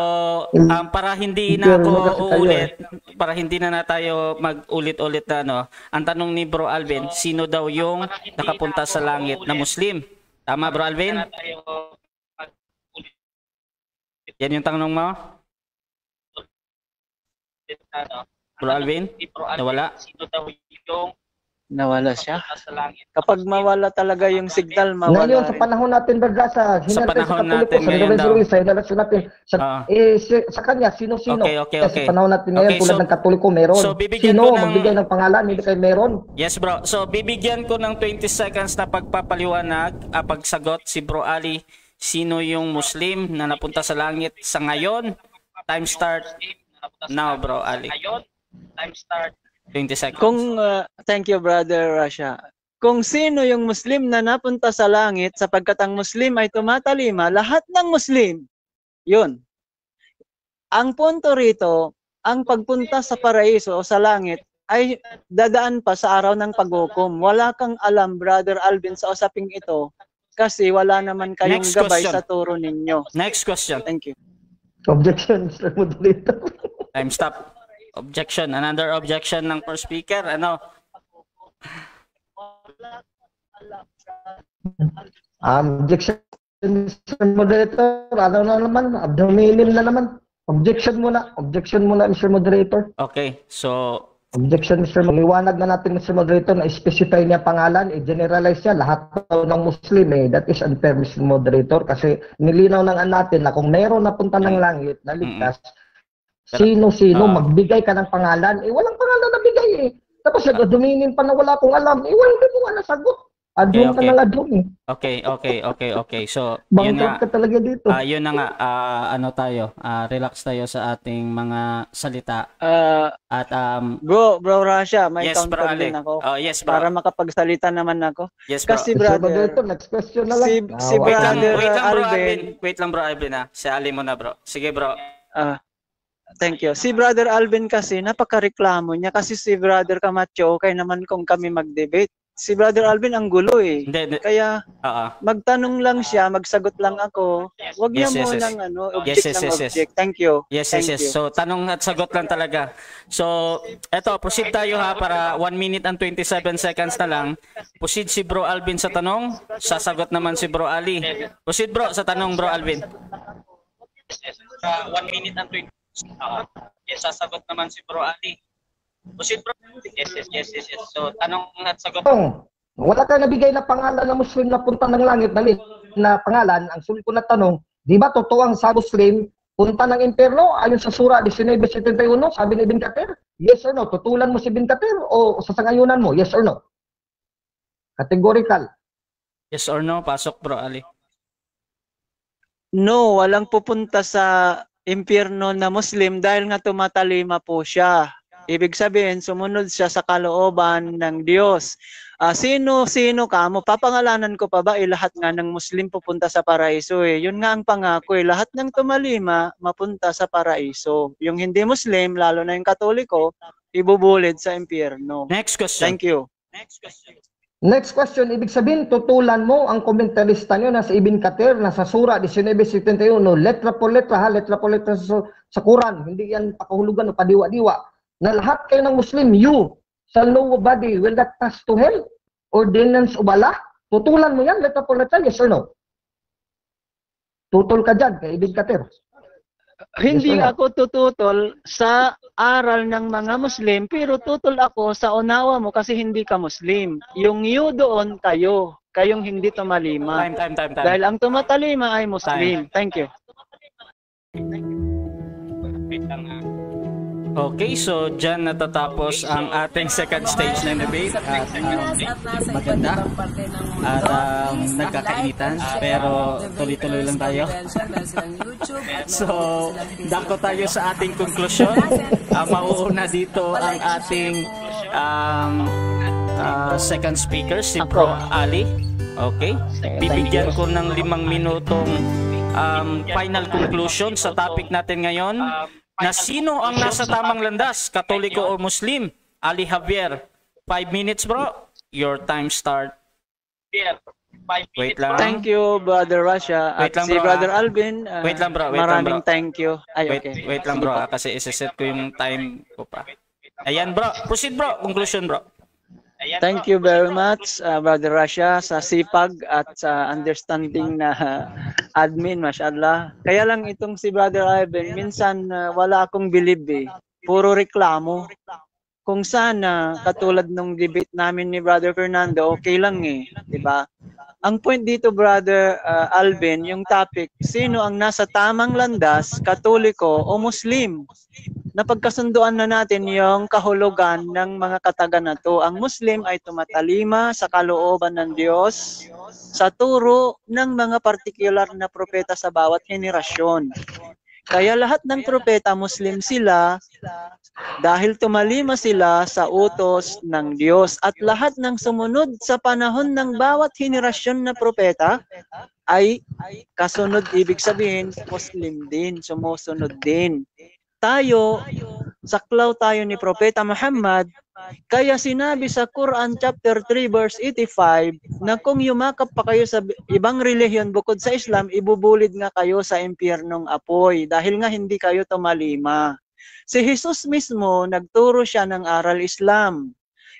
para hindi Hindi, na ako wala kasi tayo, uulit, para hindi na tayo mag-ulit-ulit na ang tanong ni Bro Alvin, sino daw yung nakapunta sa langit na Muslim? Tama Bro Alvin? Yan yung tanong mo? Bro Alvin? Nawala? Nawala siya. Kapag mawala talaga yung signal, mawala Ngayon, sa rin. panahon natin, Bergasa, panahon Katoliko, natin sa ngayon Lorenzo daw. Ruiz, sa henerasyon natin, sa kanya, sino-sino. Okay. Kasi sa panahon natin ngayon, Okay, tulad so- ng Katoliko, meron. so bibigyan Sino, ko ng- magbigay ng pangalan, hindi kayo meron. Yes bro. So bibigyan ko ng 20 seconds na pagpapaliwanag, pagsagot si Bro Ali, sino yung Muslim na napunta sa langit sa ngayon. Time start now Bro Ali. 20 seconds. Thank you, Brother Rasha. Kung sino yung Muslim na napunta sa langit, sapagkat ang Muslim ay tumatalima, lahat ng Muslim, yun. Ang punto rito, ang pagpunta sa paraiso o sa langit ay dadaan pa sa araw ng paghukom. Wala kang alam, Brother Alvin, sa usaping ito kasi wala naman kayong Next gabay question. sa turo ninyo. Next question. Thank you. Objection, Mr. Moderator. Time stop. Objection. Another objection ng first speaker. Ano? Objection, Mr. Moderator. Ano na naman? Abdominal na naman. Objection muna. Objection muna, Mr. Moderator. Okay. So, Objection, Mr. Liwanag na natin, Mr. Moderator, na specify niya pangalan, i-generalize niya lahat daw ng Muslim eh. That is unfair, Mr. Moderator, kasi nilinaw na nga natin na kung mayroon napunta ng langit na ligtas, sino-sino, magbigay ka ng pangalan, eh walang pangalan na bigay eh. Tapos nag-duminin pa na wala akong alam, eh wala hindi mo nga nasagot. Adun ka na nga dun eh. Okay. So, yun nga. Bangkot ka talaga dito. Yun na nga. Ano tayo? Relax tayo sa ating mga salita. At Bro Rasha, may yes, counter bro, Ali. din ako. Yes, bro. Para makapagsalita naman ako. Yes, bro. Kasi Mr. brother, Moderator, next question na lang. si Wait lang, Brother bro, Alvin. Alvin. Wait lang, bro, Alvin, ha. Si Ali mo na, bro. Sige, bro. Thank you. Si Brother Alvin kasi, napakareklamo niya kasi si Brother Camacho, okay naman kung kami mag-debate. Si Brother Alvin ang gulo eh. Hindi. Kaya magtanong lang siya, magsagot lang ako. Huwag niya Yes. munang object. Thank you. Yes. Thank you. So, tanong at sagot lang talaga. So, eto, proceed tayo ha para 1 minute and 27 seconds na lang. Proceed si Bro Alvin sa tanong, sasagot naman si Bro Ali. Proceed bro sa tanong, Bro Alvin. 1 minute and 20 yes, sasagot naman si Bro Ali. Proceed bro. Yes. So, tanong at sagot. Wala ka nabigay na pangalan ng Muslim na punta ng langit na pangalan. Ang sulit ko na tanong, di ba totoo ang sa Muslim punta ng impyerno ayon sa Surah 19:71, sabi ni Ibn Kathir? Yes or no? Tutulan mo si Ibn Kathir o sasangayunan mo? Yes or no? Categorical. Yes or no? Pasok Bro Ali. No, walang pupunta sa impyerno na Muslim dahil nga tumatalima po siya. Ibig sabihin, sumunod siya sa kalooban ng Diyos. Sino-sino ka mo? Papangalanan ko pa ba? Lahat nga ng Muslim pupunta sa paraiso eh. Yun nga ang pangako eh. Lahat ng tumalima, mapunta sa paraiso. Yung hindi Muslim, lalo na yung Katoliko, ibubulid sa impyerno. Next question. Thank you. Next question, ibig sabihin, tutulan mo ang komentarista nyo na sa Ibn Kathir na sa Surah 19:71, letra po letra sa Quran, hindi yan pakahulugan o padiwa-diwa, na lahat kayo ng Muslim, you shall nobody will not pass to hell, ordinance o bala, tutulan mo yan, letra po letra, yes or no? Tutol ka dyan kay Ibn Kathir. Hindi Yes or no? ako tututol sa aral ng mga Muslim, pero tutol ako sa unawa mo kasi hindi ka Muslim. Yung you doon kayo, kayong hindi tumalima. Time. Dahil ang tumatalima ay Muslim. Thank you. Okay, so dyan natatapos ang ating second stage ng debate at maganda at nagkakainitan pero tuloy-tuloy lang tayo. So, dako tayo sa ating konklusyon. Mauuna dito ang ating second speaker, si Bro Ali. Okay? Bibigyan ko ng 5 minutong final conclusion sa topic natin ngayon. Na sino ang nasa tamang landas, Katoliko o Muslim? Ali Javier, 5 minutes bro. Your time start. Wait lang. Thank you, Brother Rasha. At Wait lang, si bro, Brother Alvin, Wait lang, bro. maraming thank you. Ay, okay. Wait lang bro, kasi isa-set ko yung time ko pa. Ayan bro, proceed bro, conclusion bro. Thank you very much, Brother Rasha, sa sipag at sa understanding na admin, mashallah. Kaya lang itong si Brother Alvin, minsan wala akong believe eh. Puro reklamo. Kung sana, katulad nung debate namin ni Brother Fernando, okay lang eh. Diba? Ang point dito, Brother Alvin, yung topic, sino ang nasa tamang landas, Katoliko o Muslim? Napagkasunduan na natin yung kahulugan ng mga katagan na to. Ang Muslim ay tumatalima sa kalooban ng Diyos sa turo ng mga partikular na propeta sa bawat henerasyon. Kaya lahat ng propeta Muslim sila Dahil tumalima sila sa utos ng Diyos at lahat ng sumunod sa panahon ng bawat henerasyon na propeta ay kasunod, ibig sabihin Muslim din, sumusunod din. Tayo, saklaw tayo ni Propeta Muhammad, kaya sinabi sa Quran chapter 3 verse 85 na kung yumakap pa kayo sa ibang relihiyon bukod sa Islam, ibubulid nga kayo sa impyernong apoy dahil nga hindi kayo tumalima. Si Jesus mismo, nagturo siya ng aral Islam.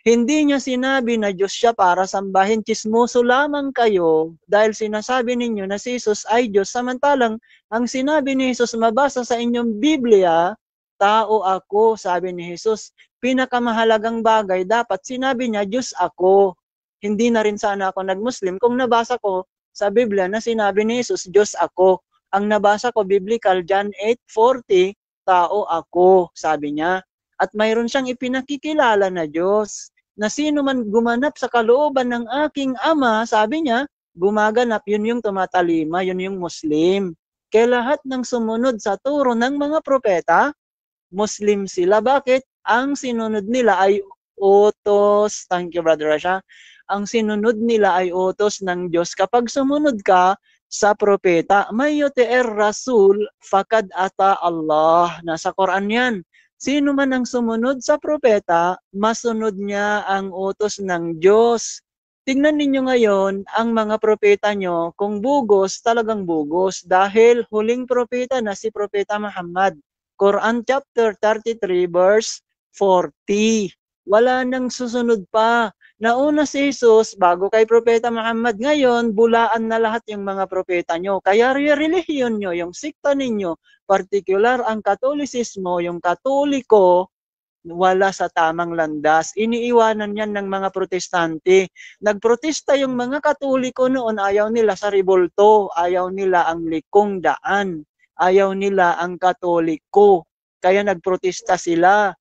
Hindi niya sinabi na Diyos siya para sambahin, tsismoso lamang kayo dahil sinasabi ninyo na si Jesus ay Diyos. Samantalang, ang sinabi ni Jesus mabasa sa inyong Biblia, tao ako, sabi ni Jesus. Pinakamahalagang bagay, dapat sinabi niya, Diyos ako. Hindi na rin sana ako nag-Muslim kung nabasa ko sa Biblia na sinabi ni Jesus, Diyos ako. Ang nabasa ko, biblical, John 8:40, tao ako, sabi niya. At mayroon siyang ipinakikilala na Diyos, na sino man gumanap sa kalooban ng aking Ama, sabi niya, gumaganap, yun yung tumatalima, yun yung Muslim. Kaya lahat ng sumunod sa turo ng mga propeta, Muslim sila. Bakit? Ang sinunod nila ay utos. Thank you, Brother Rasha. Ang sinunod nila ay utos ng Diyos. Kapag sumunod ka sa propeta, may yuti'ir rasul, fakad ata Allah. Nasa Quran yan. Sino man ang sumunod sa propeta, masunod niya ang utos ng Diyos. Tingnan ninyo ngayon, ang mga propeta nyo, kung bugos, talagang bugos. Dahil huling propeta na si Propeta Muhammad. Quran chapter 33 verse 40. Wala nang susunod pa. Nauna si Jesus, bago kay Propeta Muhammad, ngayon, bulaan na lahat yung mga propeta nyo. Kaya relihiyon nyo, yung sikta ninyo, particular ang Katolisismo, yung Katoliko, wala sa tamang landas. Iniiwanan yan ng mga protestante. Nagprotesta yung mga Katoliko noon, ayaw nila sa rebolto, ayaw nila ang likong daan, ayaw nila ang Katoliko. Kaya nagprotesta sila.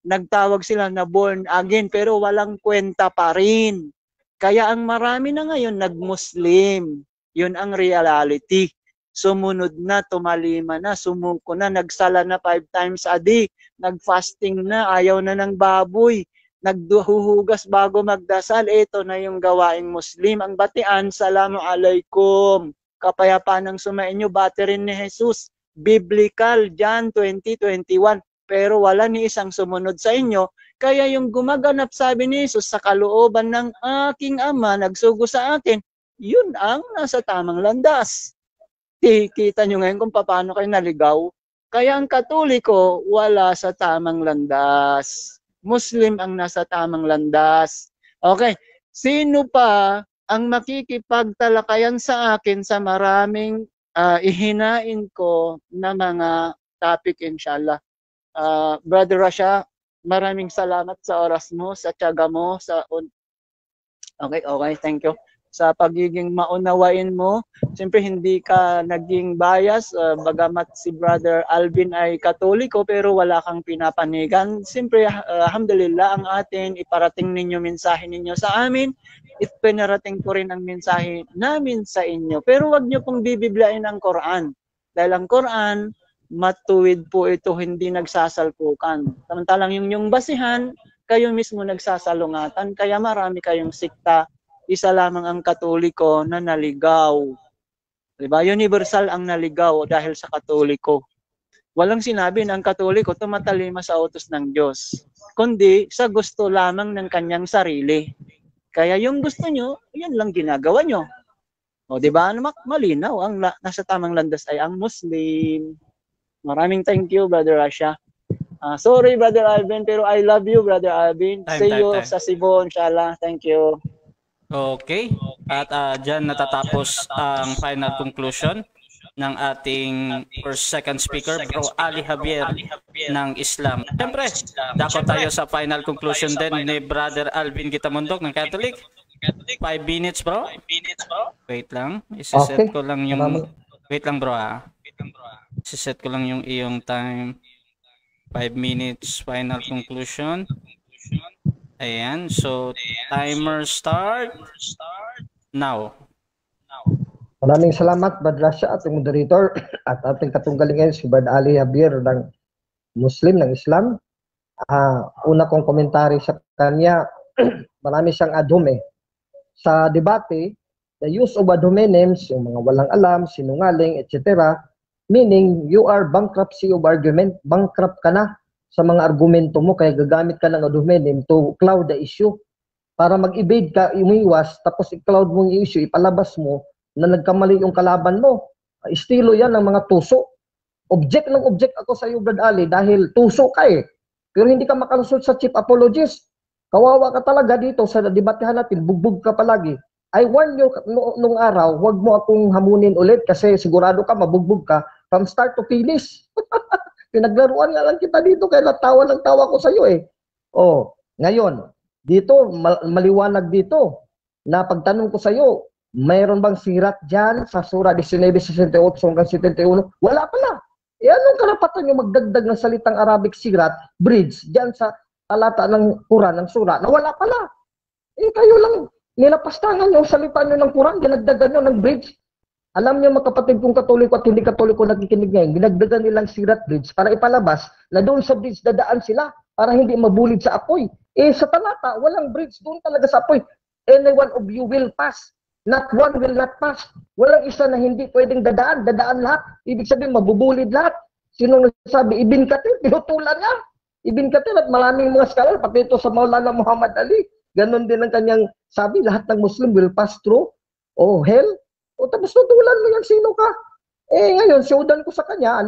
Nagtawag sila na born again, pero walang kwenta pa rin. Kaya ang marami na ngayon nag-Muslim. Yun ang reality. Sumunod na, tumalima na, sumuko na, nagsala na 5 times a day, nag-fasting na, ayaw na ng baboy, nagduhuhugas bago magdasal. Ito na yung gawaing Muslim. Ang batian, salamu alaikum. Kapayapaan ng sumainyo, bati rin ni Jesus. Biblical, John 20:21. Pero wala ni isang sumunod sa inyo. Kaya yung gumaganap, sabi ni Jesus, sa kalooban ng aking Ama, nagsugo sa akin, yun ang nasa tamang landas. Kita nyo ngayon kung paano kayo naligaw. Kaya ang Katoliko, wala sa tamang landas. Muslim ang nasa tamang landas. Okay, sino pa ang makikipagtalakayan sa akin sa maraming ihinain ko na mga topic, inshallah. Brother Rasha, maraming salamat sa oras mo, sa tiyaga mo, Okay, thank you. Sa pagiging maunawain mo, siyempre hindi ka naging bias, bagamat si Brother Alvin ay Katoliko pero wala kang pinapanigan. Siyempre, alhamdulillah, ang atin, iparating ninyo mensahe ninyo sa amin, ipinarating ko rin ang mensahe namin sa inyo. Pero wag nyo pong bibiblain ang Quran. Dahil ang Quran, matuwid po ito, hindi nagsasalpukan. Samantalang yung basihan, kayo mismo nagsasalungatan, kaya marami kayong sikta. Isa lamang ang Katoliko na naligaw. Diba? Universal ang naligaw dahil sa Katoliko. Walang sinabi na ang Katoliko tumatalima sa utos ng Diyos, kundi sa gusto lamang ng kanyang sarili. Kaya yung gusto nyo, yan lang ginagawa nyo. O diba? Malinaw, ang nasa tamang landas ay ang Muslim. Maraming thank you, Brother Rasha. Sorry, Brother Alvin, pero I love you, Brother Alvin. See you sa Cebu, inshallah. Thank you. Okay. At dyan natatapos ang final conclusion ng ating second speaker, Bro Ali Javier ng Islam. Siyempre, dako tayo sa final conclusion din ni Brother Alvin Gitamundok ng Catholic. 5 minutes, bro. Wait lang. Isiset ko lang yung... Wait lang, bro, Isiset ko lang yung iyong time. 5 minutes, final conclusion. Ayan. So, timer start now. Maraming salamat, Brother Rasha, ating moderator, at ating katunggaling ngayon, si Brother Ali Javier ng Muslim, ng Islam. Una kong komentary sa kanya, marami siyang ad hominem. Sa debate, the use of ad hominems, yung mga walang alam, sinungaling, etc., meaning you are bankruptcy of argument, bankrupt ka na sa mga argumento mo, kaya gagamit ka ng ad hominem to cloud the issue. Para mag-evade ka, umiwas, tapos i-cloud mo yung issue, ipalabas mo na nagkamali yung kalaban mo. Estilo yan ng mga tuso. Object ako sa iyo, Brad Ali, dahil tuso ka eh. Pero hindi ka makalusot sa chief apologist. Kawawa ka talaga dito sa debatehan natin, bugbog ka palagi. I warn you nung araw, huwag mo akong hamunin ulit kasi sigurado ka, mabugbog ka from start to finish. Pinaglaruan nga lang kita dito, kaya natawa ng tawa ko sa iyo eh. Ngayon, dito, maliwanag dito, na pagtanong ko sa iyo, mayroon bang sirat dyan sa Surah 19:68 hanggang 71? Wala pala. Anong karapatan nyo magdagdag ng salitang Arabic sirat, bridge, dyan sa talata ng Quran, ng Surah, na wala pala. Kayo lang, nilapastangan nyo, salita nyo ng Quran, dinagdagan nyo ng bridge. Alam nyo mga kapatid kong Katoliko at hindi Katoliko nakikinig ngayon, dinagdagan nilang sirat bridge para ipalabas na doon sa bridge dadaan sila para hindi mabulid sa apoy. Sa talata, walang bridge doon talaga sa apoy. Any one of you will pass. Not one will not pass. Walang isa na hindi pwedeng dadaan lahat. Ibig sabihin, mabubulid lahat. Sino nagsabi? Ibn Kathir, pinutulan niya. Ibn Kathir at maraming mga scholar, pati ito sa Maulana Muhammad Ali. Ganon din ang kanyang sabi, lahat ng Muslim will pass through hell. Tapos tutulan mo yan, sino ka? Ngayon, syudan ko sa kanya,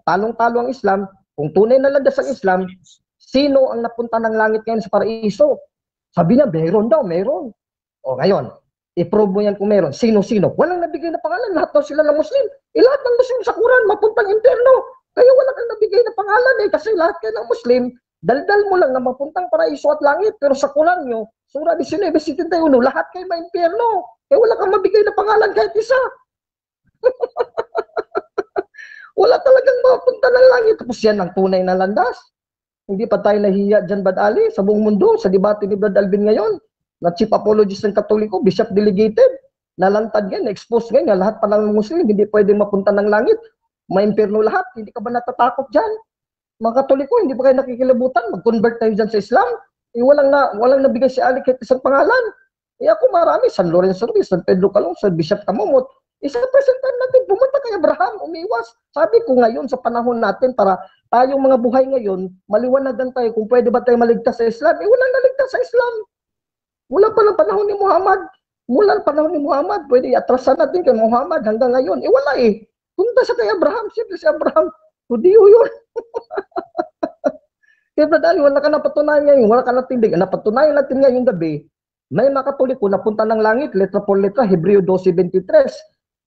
talong-talo ang Islam. Kung tunay na landas ang Islam, sino ang napunta ng langit ngayon sa paraiso? Sabi niya, meron daw, meron. Ngayon, i-prove mo yan kung meron. Sino-sino? Walang nabigay na pangalan. Lahat daw sila ng Muslim. Lahat ng Muslim sa Quran, mapuntang impyerno. Kaya wala kang nabigay na pangalan kasi lahat kayo ng Muslim, daldal mo lang na mapuntang paraiso at langit. Pero sa Quran nyo, Surah 19:71, lahat kayo may impyerno. Kaya wala kang mabigay na pangalan kahit isa. Wala talagang mapunta ng langit. Tapos yan ang tunay na landas. Hindi pa tayo nahiya dyan, Brad Ali, sa buong mundo, sa debate ni Brad Alvin ngayon, na chief apologist ng Katoliko, bishop delegated, nalantad yan, na-expose ngayon, lahat pa ng Muslim, hindi pwede mapunta ng langit, may impyerno lahat, hindi ka ba natatakot dyan? Mga Katoliko, hindi ba kayo nakikilabutan? Mag-convert tayo dyan sa Islam? Walang nabigay si Ali kahit isang pangalan. Ako marami, San Lorenzo Ruiz, San Pedro Calong, San Bishop Camomot, isa-presentahan natin, pumunta kay Abraham, umiwas. Sabi ko ngayon sa panahon natin, para tayong mga buhay ngayon, maliwanagan tayo kung pwede ba tayo maligtas sa Islam. Walang naligtas sa Islam. Mula pa ng panahon ni Muhammad. Mula ng panahon ni Muhammad, pwede atrasan natin kay Muhammad hanggang ngayon. Wala eh. Punta sa kay Abraham, siyempre si Abraham, Hudiyo yun. Kaya dahil wala ka napatunayan ngayon, wala ka natindig. Napatunayan natin ngayong gabi, may mga Katoliko na punta ng langit, letra por letra, Hebreo 12:23,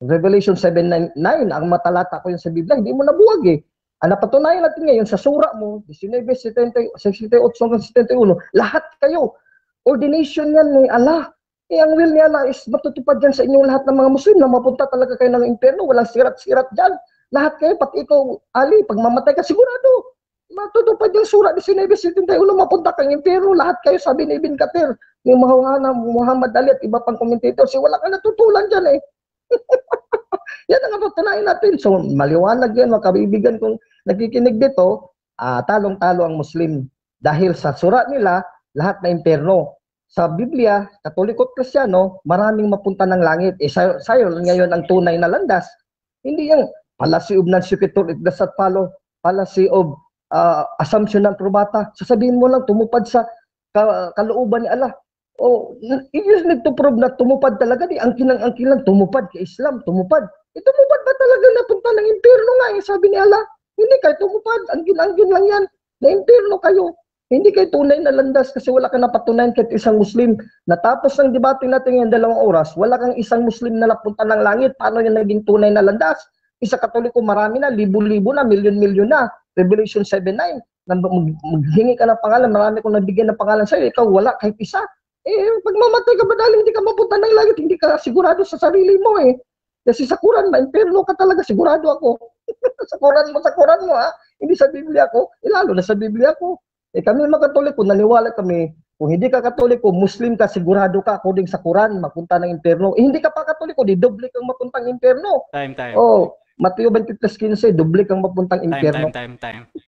Revelation 7:9, ang matalata ko yun sa Biblia, hindi mo nabuwag eh. Ang napatunayan natin ngayon sa sura mo, 19:68-71, lahat kayo, ordination yan ni Allah. Ang will ni Allah is matutupad yan sa inyong lahat ng mga Muslim na mapunta talaga kayo ng impyerno, walang sirat-sirat dyan. Lahat kayo, pati ikaw, Ali, pag mamatay ka, sigurado, matutupad yung sura 19:71, mapunta kang impyerno, lahat kayo, sabi ni Ibn Kathir, ni Muhammad Ali at iba pang commentator, wala kang natutulan dyan eh. Yan ang natutunayan natin. So, maliwanag yan, mga kaibigan kung nakikinig dito, talong-talo ang Muslim. Dahil sa sura nila, lahat na impyerno. Sa Biblia, Katoliko at Kristiyano, maraming mapunta ng langit. Sayo ngayon ang tunay na landas. Hindi yung policy of non-sequitur, it does not follow policy of assumption ng probata. Sasabihin mo lang, tumupad sa kalooban ni Allah. You need to prove na tumupad talaga. Ang kinang tumupad kay Islam, tumupad. Tumupad ba talaga napunta ng impyerno nga? Sabi ni Allah, hindi kayo tumupad. Angkin lang yan. Na impyerno kayo. Hindi kayo tunay na landas kasi wala kang napatunayan kahit isang Muslim. Natapos ng debate natin ngayon 2 oras, wala kang isang Muslim na napunta ng langit. Paano yan naging tunay na landas? Isa Katoliko, marami na, libo-libo na, milyon-milyon na. Revelation 7:9, maghingi ka ng pangalan, marami kong nabigyan ng pangalan sa'yo, ikaw wala kahit isa. Pag mamatay ka ba dahil hindi ka mapunta ng langit, hindi ka sigurado sa sarili mo eh. Kasi sa Quran, ma-impyerno ka talaga, sigurado ako. sa Quran mo ha, hindi sa Biblia ko, lalo na sa Biblia ko. Kami mga Katoliko, naniwala kami, kung hindi ka Katoliko, Muslim ka, sigurado ka, according sa Quran, mapunta ng impyerno. Hindi ka pa Katoliko, di doble kang mapuntang impyerno. Time. Mateo 23:15, doble kang mapuntang impyerno. Time.